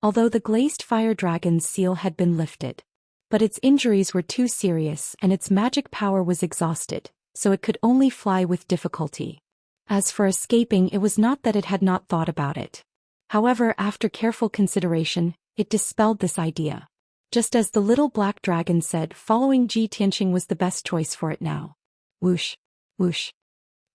A: Although the glazed fire dragon's seal had been lifted, but its injuries were too serious and its magic power was exhausted, so it could only fly with difficulty. As for escaping, it was not that it had not thought about it. However, after careful consideration, it dispelled this idea. Just as the little black dragon said, following Ji Tianxing was the best choice for it now. Whoosh, whoosh.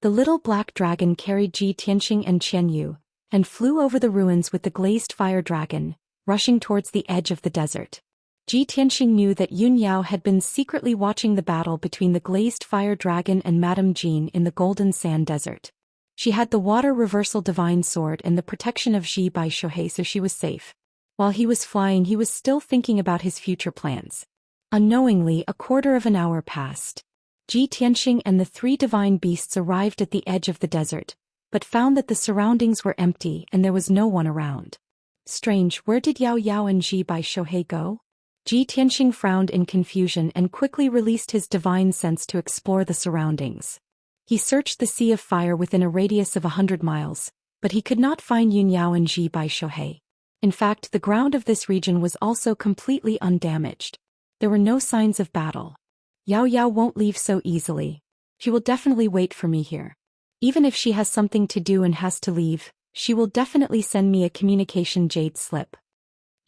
A: The little black dragon carried Ji Tianxing and Qianyu, and flew over the ruins with the glazed fire dragon, rushing towards the edge of the desert. Ji Tianxing knew that Yun Yao had been secretly watching the battle between the glazed fire dragon and Madame Jean in the Golden Sand Desert. She had the water reversal divine sword and the protection of Ji Bai Shohei, so she was safe. While he was flying, he was still thinking about his future plans. Unknowingly, a quarter of an hour passed. Ji Tianxing and the three divine beasts arrived at the edge of the desert, but found that the surroundings were empty and there was no one around. Strange, where did Yao Yao and Ji Bai Shohei go? Ji Tianxing frowned in confusion and quickly released his divine sense to explore the surroundings. He searched the sea of fire within a radius of 100 miles, but he could not find Yun Yao and Ji Bai Shohei. In fact, the ground of this region was also completely undamaged. There were no signs of battle. Yao Yao won't leave so easily. She will definitely wait for me here. Even if she has something to do and has to leave, she will definitely send me a communication jade slip.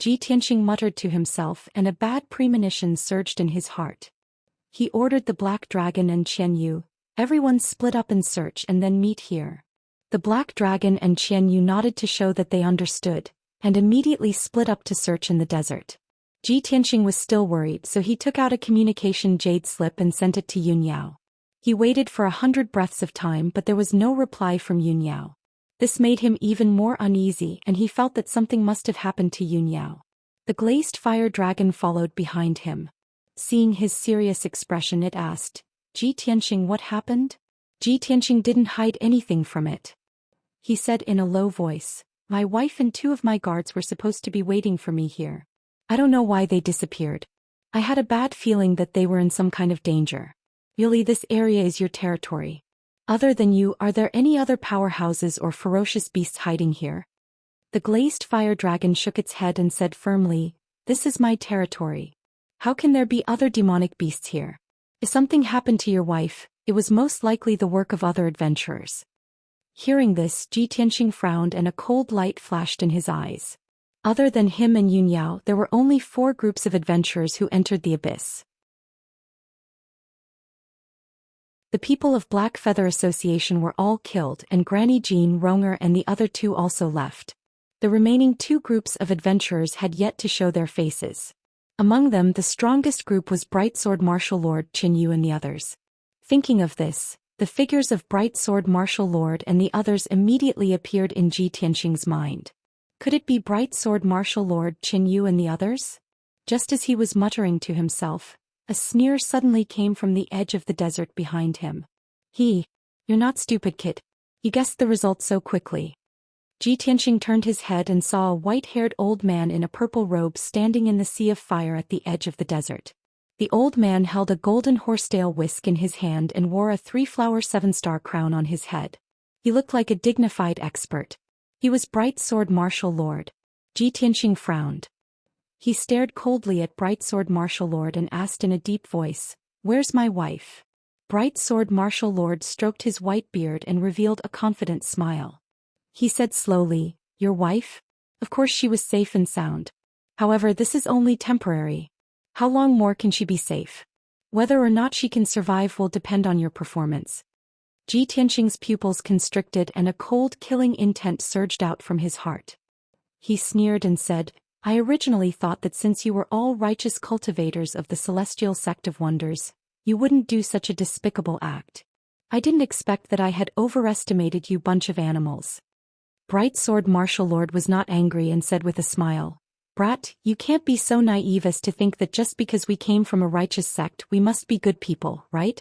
A: Ji Tianxing muttered to himself, and a bad premonition surged in his heart. He ordered the Black Dragon and Qian Yu, everyone split up and search and then meet here. The Black Dragon and Qian Yu nodded to show that they understood, and immediately split up to search in the desert. Ji Tianxing was still worried, so he took out a communication jade slip and sent it to Yun Yao. He waited for 100 breaths of time, but there was no reply from Yun Yao. This made him even more uneasy, and he felt that something must have happened to Yun Yao. The glazed fire dragon followed behind him. Seeing his serious expression, it asked, Ji Tianxing, what happened? Ji Tianxing didn't hide anything from it. He said in a low voice, my wife and 2 of my guards were supposed to be waiting for me here. I don't know why they disappeared. I had a bad feeling that they were in some kind of danger. Really, this area is your territory. Other than you, are there any other powerhouses or ferocious beasts hiding here? The glazed fire dragon shook its head and said firmly, this is my territory. How can there be other demonic beasts here? If something happened to your wife, it was most likely the work of other adventurers. Hearing this, Ji Tianxing frowned and a cold light flashed in his eyes. Other than him and Yun Yao, there were only 4 groups of adventurers who entered the abyss. The people of Black Feather Association were all killed, and Granny Jean, Ronger and the other 2 also left. The remaining 2 groups of adventurers had yet to show their faces. Among them, the strongest group was Bright Sword Martial Lord Qin Yu and the others. Thinking of this, the figures of Bright Sword Martial Lord and the others immediately appeared in Ji Tianxing's mind. Could it be Bright Sword Martial Lord Qin Yu and the others? Just as he was muttering to himself, a sneer suddenly came from the edge of the desert behind him. You're not stupid, kid. You guessed the result so quickly. Ji Tianxing turned his head and saw a white-haired old man in a purple robe standing in the sea of fire at the edge of the desert. The old man held a golden horsetail whisk in his hand and wore a 3-flower 7-star crown on his head. He looked like a dignified expert. He was Bright Sword Martial Lord. Ji Tianxing frowned. He stared coldly at Bright Sword Martial Lord and asked in a deep voice, where's my wife? Bright Sword Martial Lord stroked his white beard and revealed a confident smile. He said slowly, your wife? Of course she was safe and sound. However, this is only temporary. How long more can she be safe? Whether or not she can survive will depend on your performance. Ji Tianxing's pupils constricted and a cold killing intent surged out from his heart. He sneered and said, I originally thought that since you were all righteous cultivators of the celestial sect of wonders, you wouldn't do such a despicable act. I didn't expect that I had overestimated you bunch of animals. Bright Sword Martial Lord was not angry and said with a smile, Brat, you can't be so naive as to think that just because we came from a righteous sect we must be good people, right?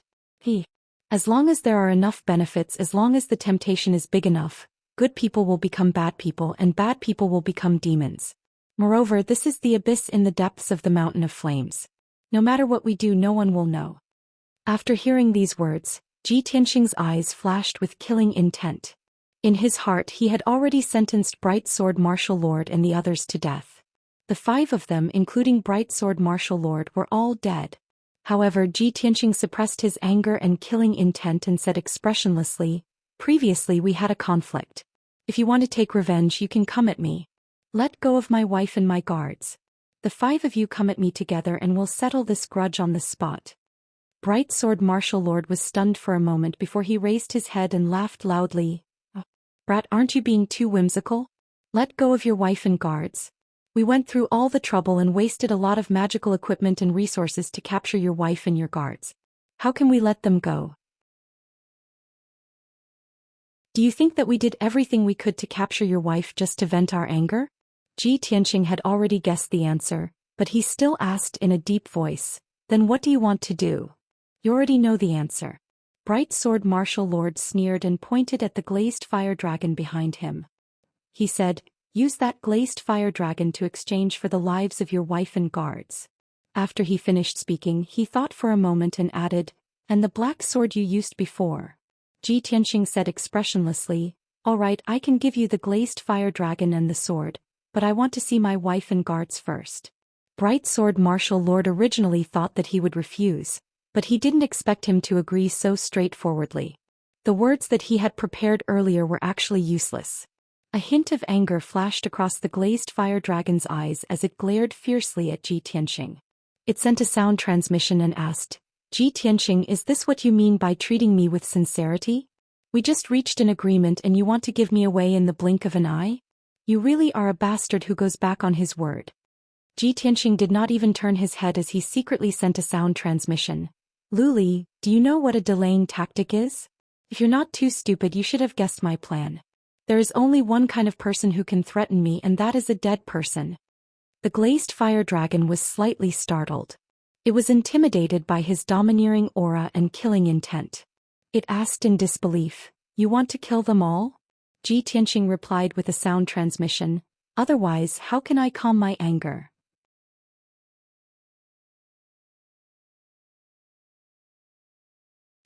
A: As long as there are enough benefits, as long as the temptation is big enough, good people will become bad people and bad people will become demons. Moreover, this is the abyss in the depths of the mountain of flames. No matter what we do, no one will know. After hearing these words, Ji Tianxing's eyes flashed with killing intent. In his heart he had already sentenced Bright Sword Martial Lord and the others to death. The 5 of them, including Bright Sword Martial Lord, were all dead. However, Ji Tianxing suppressed his anger and killing intent and said expressionlessly, previously we had a conflict. If you want to take revenge, you can come at me. Let go of my wife and my guards. The 5 of you come at me together and we'll settle this grudge on the spot. Bright Sword Martial Lord was stunned for a moment before he raised his head and laughed loudly. Brat, aren't you being too whimsical? Let go of your wife and guards. We went through all the trouble and wasted a lot of magical equipment and resources to capture your wife and your guards. How can we let them go? Do you think that we did everything we could to capture your wife just to vent our anger? Ji Tianqing had already guessed the answer, but he still asked in a deep voice, then what do you want to do? You already know the answer. Bright Sword Martial Lord sneered and pointed at the glazed fire dragon behind him. He said, use that glazed fire dragon to exchange for the lives of your wife and guards. After he finished speaking, he thought for a moment and added, and the black sword you used before. Ji Tianqing said expressionlessly, all right, I can give you the glazed fire dragon and the sword, but I want to see my wife and guards first. Bright Sword Martial Lord originally thought that he would refuse, but he didn't expect him to agree so straightforwardly. The words that he had prepared earlier were actually useless. A hint of anger flashed across the glazed fire dragon's eyes as it glared fiercely at Ji Tianqing. It sent a sound transmission and asked, Ji Tianqing, is this what you mean by treating me with sincerity? We just reached an agreement and you want to give me away in the blink of an eye? You really are a bastard who goes back on his word. Ji Tianqing did not even turn his head as he secretly sent a sound transmission. Luli, do you know what a delaying tactic is? If you're not too stupid, you should have guessed my plan. There is only one kind of person who can threaten me, and that is a dead person. The glazed fire dragon was slightly startled. It was intimidated by his domineering aura and killing intent. It asked in disbelief, you want to kill them all? Ji Tianqing replied with a sound transmission, otherwise how can I calm my anger?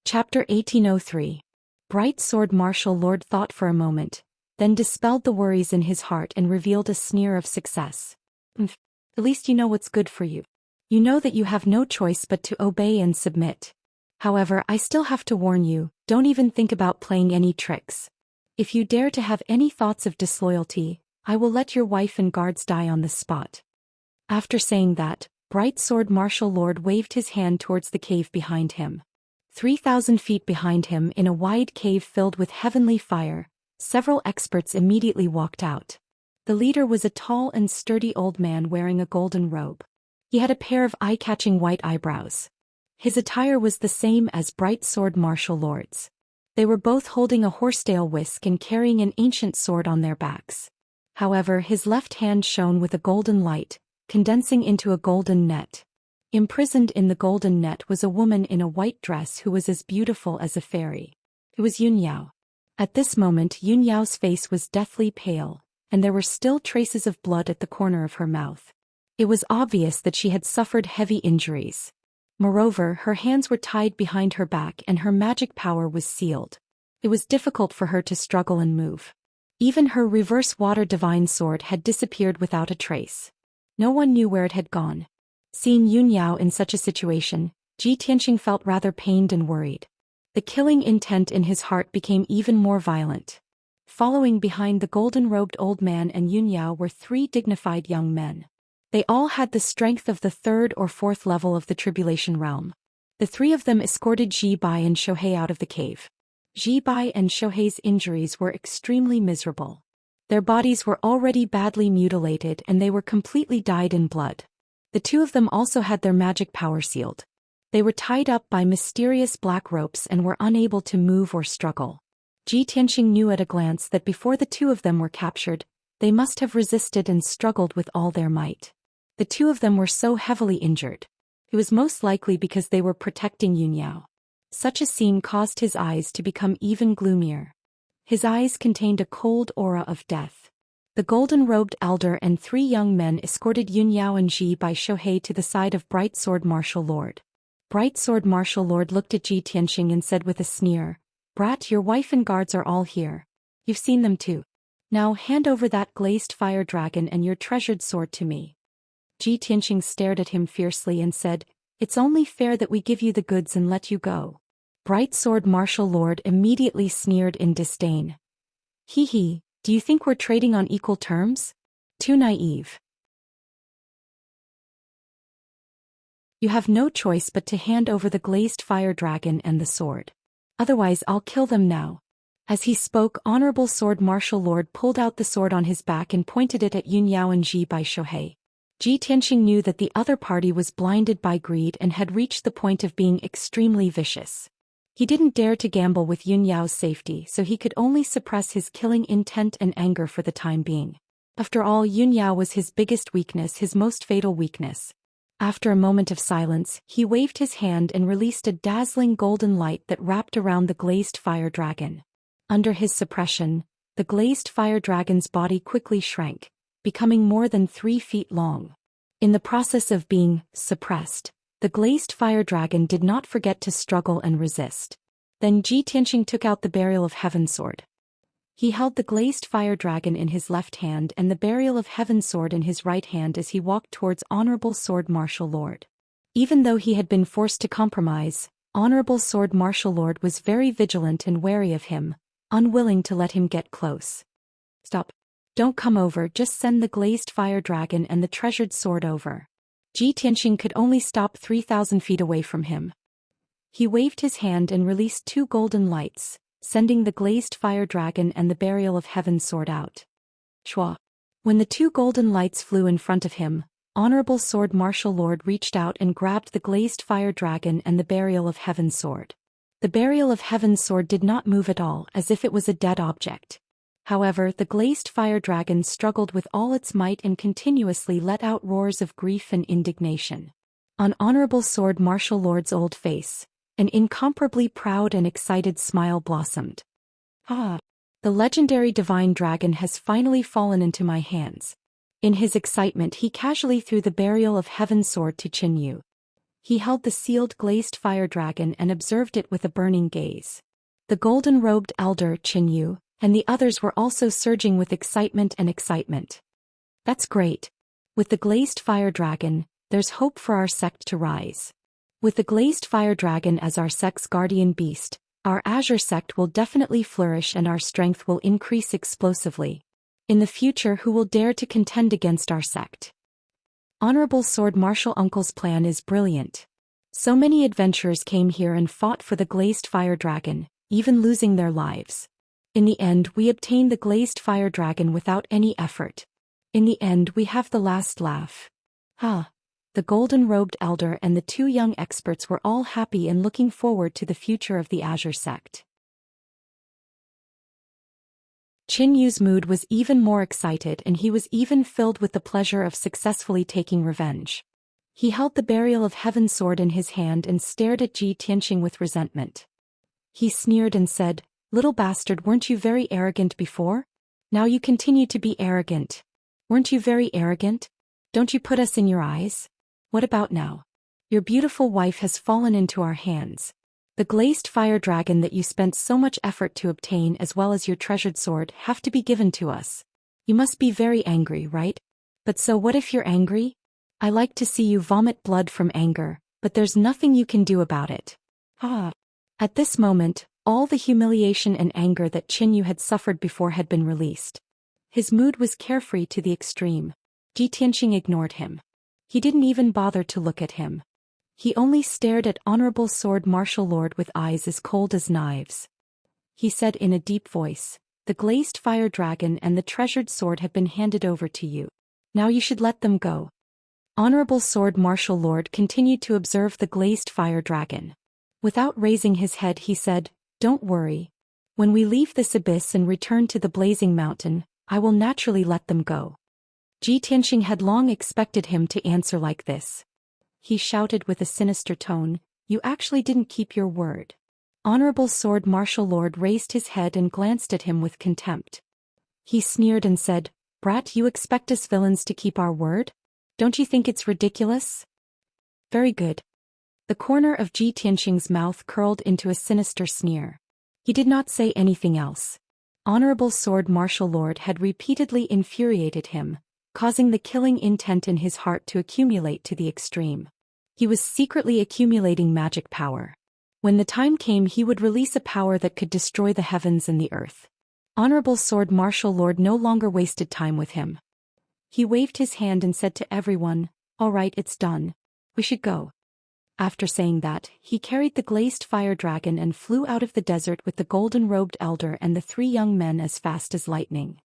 A: Chapter 1803. Bright Sword Martial Lord thought for a moment, then dispelled the worries in his heart and revealed a sneer of success. At least you know what's good for you. You know that you have no choice but to obey and submit. However, I still have to warn you, don't even think about playing any tricks. If you dare to have any thoughts of disloyalty, I will let your wife and guards die on the spot. After saying that, Bright Sword Martial Lord waved his hand towards the cave behind him. 3,000 feet behind him, in a wide cave filled with heavenly fire, several experts immediately walked out. The leader was a tall and sturdy old man wearing a golden robe. He had a pair of eye-catching white eyebrows. His attire was the same as Bright Sword Martial Lord's. They were both holding a horsetail whisk and carrying an ancient sword on their backs. However, his left hand shone with a golden light, condensing into a golden net. Imprisoned in the golden net was a woman in a white dress who was as beautiful as a fairy. It was Yun Yao. At this moment Yun Yao's face was deathly pale, and there were still traces of blood at the corner of her mouth. It was obvious that she had suffered heavy injuries. Moreover, her hands were tied behind her back and her magic power was sealed. It was difficult for her to struggle and move. Even her reverse water divine sword had disappeared without a trace. No one knew where it had gone. Seeing Yun Yao in such a situation, Ji Tianqing felt rather pained and worried. The killing intent in his heart became even more violent. Following behind the golden-robed old man and Yun Yao were 3 dignified young men. They all had the strength of the 3rd or 4th level of the Tribulation Realm. The 3 of them escorted Ji Bai and Shohei out of the cave. Ji Bai and Shohei's injuries were extremely miserable. Their bodies were already badly mutilated and they were completely dyed in blood. The 2 of them also had their magic power sealed. They were tied up by mysterious black ropes and were unable to move or struggle. Ji Tianqing knew at a glance that before the 2 of them were captured, they must have resisted and struggled with all their might. The 2 of them were so heavily injured. It was most likely because they were protecting Yun Yao. Such a scene caused his eyes to become even gloomier. His eyes contained a cold aura of death. The golden-robed elder and 3 young men escorted Yun Yao and Ji Bai Shohei to the side of Bright Sword Martial Lord. Bright Sword Martial Lord looked at Ji Tianqing and said with a sneer, "Brat, your wife and guards are all here. You've seen them too. Now hand over that glazed fire dragon and your treasured sword to me." Ji Tianqing stared at him fiercely and said, "It's only fair that we give you the goods and let you go." Bright Sword Martial Lord immediately sneered in disdain. "Hee hee, do you think we're trading on equal terms? Too naive. You have no choice but to hand over the glazed fire dragon and the sword. Otherwise I'll kill them now." As he spoke, Honorable Sword Martial Lord pulled out the sword on his back and pointed it at Yun Yao and Ji Bai Shohei. Ji Tianxing knew that the other party was blinded by greed and had reached the point of being extremely vicious. He didn't dare to gamble with Yun Yao's safety, so he could only suppress his killing intent and anger for the time being. After all, Yun Yao was his biggest weakness, his most fatal weakness. After a moment of silence, he waved his hand and released a dazzling golden light that wrapped around the glazed fire dragon. Under his suppression, the glazed fire dragon's body quickly shrank, becoming more than 3 feet long. In the process of being suppressed, the glazed fire dragon did not forget to struggle and resist. Then Ji Tianxing took out the Burial of Heaven sword. He held the glazed fire dragon in his left hand and the Burial of Heaven sword in his right hand as he walked towards Honorable Sword Martial Lord. Even though he had been forced to compromise, Honorable Sword Martial Lord was very vigilant and wary of him, unwilling to let him get close. "Stop. Don't come over, just send the glazed fire dragon and the treasured sword over." Ji Tianxing could only stop 3,000 feet away from him. He waved his hand and released 2 golden lights, sending the glazed fire dragon and the Burial of Heaven sword out. Shua. When the 2 golden lights flew in front of him, Honorable Sword Martial Lord reached out and grabbed the glazed fire dragon and the Burial of Heaven sword. The Burial of Heaven sword did not move at all, as if it was a dead object. However, the glazed fire dragon struggled with all its might and continuously let out roars of grief and indignation. On Honorable Sword Martial Lord's old face, an incomparably proud and excited smile blossomed. "Ah! The legendary divine dragon has finally fallen into my hands." In his excitement, he casually threw the Burial of Heaven sword to Qin Yu. He held the sealed glazed fire dragon and observed it with a burning gaze. The golden-robed elder, Qin Yu, and the others were also surging with excitement and excitement. "That's great. With the glazed fire dragon, there's hope for our sect to rise. With the glazed fire dragon as our sect's guardian beast, our Azure sect will definitely flourish and our strength will increase explosively. In the future, who will dare to contend against our sect? Honorable Sword Martial Uncle's plan is brilliant. So many adventurers came here and fought for the glazed fire dragon, even losing their lives. In the end, we obtained the glazed fire dragon without any effort. In the end, we have the last laugh." The golden-robed elder and the 2 young experts were all happy and looking forward to the future of the Azure sect. Qin Yu's mood was even more excited, and he was even filled with the pleasure of successfully taking revenge. He held the Burial of Heaven sword in his hand and stared at Ji Tianxing with resentment. He sneered and said, "Little bastard, weren't you very arrogant before? Now you continue to be arrogant. Weren't you very arrogant? Don't you put us in your eyes? What about now? Your beautiful wife has fallen into our hands. The glazed fire dragon that you spent so much effort to obtain as well as your treasured sword have to be given to us. You must be very angry, right? But so what if you're angry? I like to see you vomit blood from anger, but there's nothing you can do about it." At this moment, all the humiliation and anger that Qin Yu had suffered before had been released. His mood was carefree to the extreme. Ji Tianxing ignored him. He didn't even bother to look at him. He only stared at Honorable Sword Martial Lord with eyes as cold as knives. He said in a deep voice, "The glazed fire dragon and the treasured sword have been handed over to you. Now you should let them go." Honorable Sword Martial Lord continued to observe the glazed fire dragon. Without raising his head, he said, "Don't worry. When we leave this abyss and return to the blazing mountain, I will naturally let them go." Ji Tianxing had long expected him to answer like this. He shouted with a sinister tone, "You actually didn't keep your word." Honorable Sword Martial Lord raised his head and glanced at him with contempt. He sneered and said, "Brat, you expect us villains to keep our word? Don't you think it's ridiculous?" "Very good." The corner of Ji Tianxing's mouth curled into a sinister sneer. He did not say anything else. Honorable Sword Martial Lord had repeatedly infuriated him, causing the killing intent in his heart to accumulate to the extreme. He was secretly accumulating magic power. When the time came, he would release a power that could destroy the heavens and the earth. Honorable Sword Martial Lord no longer wasted time with him. He waved his hand and said to everyone, "All right, it's done. We should go." After saying that, he carried the glazed fire dragon and flew out of the desert with the golden-robed elder and the three young men as fast as lightning.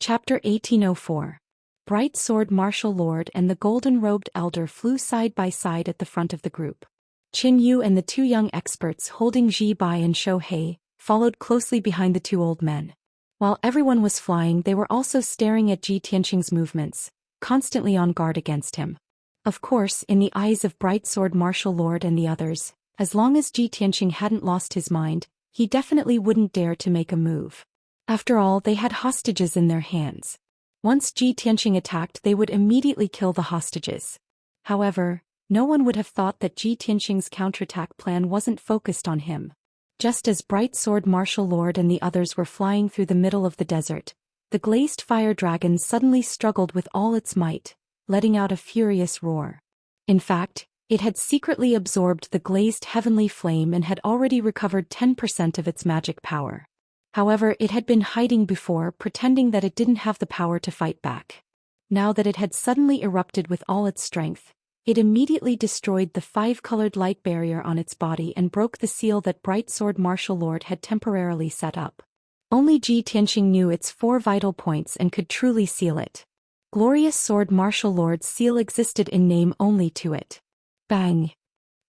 A: Chapter 1804. Bright Sword Martial Lord and the golden-robed elder flew side by side at the front of the group. Qin Yu and the two young experts holding Ji Bai and Shou Hei followed closely behind the two old men. While everyone was flying, they were also staring at Ji Tianqing's movements, constantly on guard against him. Of course, in the eyes of Bright Sword Martial Lord and the others, as long as Ji Tianqing hadn't lost his mind, he definitely wouldn't dare to make a move. After all, they had hostages in their hands. Once Ji Tianqing attacked, they would immediately kill the hostages. However, no one would have thought that Ji Tianqing's counterattack plan wasn't focused on him. Just as Bright Sword Martial Lord and the others were flying through the middle of the desert, the glazed fire dragon suddenly struggled with all its might, letting out a furious roar. In fact, it had secretly absorbed the glazed heavenly flame and had already recovered 10% of its magic power. However, it had been hiding before, pretending that it didn't have the power to fight back. Now that it had suddenly erupted with all its strength, it immediately destroyed the five-colored light barrier on its body and broke the seal that Bright Sword Martial Lord had temporarily set up. Only Ji Tianqing knew its 4 vital points and could truly seal it. Glorious Sword Martial Lord's seal existed in name only to it. Bang!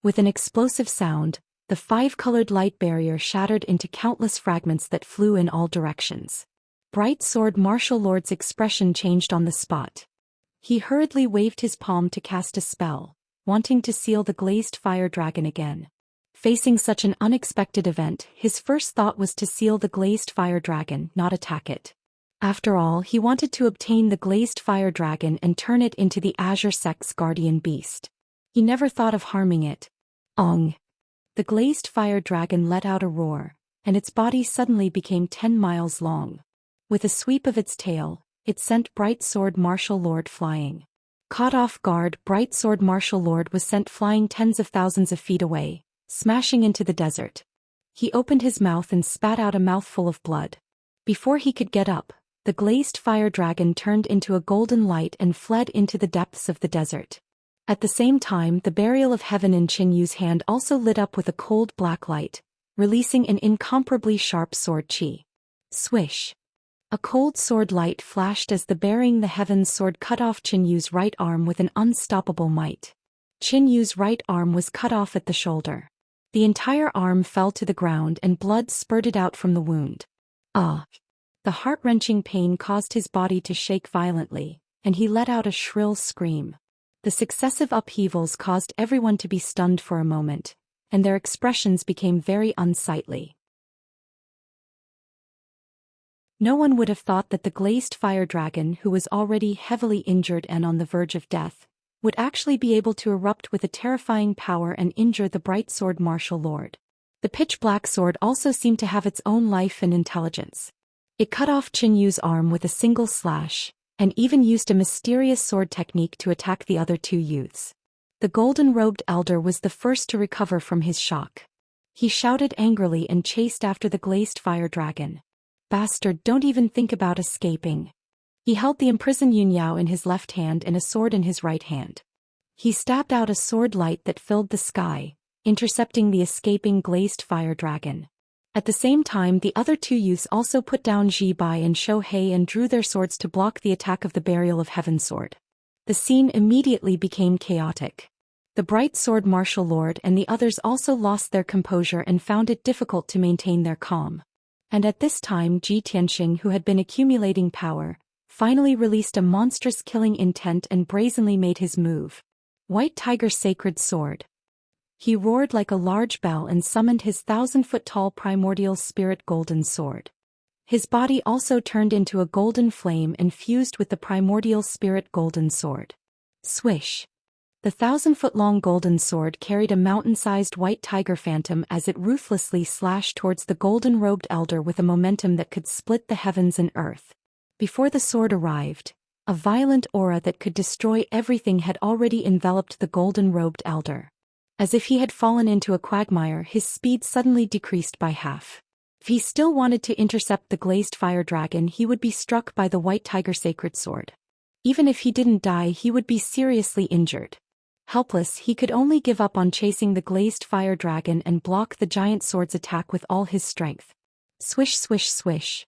A: With an explosive sound, the 5-colored light barrier shattered into countless fragments that flew in all directions. Bright Sword Martial Lord's expression changed on the spot. He hurriedly waved his palm to cast a spell, wanting to seal the glazed fire dragon again. Facing such an unexpected event, his first thought was to seal the glazed fire dragon, not attack it. After all, he wanted to obtain the glazed fire dragon and turn it into the Azure Sect's guardian beast. He never thought of harming it. Ong! The glazed fire dragon let out a roar, and its body suddenly became 10 miles long. With a sweep of its tail, it sent Bright Sword Martial Lord flying. Caught off guard, Bright Sword Martial Lord was sent flying tens of thousands of feet away, smashing into the desert. He opened his mouth and spat out a mouthful of blood. Before he could get up, the glazed fire dragon turned into a golden light and fled into the depths of the desert. At the same time, the Burial of Heaven in Qin Yu's hand also lit up with a cold black light, releasing an incomparably sharp sword qi. Swish! A cold sword light flashed as the Burying the Heavens sword cut off Qin Yu's right arm with an unstoppable might. Qin Yu's right arm was cut off at the shoulder. The entire arm fell to the ground and blood spurted out from the wound. Ah! The heart-wrenching pain caused his body to shake violently, and he let out a shrill scream. The successive upheavals caused everyone to be stunned for a moment, and their expressions became very unsightly. No one would have thought that the glazed fire dragon, who was already heavily injured and on the verge of death, would actually be able to erupt with a terrifying power and injure the Bright Sword Martial Lord. The pitch-black sword also seemed to have its own life and intelligence. It cut off Qin Yu's arm with a single slash, and even used a mysterious sword technique to attack the other two youths. The golden-robed elder was the first to recover from his shock. He shouted angrily and chased after the glazed fire dragon. Bastard, don't even think about escaping. He held the imprisoned Yunyao in his left hand and a sword in his right hand. He stabbed out a sword light that filled the sky, intercepting the escaping glazed fire dragon. At the same time, the other two youths also put down Ji Bai and Shou Hei and drew their swords to block the attack of the Burial of Heaven sword. The scene immediately became chaotic. The Bright Sword Martial Lord and the others also lost their composure and found it difficult to maintain their calm. And at this time, Ji Tianqing, who had been accumulating power, finally released a monstrous killing intent and brazenly made his move. White Tiger Sacred Sword. He roared like a large bell and summoned his 1,000-foot-tall primordial spirit golden sword. His body also turned into a golden flame and fused with the primordial spirit golden sword. Swish! The 1,000-foot-long golden sword carried a mountain-sized white tiger phantom as it ruthlessly slashed towards the golden-robed elder with a momentum that could split the heavens and earth. Before the sword arrived, a violent aura that could destroy everything had already enveloped the golden-robed elder. As if he had fallen into a quagmire, his speed suddenly decreased by half. If he still wanted to intercept the glazed fire dragon, he would be struck by the white tiger sacred sword. Even if he didn't die, he would be seriously injured. Helpless, he could only give up on chasing the glazed fire dragon and block the giant sword's attack with all his strength. Swish, swish, swish.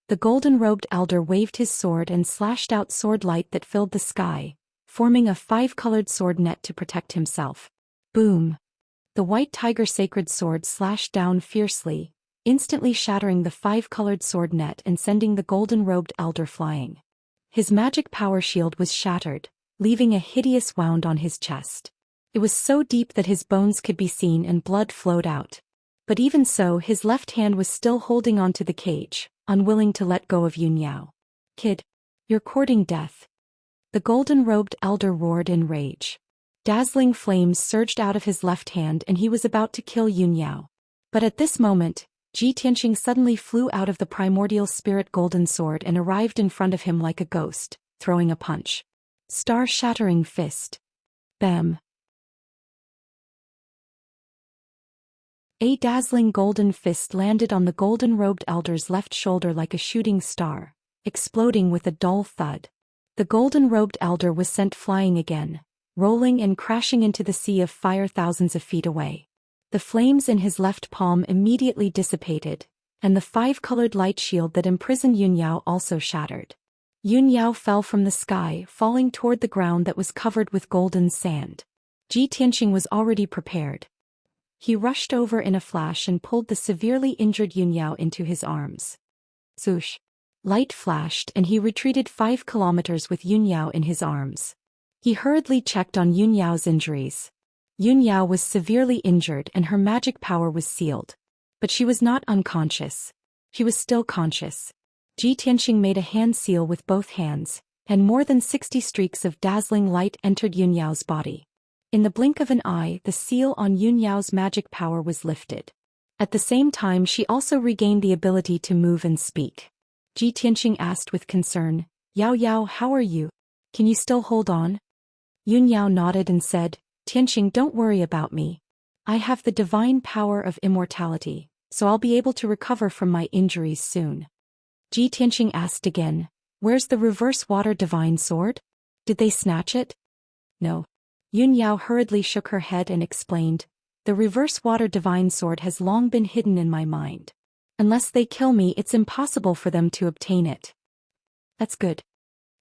A: The golden-robed elder waved his sword and slashed out sword light that filled the sky, forming a 5-colored sword net to protect himself. Boom! The white tiger sacred sword slashed down fiercely, instantly shattering the 5-colored sword net and sending the golden-robed elder flying. His magic power shield was shattered, leaving a hideous wound on his chest. It was so deep that his bones could be seen and blood flowed out. But even so, his left hand was still holding onto the cage, unwilling to let go of Yunyao. Kid, you're courting death. The golden-robed elder roared in rage. Dazzling flames surged out of his left hand and he was about to kill Yunyao. But at this moment, Xianxia suddenly flew out of the primordial spirit golden sword and arrived in front of him like a ghost, throwing a punch. Star-shattering fist. Bam. A dazzling golden fist landed on the golden-robed elder's left shoulder like a shooting star, exploding with a dull thud. The golden-robed elder was sent flying again, rolling and crashing into the sea of fire thousands of feet away. The flames in his left palm immediately dissipated, and the 5-colored light shield that imprisoned Yunyao also shattered. Yunyao fell from the sky, falling toward the ground that was covered with golden sand. Xianxia was already prepared. He rushed over in a flash and pulled the severely injured Yunyao into his arms. Swoosh! Light flashed and he retreated 5 kilometers with Yunyao in his arms. He hurriedly checked on Yunyao's injuries. Yunyao was severely injured and her magic power was sealed. But she was not unconscious. She was still conscious. Xianxia made a hand seal with both hands, and more than 60 streaks of dazzling light entered Yunyao's body. In the blink of an eye, the seal on Yunyao's magic power was lifted. At the same time, she also regained the ability to move and speak. Xianxia asked with concern, "Yao Yao, how are you? Can you still hold on?" Yunyao nodded and said, "Tianxing, don't worry about me. I have the divine power of immortality, so I'll be able to recover from my injuries soon." Xianxia asked again, "Where's the reverse water divine sword? Did they snatch it?" "No." Yunyao hurriedly shook her head and explained, "The reverse water divine sword has long been hidden in my mind. Unless they kill me, it's impossible for them to obtain it." "That's good."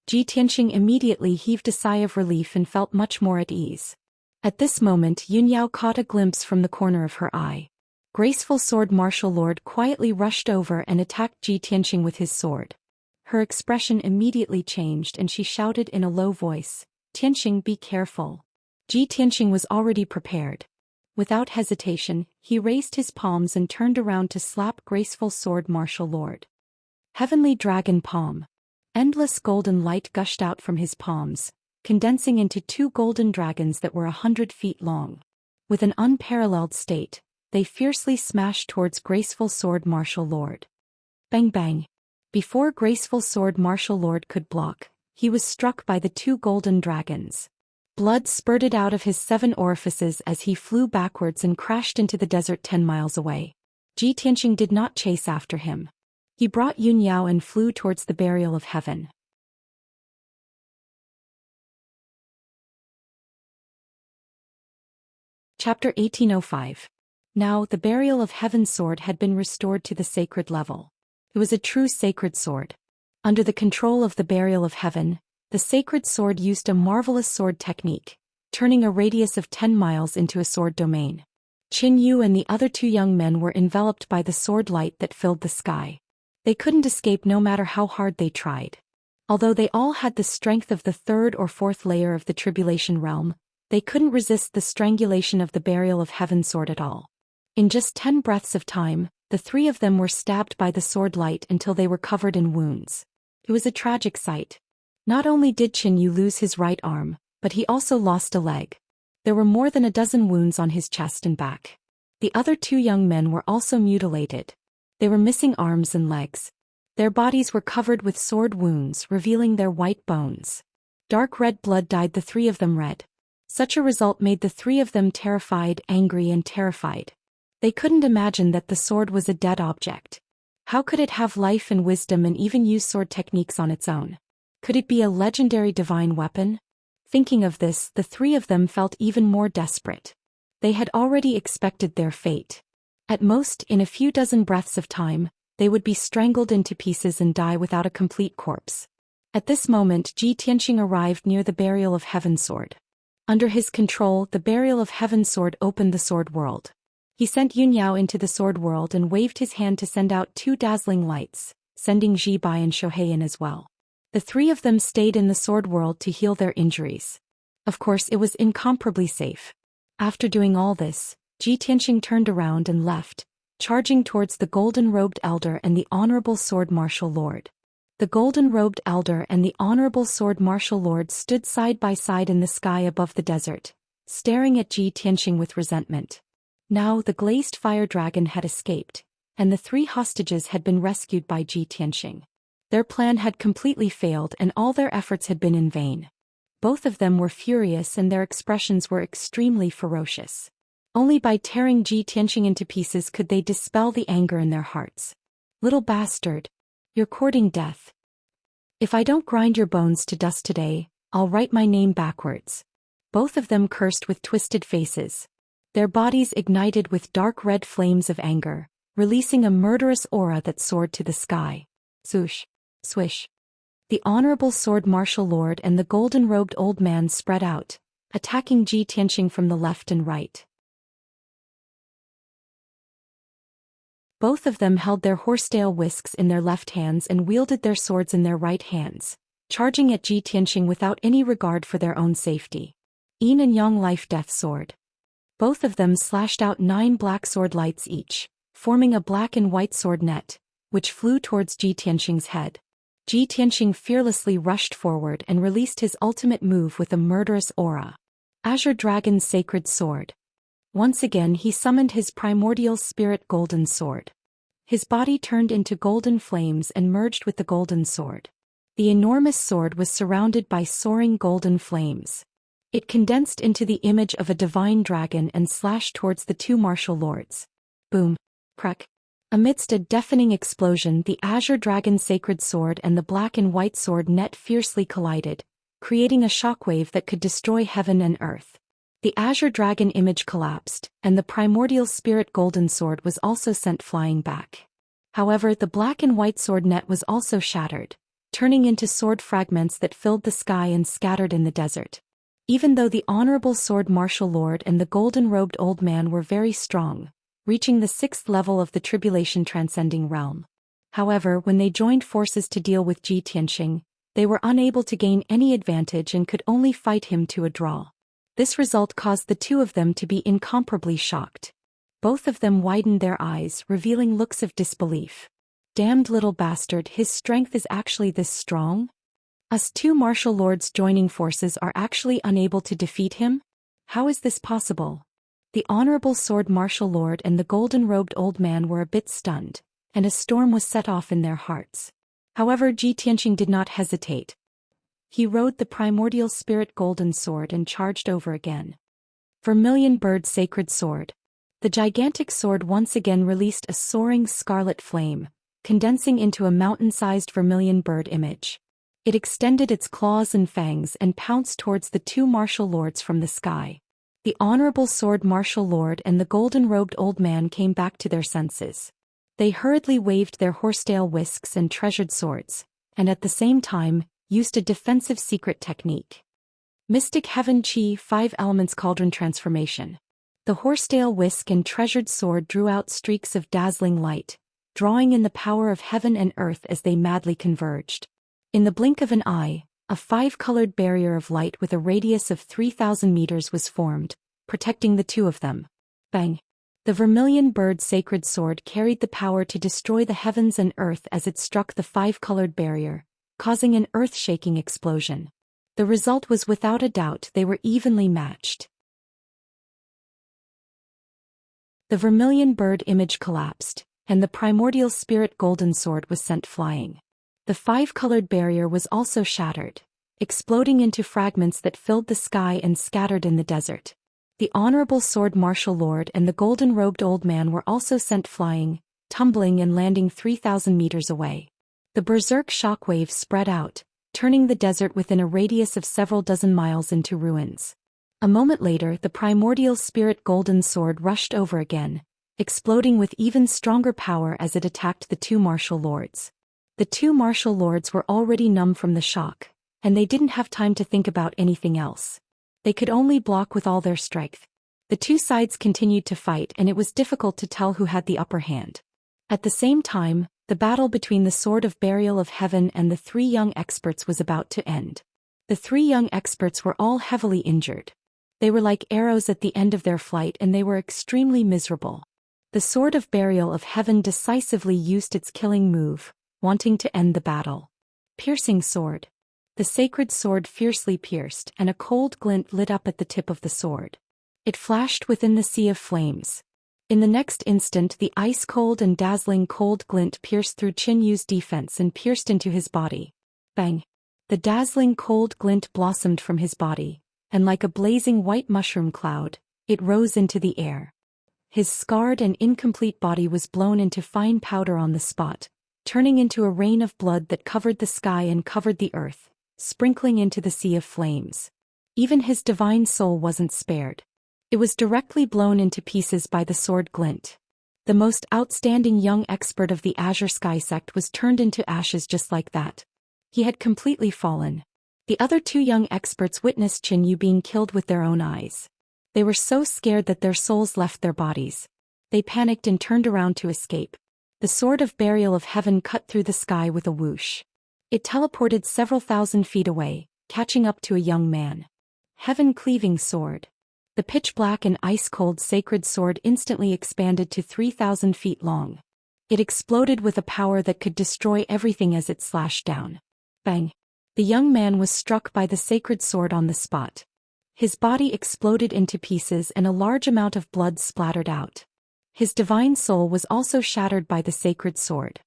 A: Xianxia immediately heaved a sigh of relief and felt much more at ease. At this moment, Yunyao caught a glimpse from the corner of her eye. Graceful Sword Martial Lord quietly rushed over and attacked Xianxia with his sword. Her expression immediately changed and she shouted in a low voice, "Tianxing, be careful." Xianxia was already prepared. Without hesitation, he raised his palms and turned around to slap Graceful Sword Martial Lord. Heavenly Dragon Palm. Endless golden light gushed out from his palms, condensing into 2 golden dragons that were 100 feet long. With an unparalleled state, they fiercely smashed towards Graceful Sword Martial Lord. Bang bang. Before Graceful Sword Martial Lord could block, he was struck by the 2 golden dragons. Blood spurted out of his 7 orifices as he flew backwards and crashed into the desert 10 miles away. Xianxia did not chase after him. He brought Yunyao and flew towards the burial of heaven. Chapter 1805. Now the burial of heaven's sword had been restored to the sacred level. It was a true sacred sword. Under the control of the burial of heaven, the sacred sword used a marvelous sword technique, turning a radius of 10 miles into a sword domain. Qin Yu and the other 2 young men were enveloped by the sword light that filled the sky. They couldn't escape no matter how hard they tried. Although they all had the strength of the 3rd or 4th layer of the tribulation realm, they couldn't resist the strangulation of the burial of heaven sword at all. In just 10 breaths of time, the 3 of them were stabbed by the sword light until they were covered in wounds. It was a tragic sight. Not only did Qin Yu lose his right arm, but he also lost a leg. There were more than a dozen wounds on his chest and back. The other 2 young men were also mutilated. They were missing arms and legs. Their bodies were covered with sword wounds, revealing their white bones. Dark red blood dyed the 3 of them red. Such a result made the 3 of them terrified, angry and terrified. They couldn't imagine that the sword was a dead object. How could it have life and wisdom and even use sword techniques on its own? Could it be a legendary divine weapon? Thinking of this, the three of them felt even more desperate. They had already expected their fate. At most, in a few dozen breaths of time, they would be strangled into pieces and die without a complete corpse. At this moment, Ji Tianxing arrived near the burial of Heaven Sword. Under his control, the burial of Heaven Sword opened the Sword World. He sent Yunyao into the Sword World and waved his hand to send out 2 dazzling lights, sending Ji Bai and Shohei in as well. The three of them stayed in the Sword World to heal their injuries. Of course, it was incomparably safe. After doing all this, Ji Tianxing turned around and left, charging towards the golden-robed elder and the honorable sword martial lord. The golden-robed elder and the honorable sword martial lord stood side by side in the sky above the desert, staring at Ji Tianxing with resentment. Now the glazed fire dragon had escaped, and the 3 hostages had been rescued by Ji Tianxing. Their plan had completely failed and all their efforts had been in vain. Both of them were furious and their expressions were extremely ferocious. Only by tearing Ji Tianxing into pieces could they dispel the anger in their hearts. Little bastard. You're courting death. If I don't grind your bones to dust today, I'll write my name backwards. Both of them cursed with twisted faces. Their bodies ignited with dark red flames of anger, releasing a murderous aura that soared to the sky. Swoosh. Swish. The honorable sword martial lord and the golden-robed old man spread out, attacking Ji Tianxing from the left and right. Both of them held their horsetail whisks in their left hands and wielded their swords in their right hands, charging at Ji Tianxing without any regard for their own safety. Yin and Yang life-death sword. Both of them slashed out 9 black sword lights each, forming a black and white sword net, which flew towards Ji Tianxing's head. Ji Tianxing fearlessly rushed forward and released his ultimate move with a murderous aura. Azure Dragon's Sacred Sword. Once again he summoned his primordial spirit golden sword. His body turned into golden flames and merged with the golden sword. The enormous sword was surrounded by soaring golden flames. It condensed into the image of a divine dragon and slashed towards the 2 martial lords. Boom. Crack. Amidst a deafening explosion, the Azure Dragon's Sacred Sword and the black and white sword net fiercely collided, creating a shockwave that could destroy heaven and earth. The Azure Dragon image collapsed, and the primordial spirit golden sword was also sent flying back. However, the black and white sword net was also shattered, turning into sword fragments that filled the sky and scattered in the desert. Even though the honorable sword martial lord and the golden-robed old man were very strong, reaching the 6th level of the tribulation transcending realm. However, when they joined forces to deal with Ji Tianxing, they were unable to gain any advantage and could only fight him to a draw. This result caused the 2 of them to be incomparably shocked. Both of them widened their eyes, revealing looks of disbelief. Damned little bastard, his strength is actually this strong? Us 2 martial lords joining forces are actually unable to defeat him? How is this possible? The honorable sword martial lord and the golden-robed old man were a bit stunned, and a storm was set off in their hearts. However, Ji Tianxing did not hesitate. He rode the primordial spirit golden sword and charged over again. Vermilion Bird Sacred Sword. The gigantic sword once again released a soaring scarlet flame, condensing into a mountain-sized vermilion bird image. It extended its claws and fangs and pounced towards the 2 martial lords from the sky. The honorable sword martial lord and the golden-robed old man came back to their senses. They hurriedly waved their horsetail whisks and treasured swords, and at the same time, used a defensive secret technique. Mystic Heaven Chi 5 Elements Cauldron Transformation. The horsetail whisk and treasured sword drew out streaks of dazzling light, drawing in the power of heaven and earth as they madly converged. In the blink of an eye, a 5-colored barrier of light with a radius of 3,000 meters was formed, protecting the 2 of them. Bang! The Vermilion Bird Sacred Sword carried the power to destroy the heavens and earth as it struck the 5-colored barrier, causing an earth-shaking explosion. The result was without a doubt they were evenly matched. The Vermilion Bird image collapsed, and the primordial spirit golden sword was sent flying. The 5-colored barrier was also shattered, exploding into fragments that filled the sky and scattered in the desert. The honorable sword martial lord and the golden-robed old man were also sent flying, tumbling and landing 3,000 meters away. The berserk shockwave spread out, turning the desert within a radius of several dozen miles into ruins. A moment later, the primordial spirit golden sword rushed over again, exploding with even stronger power as it attacked the two martial lords. The two martial lords were already numb from the shock, and they didn't have time to think about anything else. They could only block with all their strength. The two sides continued to fight, and it was difficult to tell who had the upper hand. At the same time, the battle between the Sword of Burial of Heaven and the three young experts was about to end. The three young experts were all heavily injured. They were like arrows at the end of their flight, and they were extremely miserable. The Sword of Burial of Heaven decisively used its killing move, wanting to end the battle. Piercing sword. The sacred sword fiercely pierced, and a cold glint lit up at the tip of the sword. It flashed within the sea of flames. In the next instant, the ice-cold and dazzling cold glint pierced through Qin Yu's defense and pierced into his body. Bang! The dazzling cold glint blossomed from his body, and like a blazing white mushroom cloud, it rose into the air. His scarred and incomplete body was blown into fine powder on the spot, turning into a rain of blood that covered the sky and covered the earth, sprinkling into the sea of flames. Even his divine soul wasn't spared. It was directly blown into pieces by the sword glint. The most outstanding young expert of the Azure Sky sect was turned into ashes just like that. He had completely fallen. The other two young experts witnessed Qin Yu being killed with their own eyes. They were so scared that their souls left their bodies. They panicked and turned around to escape. The Sword of Burial of Heaven cut through the sky with a whoosh. It teleported several thousand feet away, catching up to a young man. Heaven-cleaving sword. The pitch-black and ice-cold sacred sword instantly expanded to 3,000 feet long. It exploded with a power that could destroy everything as it slashed down. Bang! The young man was struck by the sacred sword on the spot. His body exploded into pieces and a large amount of blood splattered out. His divine soul was also shattered by the sacred sword.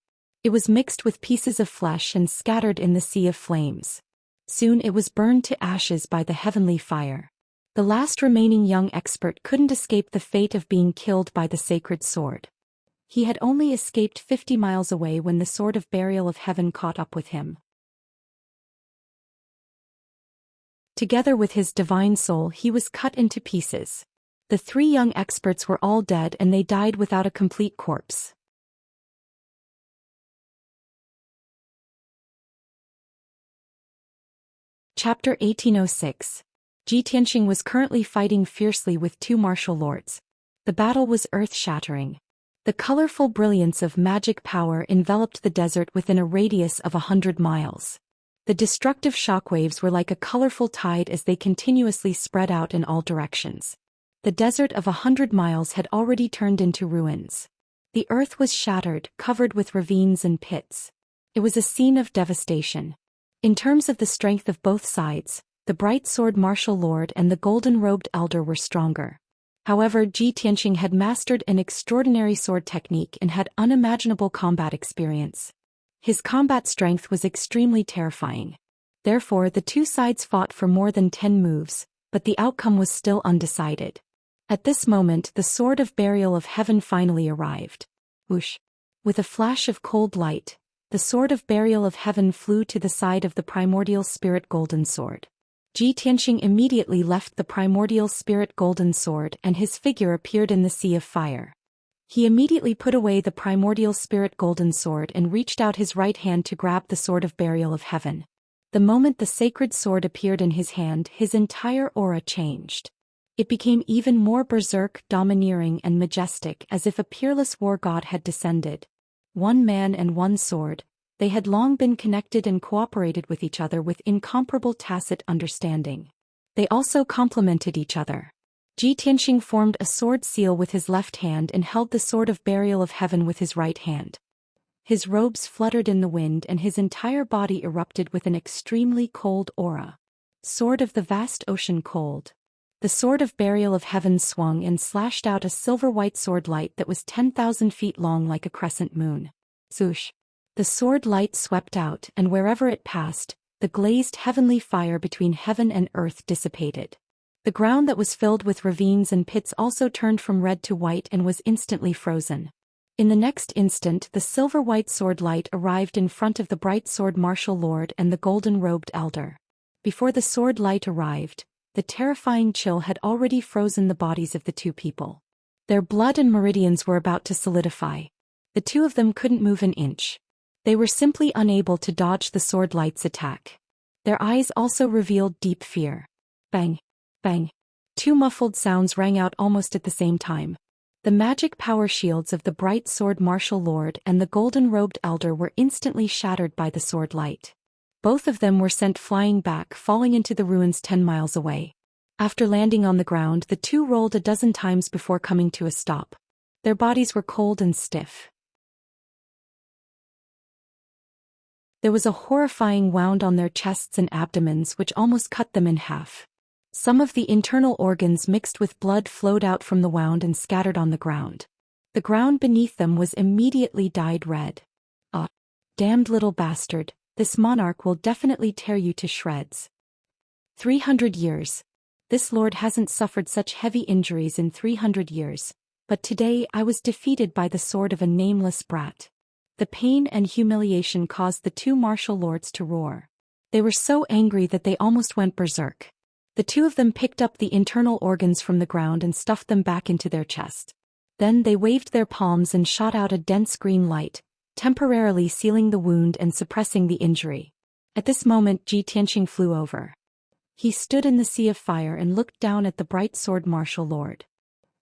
A: It was mixed with pieces of flesh and scattered in the sea of flames. Soon it was burned to ashes by the heavenly fire. The last remaining young expert couldn't escape the fate of being killed by the sacred sword. He had only escaped 50 miles away when the Sword of Burial of Heaven caught up with him. Together with his divine soul, he was cut into pieces. The three young experts were all dead, and they died without a complete corpse. Chapter 1806. Ji Tianxing was currently fighting fiercely with two martial lords. The battle was earth-shattering. The colorful brilliance of magic power enveloped the desert within a radius of 100 miles. The destructive shockwaves were like a colorful tide as they continuously spread out in all directions. The desert of 100 miles had already turned into ruins. The earth was shattered, covered with ravines and pits. It was a scene of devastation. In terms of the strength of both sides, the bright sword martial lord and the golden-robed elder were stronger. However, Ji Tianxing had mastered an extraordinary sword technique and had unimaginable combat experience. His combat strength was extremely terrifying. Therefore, the two sides fought for more than 10 moves, but the outcome was still undecided. At this moment, the Sword of Burial of Heaven finally arrived. Whoosh! With a flash of cold light, the Sword of Burial of Heaven flew to the side of the primordial spirit golden sword. Ji Tianxing immediately left the primordial spirit golden sword, and his figure appeared in the sea of fire. He immediately put away the primordial spirit golden sword and reached out his right hand to grab the Sword of Burial of Heaven. The moment the sacred sword appeared in his hand, his entire aura changed. It became even more berserk, domineering, and majestic, as if a peerless war god had descended. One man and one sword, they had long been connected and cooperated with each other with incomparable tacit understanding. They also complemented each other. Ji Tianxing formed a sword seal with his left hand and held the Sword of Burial of Heaven with his right hand. His robes fluttered in the wind and his entire body erupted with an extremely cold aura. Sword of the vast ocean cold. The Sword of Burial of Heaven swung and slashed out a silver-white sword light that was 10,000 feet long like a crescent moon. Swoosh! The sword light swept out, and wherever it passed, the glazed heavenly fire between heaven and earth dissipated. The ground that was filled with ravines and pits also turned from red to white and was instantly frozen. In the next instant the silver-white sword light arrived in front of the bright sword martial lord and the golden-robed elder. Before the sword light arrived, the terrifying chill had already frozen the bodies of the two people. Their blood and meridians were about to solidify. The two of them couldn't move an inch. They were simply unable to dodge the sword light's attack. Their eyes also revealed deep fear. Bang! Bang! Two muffled sounds rang out almost at the same time. The magic power shields of the bright sword martial lord and the golden-robed elder were instantly shattered by the sword light. Both of them were sent flying back, falling into the ruins 10 miles away. After landing on the ground, the two rolled a dozen times before coming to a stop. Their bodies were cold and stiff. There was a horrifying wound on their chests and abdomens which almost cut them in half. Some of the internal organs mixed with blood flowed out from the wound and scattered on the ground. The ground beneath them was immediately dyed red. Ah, damned little bastard, this monarch will definitely tear you to shreds. 300 years. This lord hasn't suffered such heavy injuries in 300 years, but today I was defeated by the sword of a nameless brat. The pain and humiliation caused the two martial lords to roar. They were so angry that they almost went berserk. The two of them picked up the internal organs from the ground and stuffed them back into their chest. Then they waved their palms and shot out a dense green light, temporarily sealing the wound and suppressing the injury. At this moment Ji Tianxing flew over. He stood in the sea of fire and looked down at the bright sword martial lord.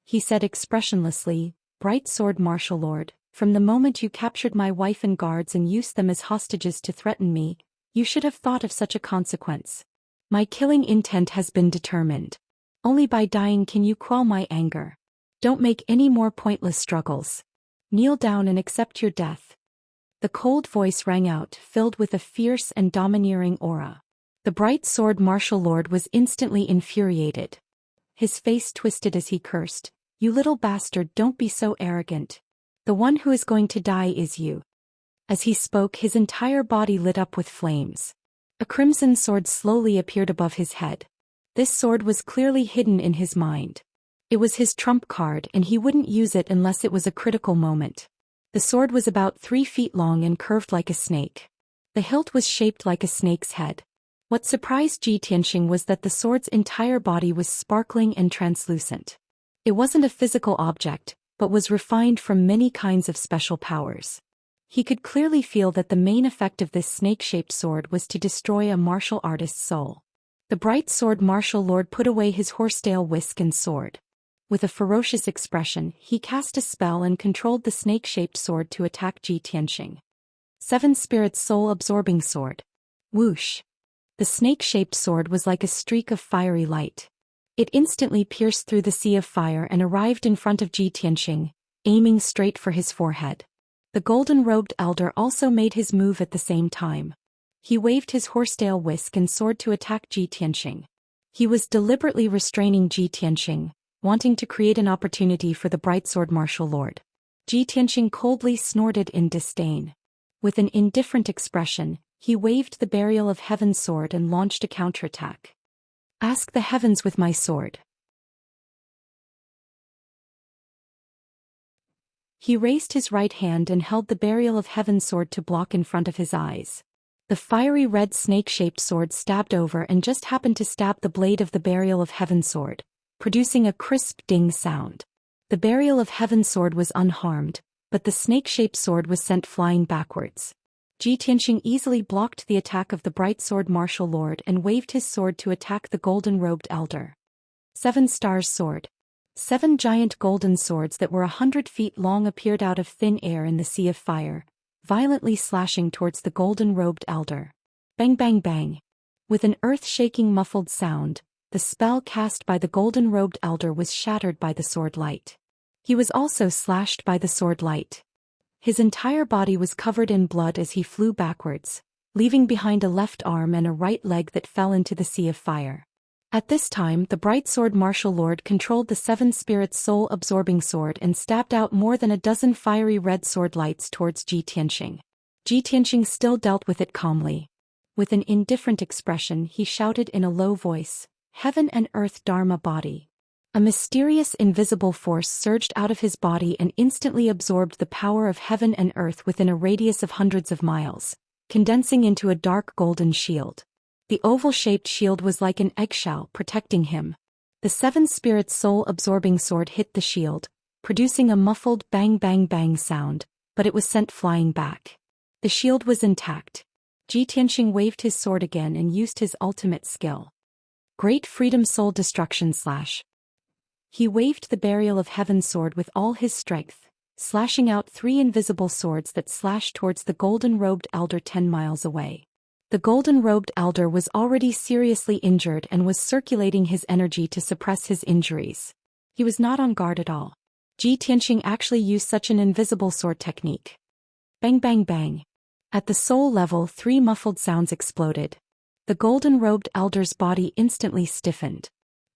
A: He said expressionlessly, "Bright sword martial lord, from the moment you captured my wife and guards and used them as hostages to threaten me, you should have thought of such a consequence. My killing intent has been determined. Only by dying can you quell my anger. Don't make any more pointless struggles. Kneel down and accept your death." The cold voice rang out, filled with a fierce and domineering aura. The bright sword martial lord was instantly infuriated. His face twisted as he cursed, "You little bastard, don't be so arrogant. The one who is going to die is you." As he spoke, his entire body lit up with flames. A crimson sword slowly appeared above his head. This sword was clearly hidden in his mind. It was his trump card and he wouldn't use it unless it was a critical moment. The sword was about 3 feet long and curved like a snake. The hilt was shaped like a snake's head. What surprised Ji Tianxing was that the sword's entire body was sparkling and translucent. It wasn't a physical object, but was refined from many kinds of special powers. He could clearly feel that the main effect of this snake-shaped sword was to destroy a martial artist's soul. The bright sword martial lord put away his horsetail whisk and sword. With a ferocious expression, he cast a spell and controlled the snake-shaped sword to attack Ji Tianxing. 7 Spirits Soul-Absorbing Sword. Whoosh! The snake-shaped sword was like a streak of fiery light. It instantly pierced through the sea of fire and arrived in front of Ji Tianxing, aiming straight for his forehead. The golden-robed elder also made his move at the same time. He waved his horsetail whisk and sword to attack Ji Tianxing. He was deliberately restraining Ji Tianxing, wanting to create an opportunity for the bright sword martial lord. Ji Tianxing coldly snorted in disdain. With an indifferent expression, he waved the Burial of Heaven sword and launched a counterattack. "Ask the heavens with my sword." He raised his right hand and held the Burial of Heaven sword to block in front of his eyes. The fiery red snake-shaped sword stabbed over and just happened to stab the blade of the Burial of Heaven sword, producing a crisp ding sound. The Burial of Heaven sword was unharmed, but the snake-shaped sword was sent flying backwards. Ji Tianxing easily blocked the attack of the bright sword martial lord and waved his sword to attack the golden-robed elder. 7 Stars Sword. 7 giant golden swords that were 100 feet long appeared out of thin air in the sea of fire, violently slashing towards the golden-robed elder. Bang bang bang. With an earth-shaking muffled sound, the spell cast by the golden-robed elder was shattered by the sword light. He was also slashed by the sword light. His entire body was covered in blood as he flew backwards, leaving behind a left arm and a right leg that fell into the sea of fire. At this time, the bright sword martial lord controlled the 7 Spirits Soul-Absorbing Sword and stabbed out more than a dozen fiery red sword lights towards Ji Tianxing. Ji Tianxing still dealt with it calmly. With an indifferent expression, he shouted in a low voice, "Heaven and Earth Dharma Body. A mysterious invisible force surged out of his body and instantly absorbed the power of heaven and earth within a radius of hundreds of miles, condensing into a dark golden shield. The oval-shaped shield was like an eggshell protecting him. The seven spirits' soul-absorbing sword hit the shield, producing a muffled bang bang bang sound, but it was sent flying back. The shield was intact. Ji Tianxing waved his sword again and used his ultimate skill. Great Freedom Soul Destruction Slash. He waved the Burial of Heaven sword with all his strength, slashing out 3 invisible swords that slashed towards the golden-robed elder 10 miles away. The golden-robed elder was already seriously injured and was circulating his energy to suppress his injuries. He was not on guard at all. Ji Tianxing actually used such an invisible sword technique. Bang bang bang. At the soul level 3 muffled sounds exploded. The golden-robed elder's body instantly stiffened.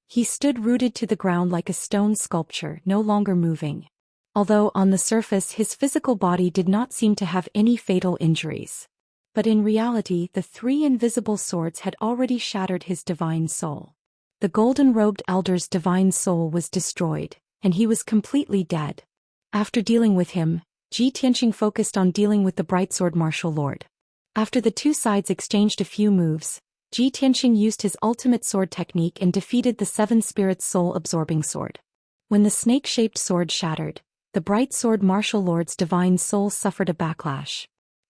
A: He stood rooted to the ground like a stone sculpture, no longer moving. Although on the surface his physical body did not seem to have any fatal injuries. But in reality the 3 invisible swords had already shattered his divine soul. The golden-robed elder's divine soul was destroyed, and he was completely dead. After dealing with him, Ji Tianxing focused on dealing with the Brightsword Martial Lord. After the 2 sides exchanged a few moves, Ji Tianxing used his ultimate sword technique and defeated the 7 spirits' soul-absorbing sword. When the snake-shaped sword shattered, the Brightsword Martial Lord's divine soul suffered a backlash.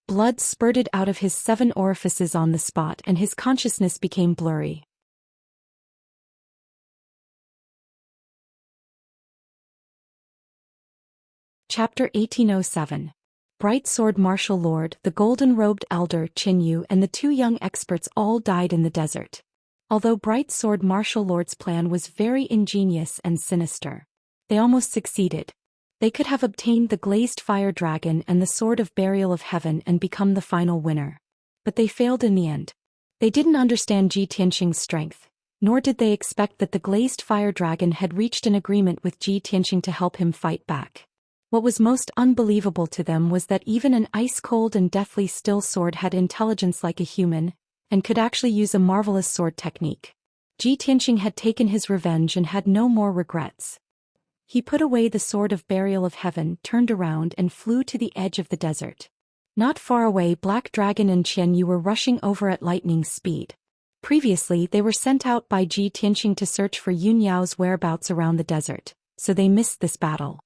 A: Blood spurted out of his 7 orifices on the spot and his consciousness became blurry. Chapter 1807. Brightsword Martial Lord, the golden-robed elder Qinyu and the 2 young experts all died in the desert. Although Brightsword Martial Lord's plan was very ingenious and sinister, they almost succeeded. They could have obtained the glazed fire dragon and the sword of burial of heaven and become the final winner. But they failed in the end. They didn't understand Ji Tianxing's strength, nor did they expect that the glazed fire dragon had reached an agreement with Ji Tianxing to help him fight back. What was most unbelievable to them was that even an ice-cold and deathly still sword had intelligence like a human, and could actually use a marvelous sword technique. Ji Tianxing had taken his revenge and had no more regrets. He put away the sword of burial of heaven, turned around and flew to the edge of the desert. Not far away Black Dragon and Qianyu were rushing over at lightning speed. Previously they were sent out by Ji Tianxing to search for Yun Yao's whereabouts around the desert, so they missed this battle.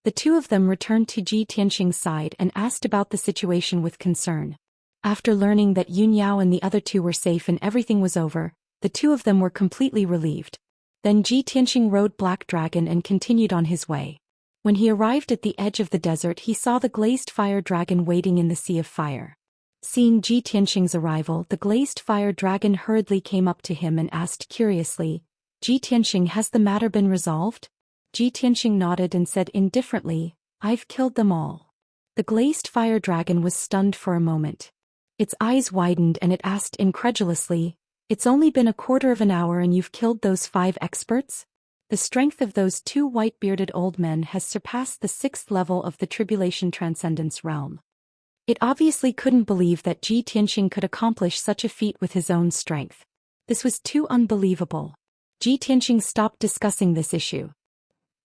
A: The 2 of them returned to Ji Tianxing's side and asked about the situation with concern. After learning that Yun Yao and the other 2 were safe and everything was over, the 2 of them were completely relieved. Then Ji Tianxing rode Black Dragon and continued on his way. When he arrived at the edge of the desert he saw the glazed fire dragon waiting in the sea of fire. Seeing Ji Tianxing's arrival, the glazed fire dragon hurriedly came up to him and asked curiously, "Ji Tianxing, has the matter been resolved?" Ji Tianxing nodded and said indifferently, "I've killed them all." The glazed fire dragon was stunned for a moment. Its eyes widened and it asked incredulously, "It's only been a quarter of an hour and you've killed those 5 experts?" The strength of those 2 white-bearded old men has surpassed the 6th level of the Tribulation Transcendence realm. It obviously couldn't believe that Ji Tianxing could accomplish such a feat with his own strength. This was too unbelievable. Ji Tianxing stopped discussing this issue.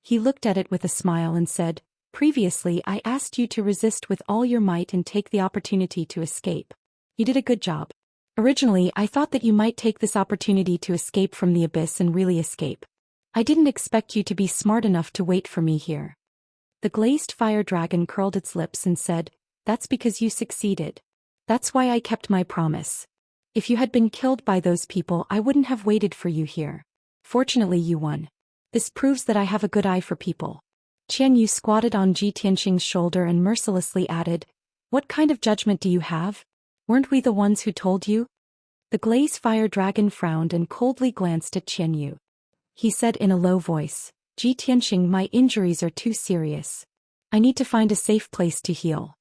A: He looked at it with a smile and said, "Previously I asked you to resist with all your might and take the opportunity to escape. You did a good job. Originally I thought that you might take this opportunity to escape from the abyss and really escape. I didn't expect you to be smart enough to wait for me here." The glazed fire dragon curled its lips and said, "That's because you succeeded. That's why I kept my promise. If you had been killed by those people I wouldn't have waited for you here. Fortunately you won. This proves that I have a good eye for people." Qianyu squatted on Ji Tianxing's shoulder and mercilessly added, "What kind of judgment do you have? Weren't we the ones who told you?" The glazed fire dragon frowned and coldly glanced at Qianyu. He said in a low voice, "Ji Tianxing, my injuries are too serious. I need to find a safe place to heal."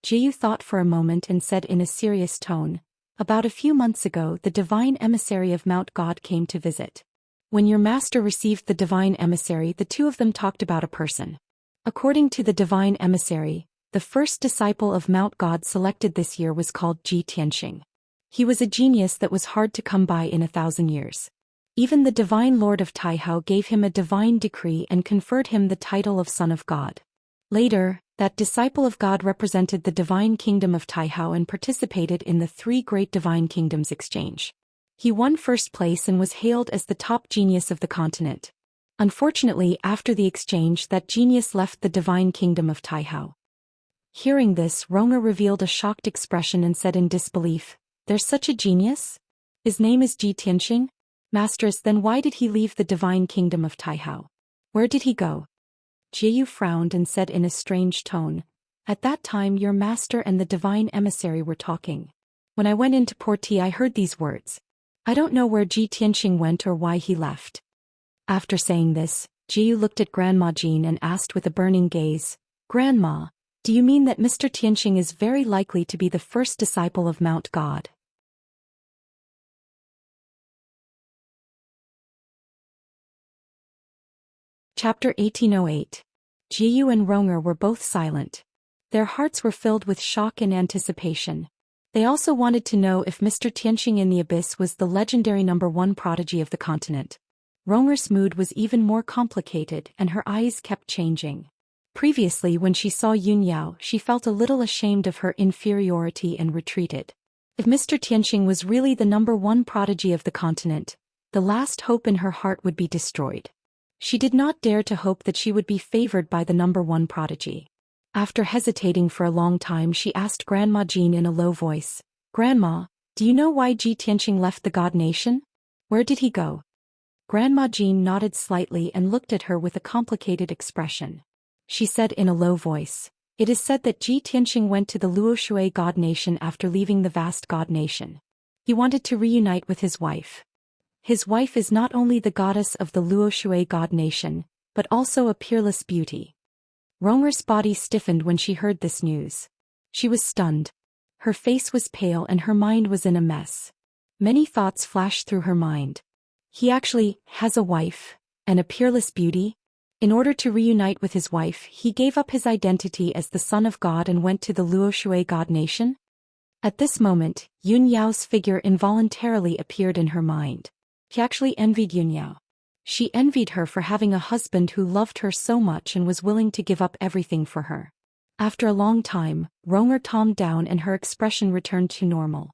A: Jiyu thought for a moment and said in a serious tone, "About a few months ago the divine emissary of Mount God came to visit. When your master received the divine emissary the 2 of them talked about a person. According to the divine emissary, The first disciple of Mount God selected this year was called Ji Tianxing. He was a genius that was hard to come by in 1,000 years. Even the divine lord of Taihao gave him a divine decree and conferred him the title of Son of God. Later, that disciple of God represented the divine kingdom of Taihao and participated in the 3 Great Divine Kingdoms exchange. He won first place and was hailed as the top genius of the continent. Unfortunately, after the exchange, that genius left the divine kingdom of Taihao. Hearing this, Ronger revealed a shocked expression and said in disbelief, "There's such a genius? His name is Ji Tianxing? Mistress, then why did he leave the divine kingdom of Taihao? Where did he go?" Jiyu frowned and said in a strange tone, "At that time your master and the divine emissary were talking. When I went into Porti I heard these words. I don't know where Ji Tianxing went or why he left." After saying this, Jiyu looked at Grandma Jean and asked with a burning gaze, "Grandma, do you mean that Mr. Tianxing is very likely to be the first disciple of Mount God?" Chapter 1808. Jiyu and Ronger were both silent. Their hearts were filled with shock and anticipation. They also wanted to know if Mr. Tianxing in the Abyss was the legendary #1 prodigy of the continent. Ronger's mood was even more complicated and her eyes kept changing. Previously, when she saw Yun Yao, she felt a little ashamed of her inferiority and retreated. If Mr. Tianxing was really the #1 prodigy of the continent, the last hope in her heart would be destroyed. She did not dare to hope that she would be favored by the #1 prodigy. After hesitating for a long time, she asked Grandma Jean in a low voice, "Grandma, do you know why Ji Tianxing left the God Nation? Where did he go?" Grandma Jean nodded slightly and looked at her with a complicated expression. She said in a low voice, "It is said that Ji Tianxing went to the Luoshui God Nation after leaving the vast God Nation. He wanted to reunite with his wife. His wife is not only the goddess of the Luoshui God Nation, but also a peerless beauty." Ronger's body stiffened when she heard this news. She was stunned. Her face was pale and her mind was in a mess. Many thoughts flashed through her mind. He actually has a wife, and a peerless beauty? In order to reunite with his wife, he gave up his identity as the Son of God and went to the Luoshui God Nation? At this moment, Yun Yao's figure involuntarily appeared in her mind. She actually envied Yun Yao. She envied her for having a husband who loved her so much and was willing to give up everything for her. After a long time, Ronger calmed down and her expression returned to normal.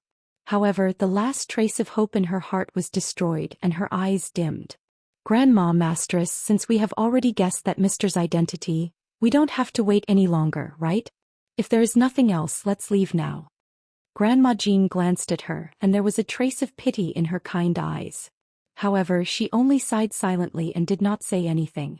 A: However, the last trace of hope in her heart was destroyed and her eyes dimmed. "Grandma Mistress, since we have already guessed that Mr.'s identity, we don't have to wait any longer, right? If there is nothing else, let's leave now." Grandma Jean glanced at her, and there was a trace of pity in her kind eyes. However, she only sighed silently and did not say anything.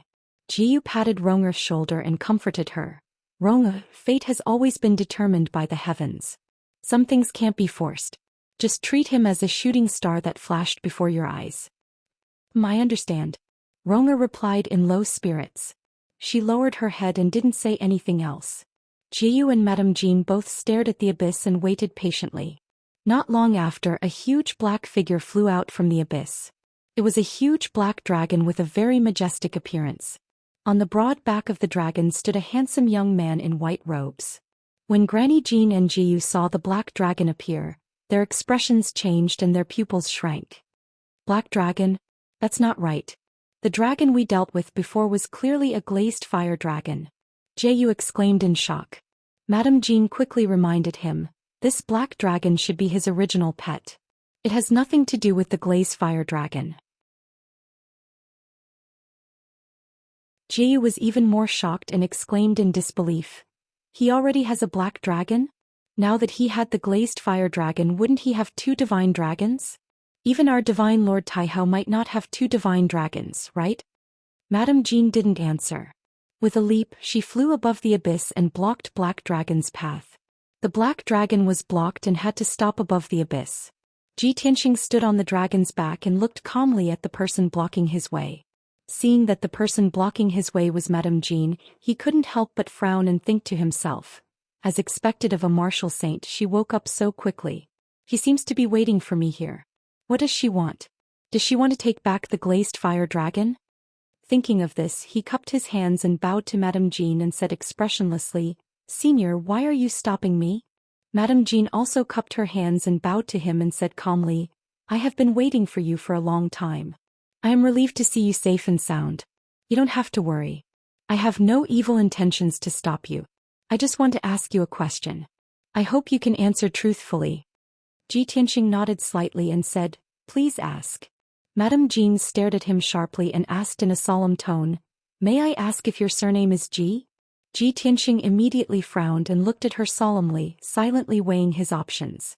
A: Jiyu patted Ronger's shoulder and comforted her. "Ronger, fate has always been determined by the heavens. Some things can't be forced. Just treat him as a shooting star that flashed before your eyes." "I understand," Ronger replied in low spirits. She lowered her head and didn't say anything else. Jiyu and Madame Jean both stared at the abyss and waited patiently. Not long after, a huge black figure flew out from the abyss. It was a huge black dragon with a very majestic appearance. On the broad back of the dragon stood a handsome young man in white robes. When Granny Jean and Jiyu saw the black dragon appear, their expressions changed and their pupils shrank. "Black dragon? That's not right. The dragon we dealt with before was clearly a glazed fire dragon." Jiyu exclaimed in shock. Madame Jean quickly reminded him, "This black dragon should be his original pet. It has nothing to do with the glazed fire dragon." Jiyu was even more shocked and exclaimed in disbelief, "He already has a black dragon? Now that he had the glazed fire dragon, wouldn't he have 2 divine dragons? Even our divine Lord Taihao might not have 2 divine dragons, right?" Madame Jean didn't answer. With a leap, she flew above the abyss and blocked Black Dragon's path. The black dragon was blocked and had to stop above the abyss. Ji Tianxing stood on the dragon's back and looked calmly at the person blocking his way. Seeing that the person blocking his way was Madame Jean, he couldn't help but frown and think to himself, as expected of a martial saint, she woke up so quickly. He seems to be waiting for me here. What does she want? Does she want to take back the glazed fire dragon? Thinking of this, he cupped his hands and bowed to Madame Jean and said expressionlessly, "Senior, why are you stopping me?" Madame Jean also cupped her hands and bowed to him and said calmly, "I have been waiting for you for a long time. I am relieved to see you safe and sound. You don't have to worry. I have no evil intentions to stop you. I just want to ask you a question. I hope you can answer truthfully." Ji Tianxing nodded slightly and said, "Please ask." Madame Jean stared at him sharply and asked in a solemn tone, "May I ask if your surname is Ji?" Ji Tianxing immediately frowned and looked at her solemnly, silently weighing his options.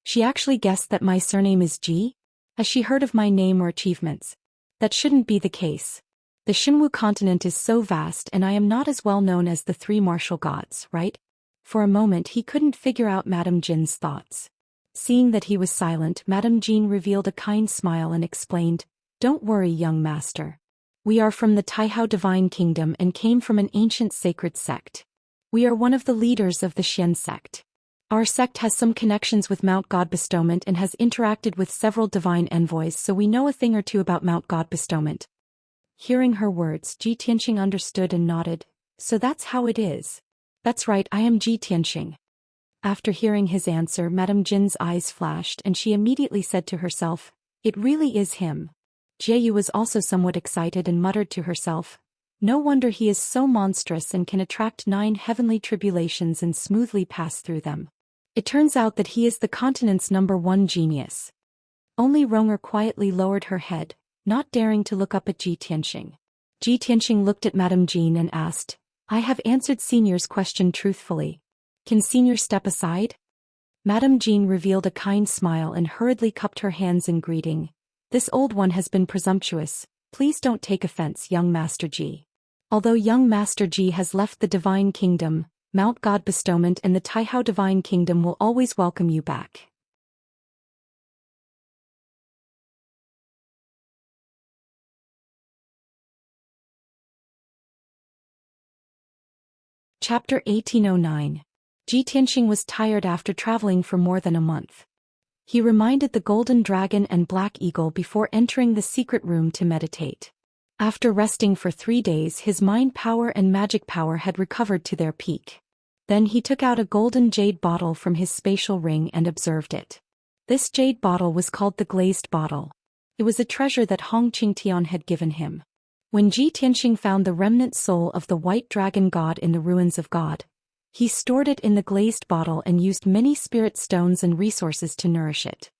A: She actually guessed that my surname is Ji? Has she heard of my name or achievements? That shouldn't be the case. The Xinwu continent is so vast and I am not as well known as the three martial gods, right? For a moment he couldn't figure out Madame Jean's thoughts. Seeing that he was silent, Madame Jean revealed a kind smile and explained, "Don't worry, young master. We are from the Taihao Divine Kingdom and came from an ancient sacred sect. We are one of the leaders of the Xian sect. Our sect has some connections with Mount God Bestowment and has interacted with several divine envoys, so we know a thing or two about Mount God Bestowment." Hearing her words, Ji Tianxing understood and nodded. "So that's how it is." "That's right, I am Ji Tianxing." After hearing his answer, Madame Jin's eyes flashed and she immediately said to herself, "It really is him." Jieyu was also somewhat excited and muttered to herself, "No wonder he is so monstrous and can attract 9 heavenly tribulations and smoothly pass through them. It turns out that he is the continent's #1 genius." Only Ronger quietly lowered her head, not daring to look up at Ji Tianxing. Ji Tianxing looked at Madame Jean and asked, "I have answered Senior's question truthfully. Can Senior step aside?" Madame Jean revealed a kind smile and hurriedly cupped her hands in greeting. "This old one has been presumptuous. Please don't take offense, young Master Ji. Although young Master Ji has left the Divine Kingdom, Mount God Bestowment and the Taihao Divine Kingdom will always welcome you back." Chapter 1809. Ji Tianxing was tired after traveling for more than a month. He reminded the Golden Dragon and Black Eagle before entering the secret room to meditate. After resting for 3 days, his mind power and magic power had recovered to their peak. Then he took out a golden jade bottle from his spatial ring and observed it. This jade bottle was called the Glazed Bottle. It was a treasure that Hong Qingtian had given him. When Ji Tianxing found the remnant soul of the White Dragon God in the ruins of God, he stored it in the glazed bottle and used many spirit stones and resources to nourish it.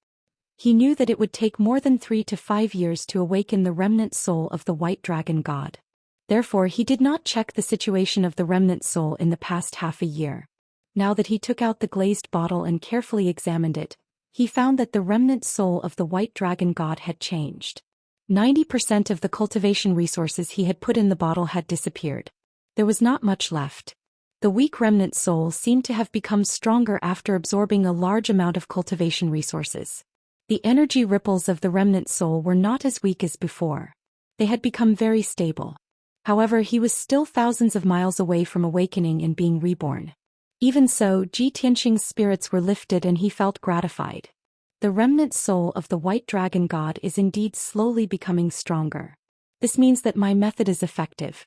A: He knew that it would take more than 3 to 5 years to awaken the remnant soul of the White Dragon God. Therefore he did not check the situation of the remnant soul in the past half a year. Now that he took out the glazed bottle and carefully examined it, he found that the remnant soul of the White Dragon God had changed. 90% of the cultivation resources he had put in the bottle had disappeared. There was not much left. The weak remnant soul seemed to have become stronger after absorbing a large amount of cultivation resources. The energy ripples of the remnant soul were not as weak as before. They had become very stable. However, he was still thousands of miles away from awakening and being reborn. Even so, Ji Tianxing's spirits were lifted and he felt gratified. The remnant soul of the White Dragon God is indeed slowly becoming stronger. This means that my method is effective.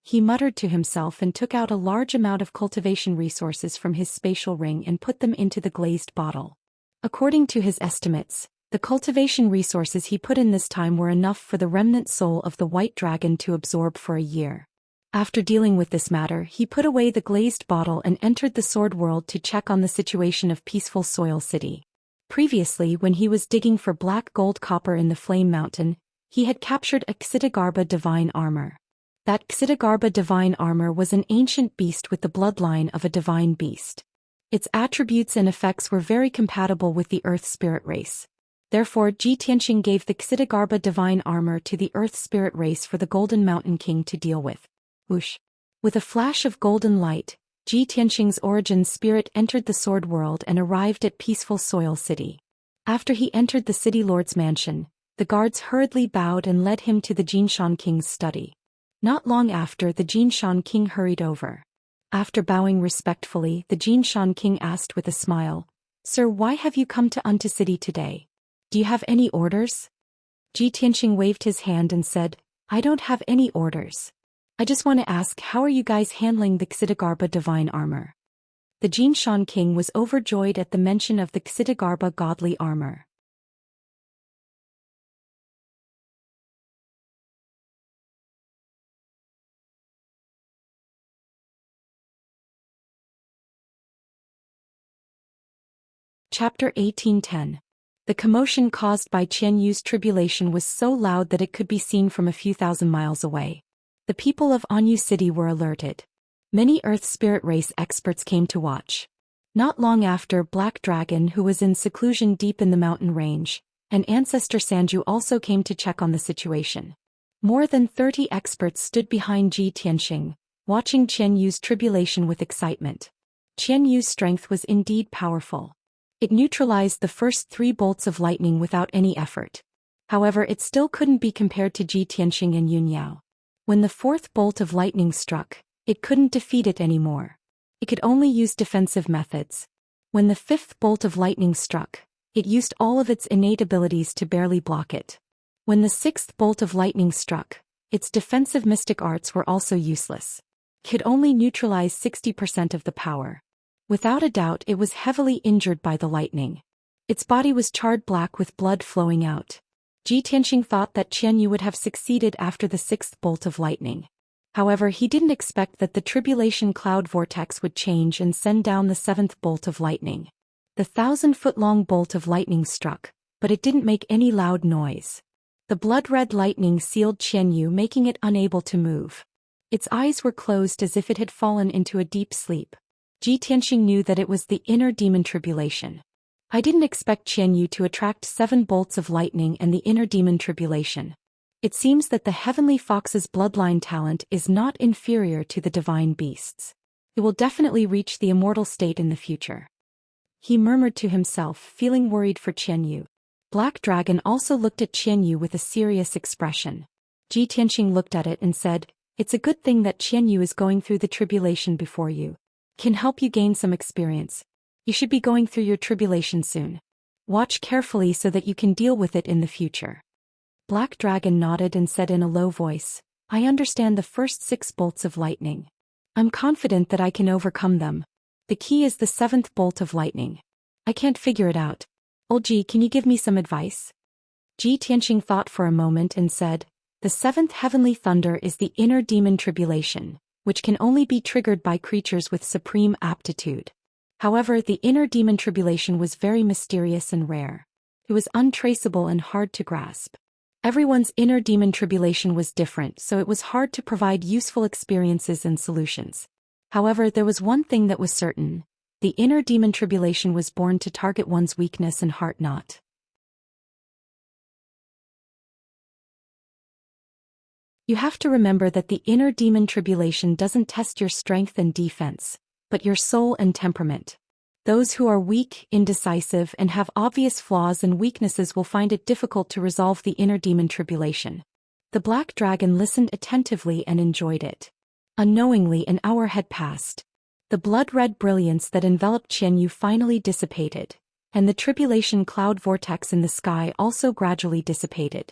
A: He muttered to himself and took out a large amount of cultivation resources from his spatial ring and put them into the glazed bottle. According to his estimates, the cultivation resources he put in this time were enough for the remnant soul of the White Dragon to absorb for a year. After dealing with this matter, he put away the glazed bottle and entered the Sword World to check on the situation of Peaceful Soil City. Previously, when he was digging for black gold copper in the Flame Mountain, he had captured a Xidagarba divine armor. That Xidagarba divine armor was an ancient beast with the bloodline of a divine beast. Its attributes and effects were very compatible with the Earth Spirit race. Therefore, Ji Tianxing gave the Xidagarba divine armor to the Earth Spirit race for the Golden Mountain King to deal with. Whoosh! With a flash of golden light, Ji Tianxing's origin spirit entered the Sword World and arrived at Peaceful Soil City. After he entered the city lord's mansion, the guards hurriedly bowed and led him to the Jinshan King's study. Not long after, the Jinshan King hurried over. After bowing respectfully, the Jinshan King asked with a smile, "Sir, why have you come to Unta City today? Do you have any orders?" Ji Tianxing waved his hand and said, "I don't have any orders. I just want to ask, how are you guys handling the Xitigarbha divine armor? The Jinshan king was overjoyed at the mention of the Xitigarbha godly armor. Chapter 1810. The commotion caused by Qian Yu's tribulation was so loud that it could be seen from a few thousand miles away. The people of Anyu City were alerted. Many Earth Spirit Race experts came to watch. Not long after, Black Dragon, who was in seclusion deep in the mountain range, and Ancestor Sanju also came to check on the situation. More than 30 experts stood behind Ji Tianxing, watching Qian Yu's tribulation with excitement. Qian Yu's strength was indeed powerful. It neutralized the first 3 bolts of lightning without any effort. However, it still couldn't be compared to Ji Tianxing and Yun Yao. When the 4th bolt of lightning struck, it couldn't defeat it anymore. It could only use defensive methods. When the 5th bolt of lightning struck, it used all of its innate abilities to barely block it. When the 6th bolt of lightning struck, its defensive mystic arts were also useless. It could only neutralize 60% of the power. Without a doubt, it was heavily injured by the lightning. Its body was charred black with blood flowing out. Ji Tianxing thought that Qian Yu would have succeeded after the 6th bolt of lightning. However, he didn't expect that the tribulation cloud vortex would change and send down the 7th bolt of lightning. The 1,000-foot-long bolt of lightning struck, but it didn't make any loud noise. The blood-red lightning sealed Qian Yu, making it unable to move. Its eyes were closed as if it had fallen into a deep sleep. Ji Tianxing knew that it was the inner demon tribulation. I didn't expect Qian Yu to attract 7 bolts of lightning and the inner demon tribulation. It seems that the heavenly fox's bloodline talent is not inferior to the divine beast's. It will definitely reach the immortal state in the future. He murmured to himself, feeling worried for Qian Yu. Black Dragon also looked at Qian Yu with a serious expression. Ji Tianxing looked at it and said, "It's a good thing that Qian Yu is going through the tribulation before you. Can help you gain some experience. You should be going through your tribulation soon. Watch carefully so that you can deal with it in the future." Black Dragon nodded and said in a low voice, "I understand the first 6 bolts of lightning. I'm confident that I can overcome them. The key is the 7th bolt of lightning. I can't figure it out. Old Ji, can you give me some advice?" Ji Tianxing thought for a moment and said, "The 7th heavenly thunder is the inner demon tribulation, which can only be triggered by creatures with supreme aptitude. However, the inner demon tribulation was very mysterious and rare. It was untraceable and hard to grasp. Everyone's inner demon tribulation was different, so it was hard to provide useful experiences and solutions. However, there was one thing that was certain. The inner demon tribulation was born to target one's weakness and heart not. You have to remember that the inner demon tribulation doesn't test your strength and defense, but your soul and temperament. Those who are weak, indecisive, and have obvious flaws and weaknesses will find it difficult to resolve the inner demon tribulation. The Black Dragon listened attentively and enjoyed it. Unknowingly, an hour had passed. The blood-red brilliance that enveloped Qian Yu finally dissipated, and the tribulation cloud vortex in the sky also gradually dissipated.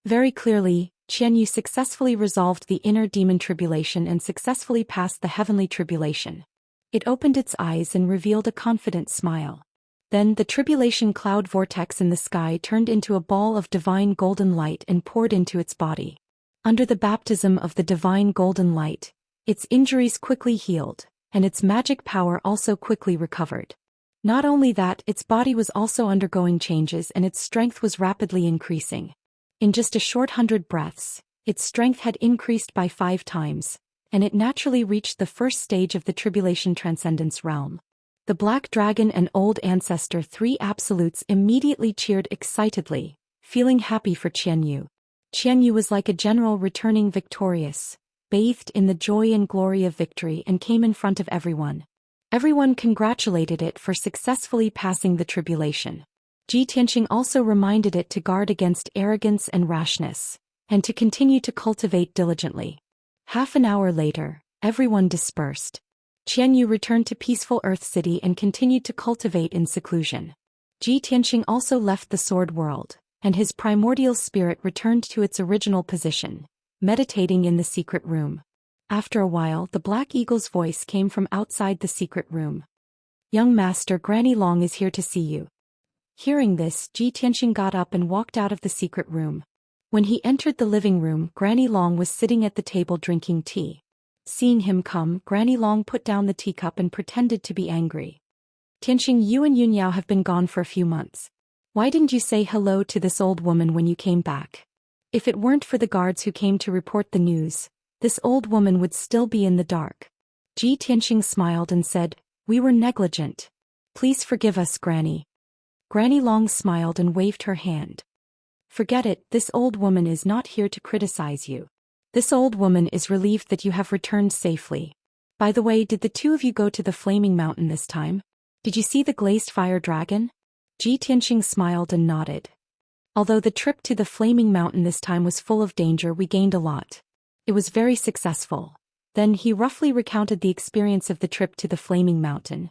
A: Very clearly, Qian Yu successfully resolved the inner demon tribulation and successfully passed the heavenly tribulation. It opened its eyes and revealed a confident smile. Then the tribulation cloud vortex in the sky turned into a ball of divine golden light and poured into its body. Under the baptism of the divine golden light, its injuries quickly healed, and its magic power also quickly recovered. Not only that, its body was also undergoing changes and its strength was rapidly increasing. In just a short 100 breaths, its strength had increased by 5 times, and it naturally reached the first stage of the tribulation transcendence realm. The Black Dragon and Old Ancestor 3 Absolutes immediately cheered excitedly, feeling happy for Qian Yu. Qian Yu was like a general returning victorious, bathed in the joy and glory of victory, and came in front of everyone. Everyone congratulated it for successfully passing the tribulation. Ji Tianxing also reminded it to guard against arrogance and rashness, and to continue to cultivate diligently. Half an hour later, everyone dispersed. Qian Yu returned to peaceful Earth City and continued to cultivate in seclusion. Ji Tianxing also left the Sword World, and his primordial spirit returned to its original position, meditating in the secret room. After a while, the Black Eagle's voice came from outside the secret room. "Young master, Granny Long is here to see you." Hearing this, Ji Tianxing got up and walked out of the secret room. When he entered the living room, Granny Long was sitting at the table drinking tea. Seeing him come, Granny Long put down the teacup and pretended to be angry. "Tianxing, you and Yunyao have been gone for a few months. Why didn't you say hello to this old woman when you came back? If it weren't for the guards who came to report the news, this old woman would still be in the dark." Ji Tianxing smiled and said, "We were negligent. Please forgive us, Granny." Granny Long smiled and waved her hand. "Forget it, this old woman is not here to criticize you. This old woman is relieved that you have returned safely. By the way, did the two of you go to the Flaming Mountain this time? Did you see the glazed fire dragon?" Ji Tianxing smiled and nodded. "Although the trip to the Flaming Mountain this time was full of danger, we gained a lot. It was very successful." Then he roughly recounted the experience of the trip to the Flaming Mountain.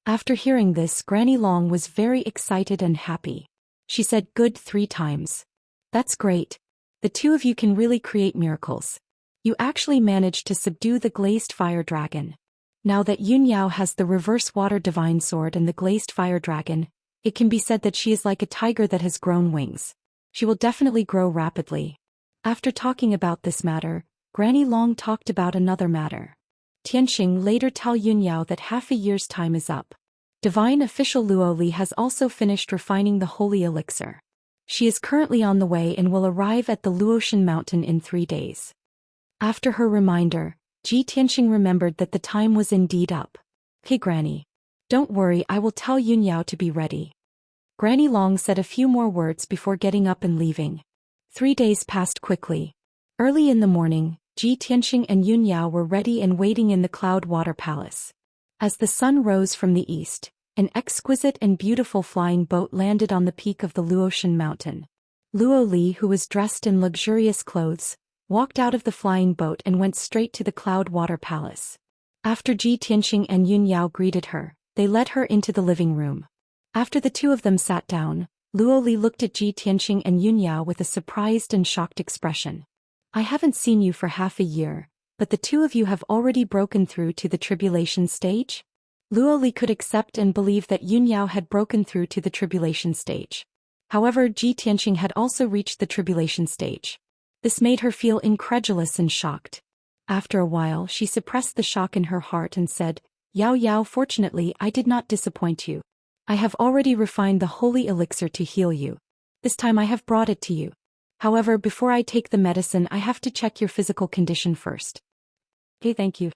A: After hearing this, Granny Long was very excited and happy. She said "good" 3 times. "That's great. The two of you can really create miracles. You actually managed to subdue the glazed fire dragon. Now that Yunyao has the reverse water divine sword and the glazed fire dragon, it can be said that she is like a tiger that has grown wings. She will definitely grow rapidly." After talking about this matter, Granny Long talked about another matter. Tianxing, later tell Yunyao that half a year's time is up. Divine official Luo Li has also finished refining the holy elixir. She is currently on the way and will arrive at the Luotian mountain in 3 days. After her reminder, Ji Tianxing remembered that the time was indeed up. "Hey Granny. Don't worry, I will tell Yunyao to be ready." Granny Long said a few more words before getting up and leaving. 3 days passed quickly. Early in the morning, Ji Tianxing and Yunyao were ready and waiting in the Cloud Water Palace. As the sun rose from the east, an exquisite and beautiful flying boat landed on the peak of the Luotian mountain. Luo Li, who was dressed in luxurious clothes, walked out of the flying boat and went straight to the Cloud Water Palace. After Ji Tianxing and Yunyao greeted her, they led her into the living room. After the two of them sat down, Luo Li looked at Ji Tianxing and Yunyao with a surprised and shocked expression. "I haven't seen you for half a year, but the two of you have already broken through to the tribulation stage?" Luo Li could accept and believe that Yunyao had broken through to the tribulation stage. However, Ji Tianxing had also reached the tribulation stage. This made her feel incredulous and shocked. After a while, she suppressed the shock in her heart and said, "Yao Yao, fortunately I did not disappoint you. I have already refined the holy elixir to heal you. This time I have brought it to you. However, before I take the medicine I have to check your physical condition first." "Okay, thank you."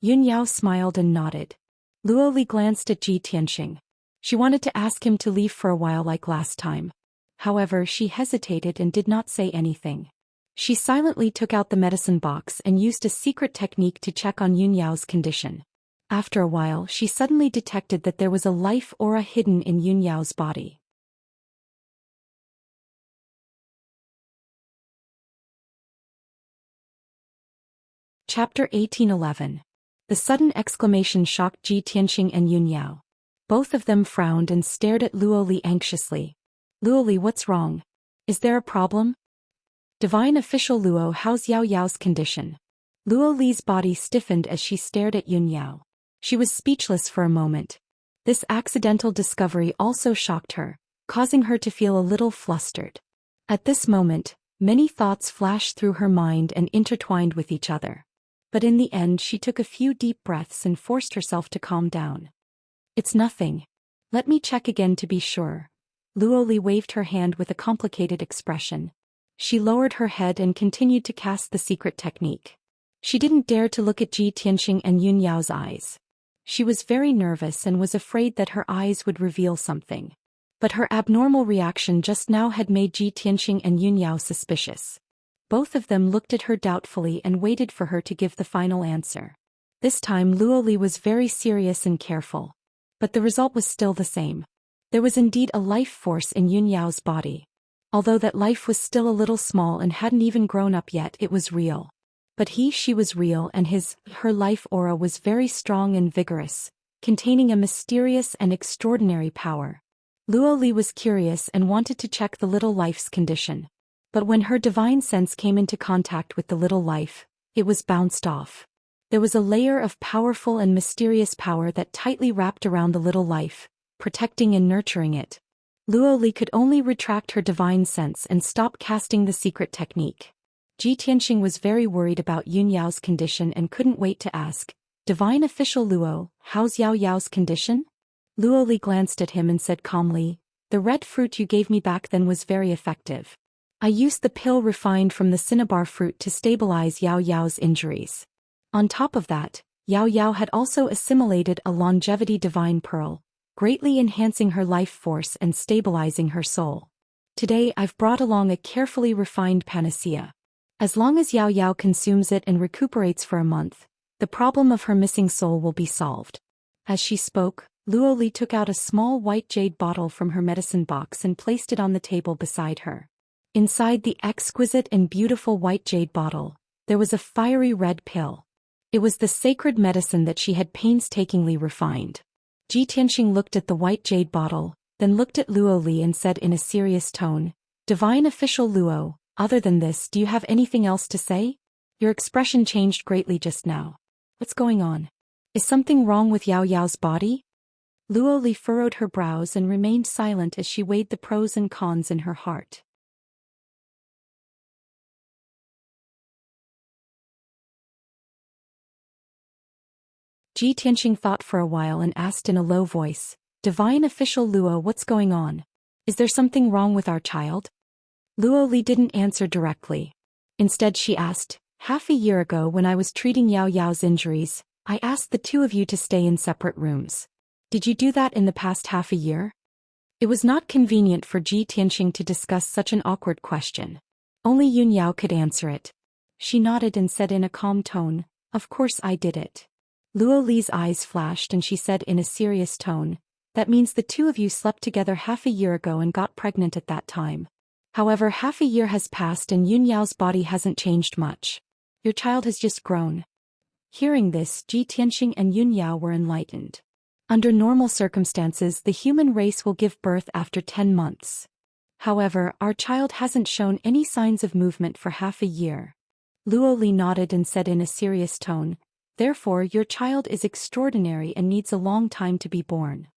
A: Yunyao smiled and nodded. Luo Li glanced at Ji Tianxing. She wanted to ask him to leave for a while like last time. However, she hesitated and did not say anything. She silently took out the medicine box and used a secret technique to check on Yunyao's condition. After a while, she suddenly detected that there was a life aura hidden in Yunyao's body. Chapter 1811. The sudden exclamation shocked Ji Tianxing and Yunyao. Both of them frowned and stared at Luo Li anxiously. "Luo Li, what's wrong? Is there a problem?" "Divine official Luo, how's Yao Yao's condition?" Luo Li's body stiffened as she stared at Yunyao. She was speechless for a moment. This accidental discovery also shocked her, causing her to feel a little flustered. At this moment, many thoughts flashed through her mind and intertwined with each other. But in the end she took a few deep breaths and forced herself to calm down. "It's nothing. Let me check again to be sure." Luo Li waved her hand with a complicated expression. She lowered her head and continued to cast the secret technique. She didn't dare to look at Ji Tianxing and Yunyao's eyes. She was very nervous and was afraid that her eyes would reveal something. But her abnormal reaction just now had made Ji Tianxing and Yunyao suspicious. Both of them looked at her doubtfully and waited for her to give the final answer. This time Luo Li was very serious and careful. But the result was still the same. There was indeed a life force in Yunyao's body. Although that life was still a little small and hadn't even grown up yet, it was real. But she was real, and her life aura was very strong and vigorous, containing a mysterious and extraordinary power. Luo Li was curious and wanted to check the little life's condition. But when her divine sense came into contact with the little life, it was bounced off. There was a layer of powerful and mysterious power that tightly wrapped around the little life, protecting and nurturing it. Luo Li could only retract her divine sense and stop casting the secret technique. Ji Tianxing was very worried about Yun Yao's condition and couldn't wait to ask, "Divine Official Luo, how's Yao Yao's condition?" Luo Li glanced at him and said calmly, "The red fruit you gave me back then was very effective. I used the pill refined from the cinnabar fruit to stabilize Yao Yao's injuries. On top of that, Yao Yao had also assimilated a longevity divine pearl, greatly enhancing her life force and stabilizing her soul. Today I've brought along a carefully refined panacea. As long as Yao Yao consumes it and recuperates for a month, the problem of her missing soul will be solved." As she spoke, Luo Li took out a small white jade bottle from her medicine box and placed it on the table beside her. Inside the exquisite and beautiful white jade bottle, there was a fiery red pill. It was the sacred medicine that she had painstakingly refined. Ji Tianxing looked at the white jade bottle, then looked at Luo Li and said in a serious tone, "Divine Official Luo, other than this, do you have anything else to say? Your expression changed greatly just now. What's going on? Is something wrong with Yao Yao's body?" Luo Li furrowed her brows and remained silent as she weighed the pros and cons in her heart. Ji Tianxing thought for a while and asked in a low voice, "Divine Official Luo, what's going on? Is there something wrong with our child?" Luo Li didn't answer directly. Instead she asked, "Half a year ago when I was treating Yao Yao's injuries, I asked the two of you to stay in separate rooms. Did you do that in the past half a year?" It was not convenient for Ji Tianxing to discuss such an awkward question. Only Yun Yao could answer it. She nodded and said in a calm tone, "Of course I did it." Luo Li's eyes flashed and she said in a serious tone, "That means the two of you slept together half a year ago and got pregnant at that time. However, half a year has passed and Yun Yao's body hasn't changed much. Your child has just grown." Hearing this, Ji Tianxing and Yun Yao were enlightened. Under normal circumstances, the human race will give birth after 10 months. However, our child hasn't shown any signs of movement for half a year. Luo Li nodded and said in a serious tone, "Therefore your child is extraordinary and needs a long time to be born."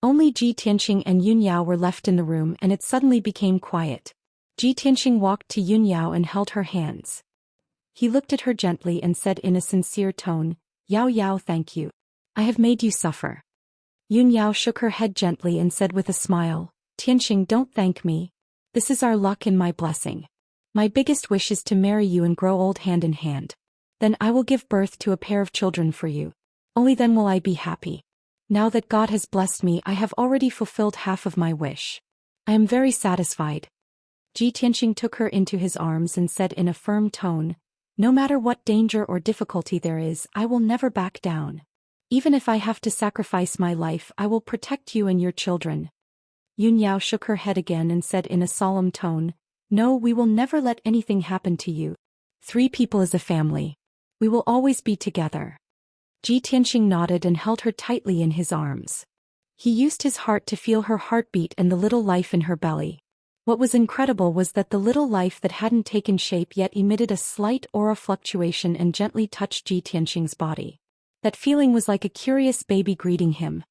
A: Only Ji Tianxing and Yun Yao were left in the room and it suddenly became quiet. Ji Tianxing walked to Yun Yao and held her hands. He looked at her gently and said in a sincere tone, "Yao Yao, thank you. I have made you suffer." Yun Yao shook her head gently and said with a smile, "Tianxing, don't thank me. This is our luck and my blessing. My biggest wish is to marry you and grow old hand in hand. Then I will give birth to a pair of children for you. Only then will I be happy. Now that God has blessed me, I have already fulfilled half of my wish. I am very satisfied." Ji Tianxing took her into his arms and said in a firm tone, "No matter what danger or difficulty there is, I will never back down. Even if I have to sacrifice my life, I will protect you and your children." Yun Yao shook her head again and said in a solemn tone, "No, we will never let anything happen to you. 3 people is a family. We will always be together." Ji Tianxing nodded and held her tightly in his arms. He used his heart to feel her heartbeat and the little life in her belly. What was incredible was that the little life that hadn't taken shape yet emitted a slight aura fluctuation and gently touched Ji Tianxing's body. That feeling was like a curious baby greeting him.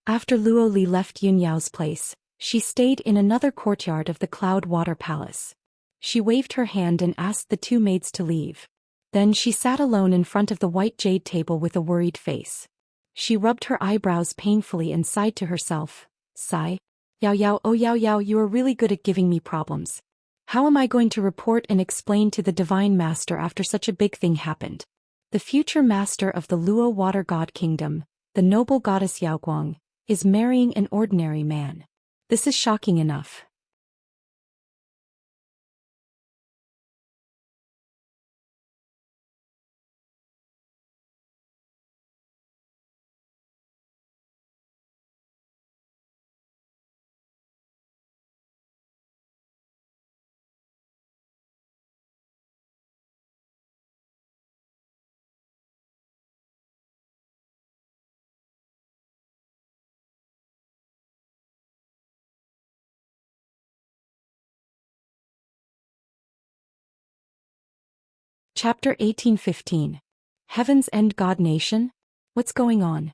A: After Luo Li left Yun Yao's place, she stayed in another courtyard of the Cloud Water Palace. She waved her hand and asked the 2 maids to leave. Then she sat alone in front of the white jade table with a worried face. She rubbed her eyebrows painfully and sighed to herself, "Sigh. Yao Yao, oh Yao Yao, you are really good at giving me problems. How am I going to report and explain to the Divine Master after such a big thing happened? The future master of the Luo Water God Kingdom, the noble goddess Yao Guang, is marrying an ordinary man. This is shocking enough." Chapter 1815. Heaven's End God Nation? What's going on?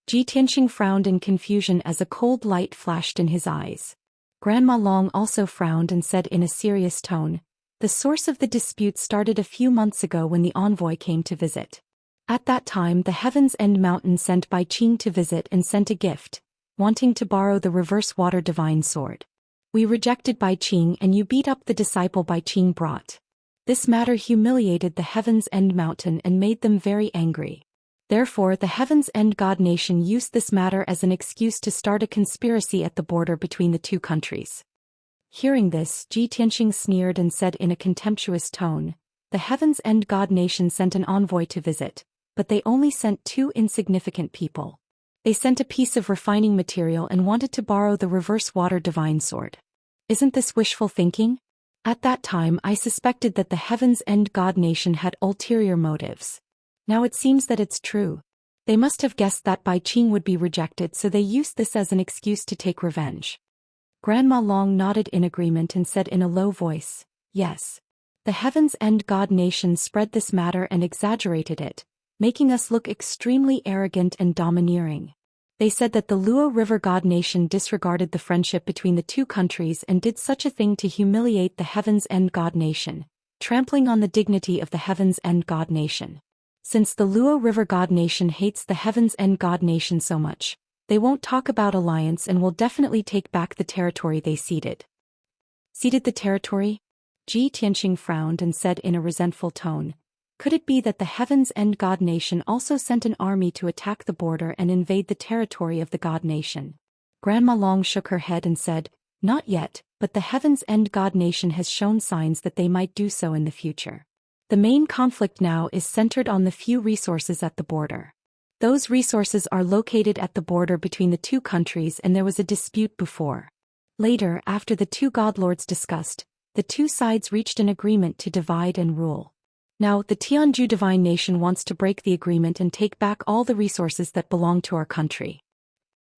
A: Ji Tianqing frowned in confusion as a cold light flashed in his eyes. Grandma Long also frowned and said in a serious tone, "The source of the dispute started a few months ago when the envoy came to visit. At that time the Heaven's End Mountain sent Bai Qing to visit and sent a gift, wanting to borrow the reverse water divine sword. We rejected Bai Qing and you beat up the disciple Bai Qing brought. This matter humiliated the Heaven's End Mountain and made them very angry. Therefore the Heaven's End God Nation used this matter as an excuse to start a conspiracy at the border between the two countries." Hearing this, Ji Tianqing sneered and said in a contemptuous tone, "The Heaven's End God Nation sent an envoy to visit, but they only sent two insignificant people. They sent a piece of refining material and wanted to borrow the reverse water divine sword. Isn't this wishful thinking? At that time I suspected that the Heaven's End God Nation had ulterior motives. Now it seems that it's true. They must have guessed that Bai Qing would be rejected, so they used this as an excuse to take revenge." Grandma Long nodded in agreement and said in a low voice, "Yes. The Heaven's End God Nation spread this matter and exaggerated it, making us look extremely arrogant and domineering. They said that the Luo River God Nation disregarded the friendship between the two countries and did such a thing to humiliate the Heaven's End God Nation, trampling on the dignity of the Heaven's End God Nation. Since the Luo River God Nation hates the Heaven's End God Nation so much, they won't talk about alliance and will definitely take back the territory they ceded." "Ceded the territory?" Ji Tianqing frowned and said in a resentful tone, "Could it be that the Heaven's End God Nation also sent an army to attack the border and invade the territory of the God Nation?" Grandma Long shook her head and said, "Not yet, but the Heaven's End God Nation has shown signs that they might do so in the future. The main conflict now is centered on the few resources at the border. Those resources are located at the border between the two countries and there was a dispute before. Later, after the two godlords discussed, the two sides reached an agreement to divide and rule. Now, the Tianju Divine Nation wants to break the agreement and take back all the resources that belong to our country."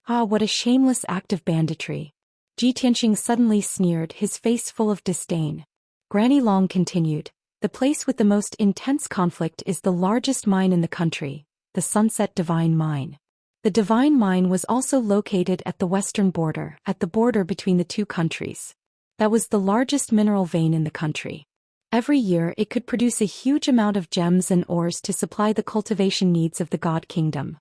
A: "Ah, what a shameless act of banditry." Ji Tianqing suddenly sneered, his face full of disdain. Granny Long continued, "The place with the most intense conflict is the largest mine in the country, the Sunset Divine Mine. The Divine Mine was also located at the western border, at the border between the two countries. That was the largest mineral vein in the country. Every year it could produce a huge amount of gems and ores to supply the cultivation needs of the God Kingdom.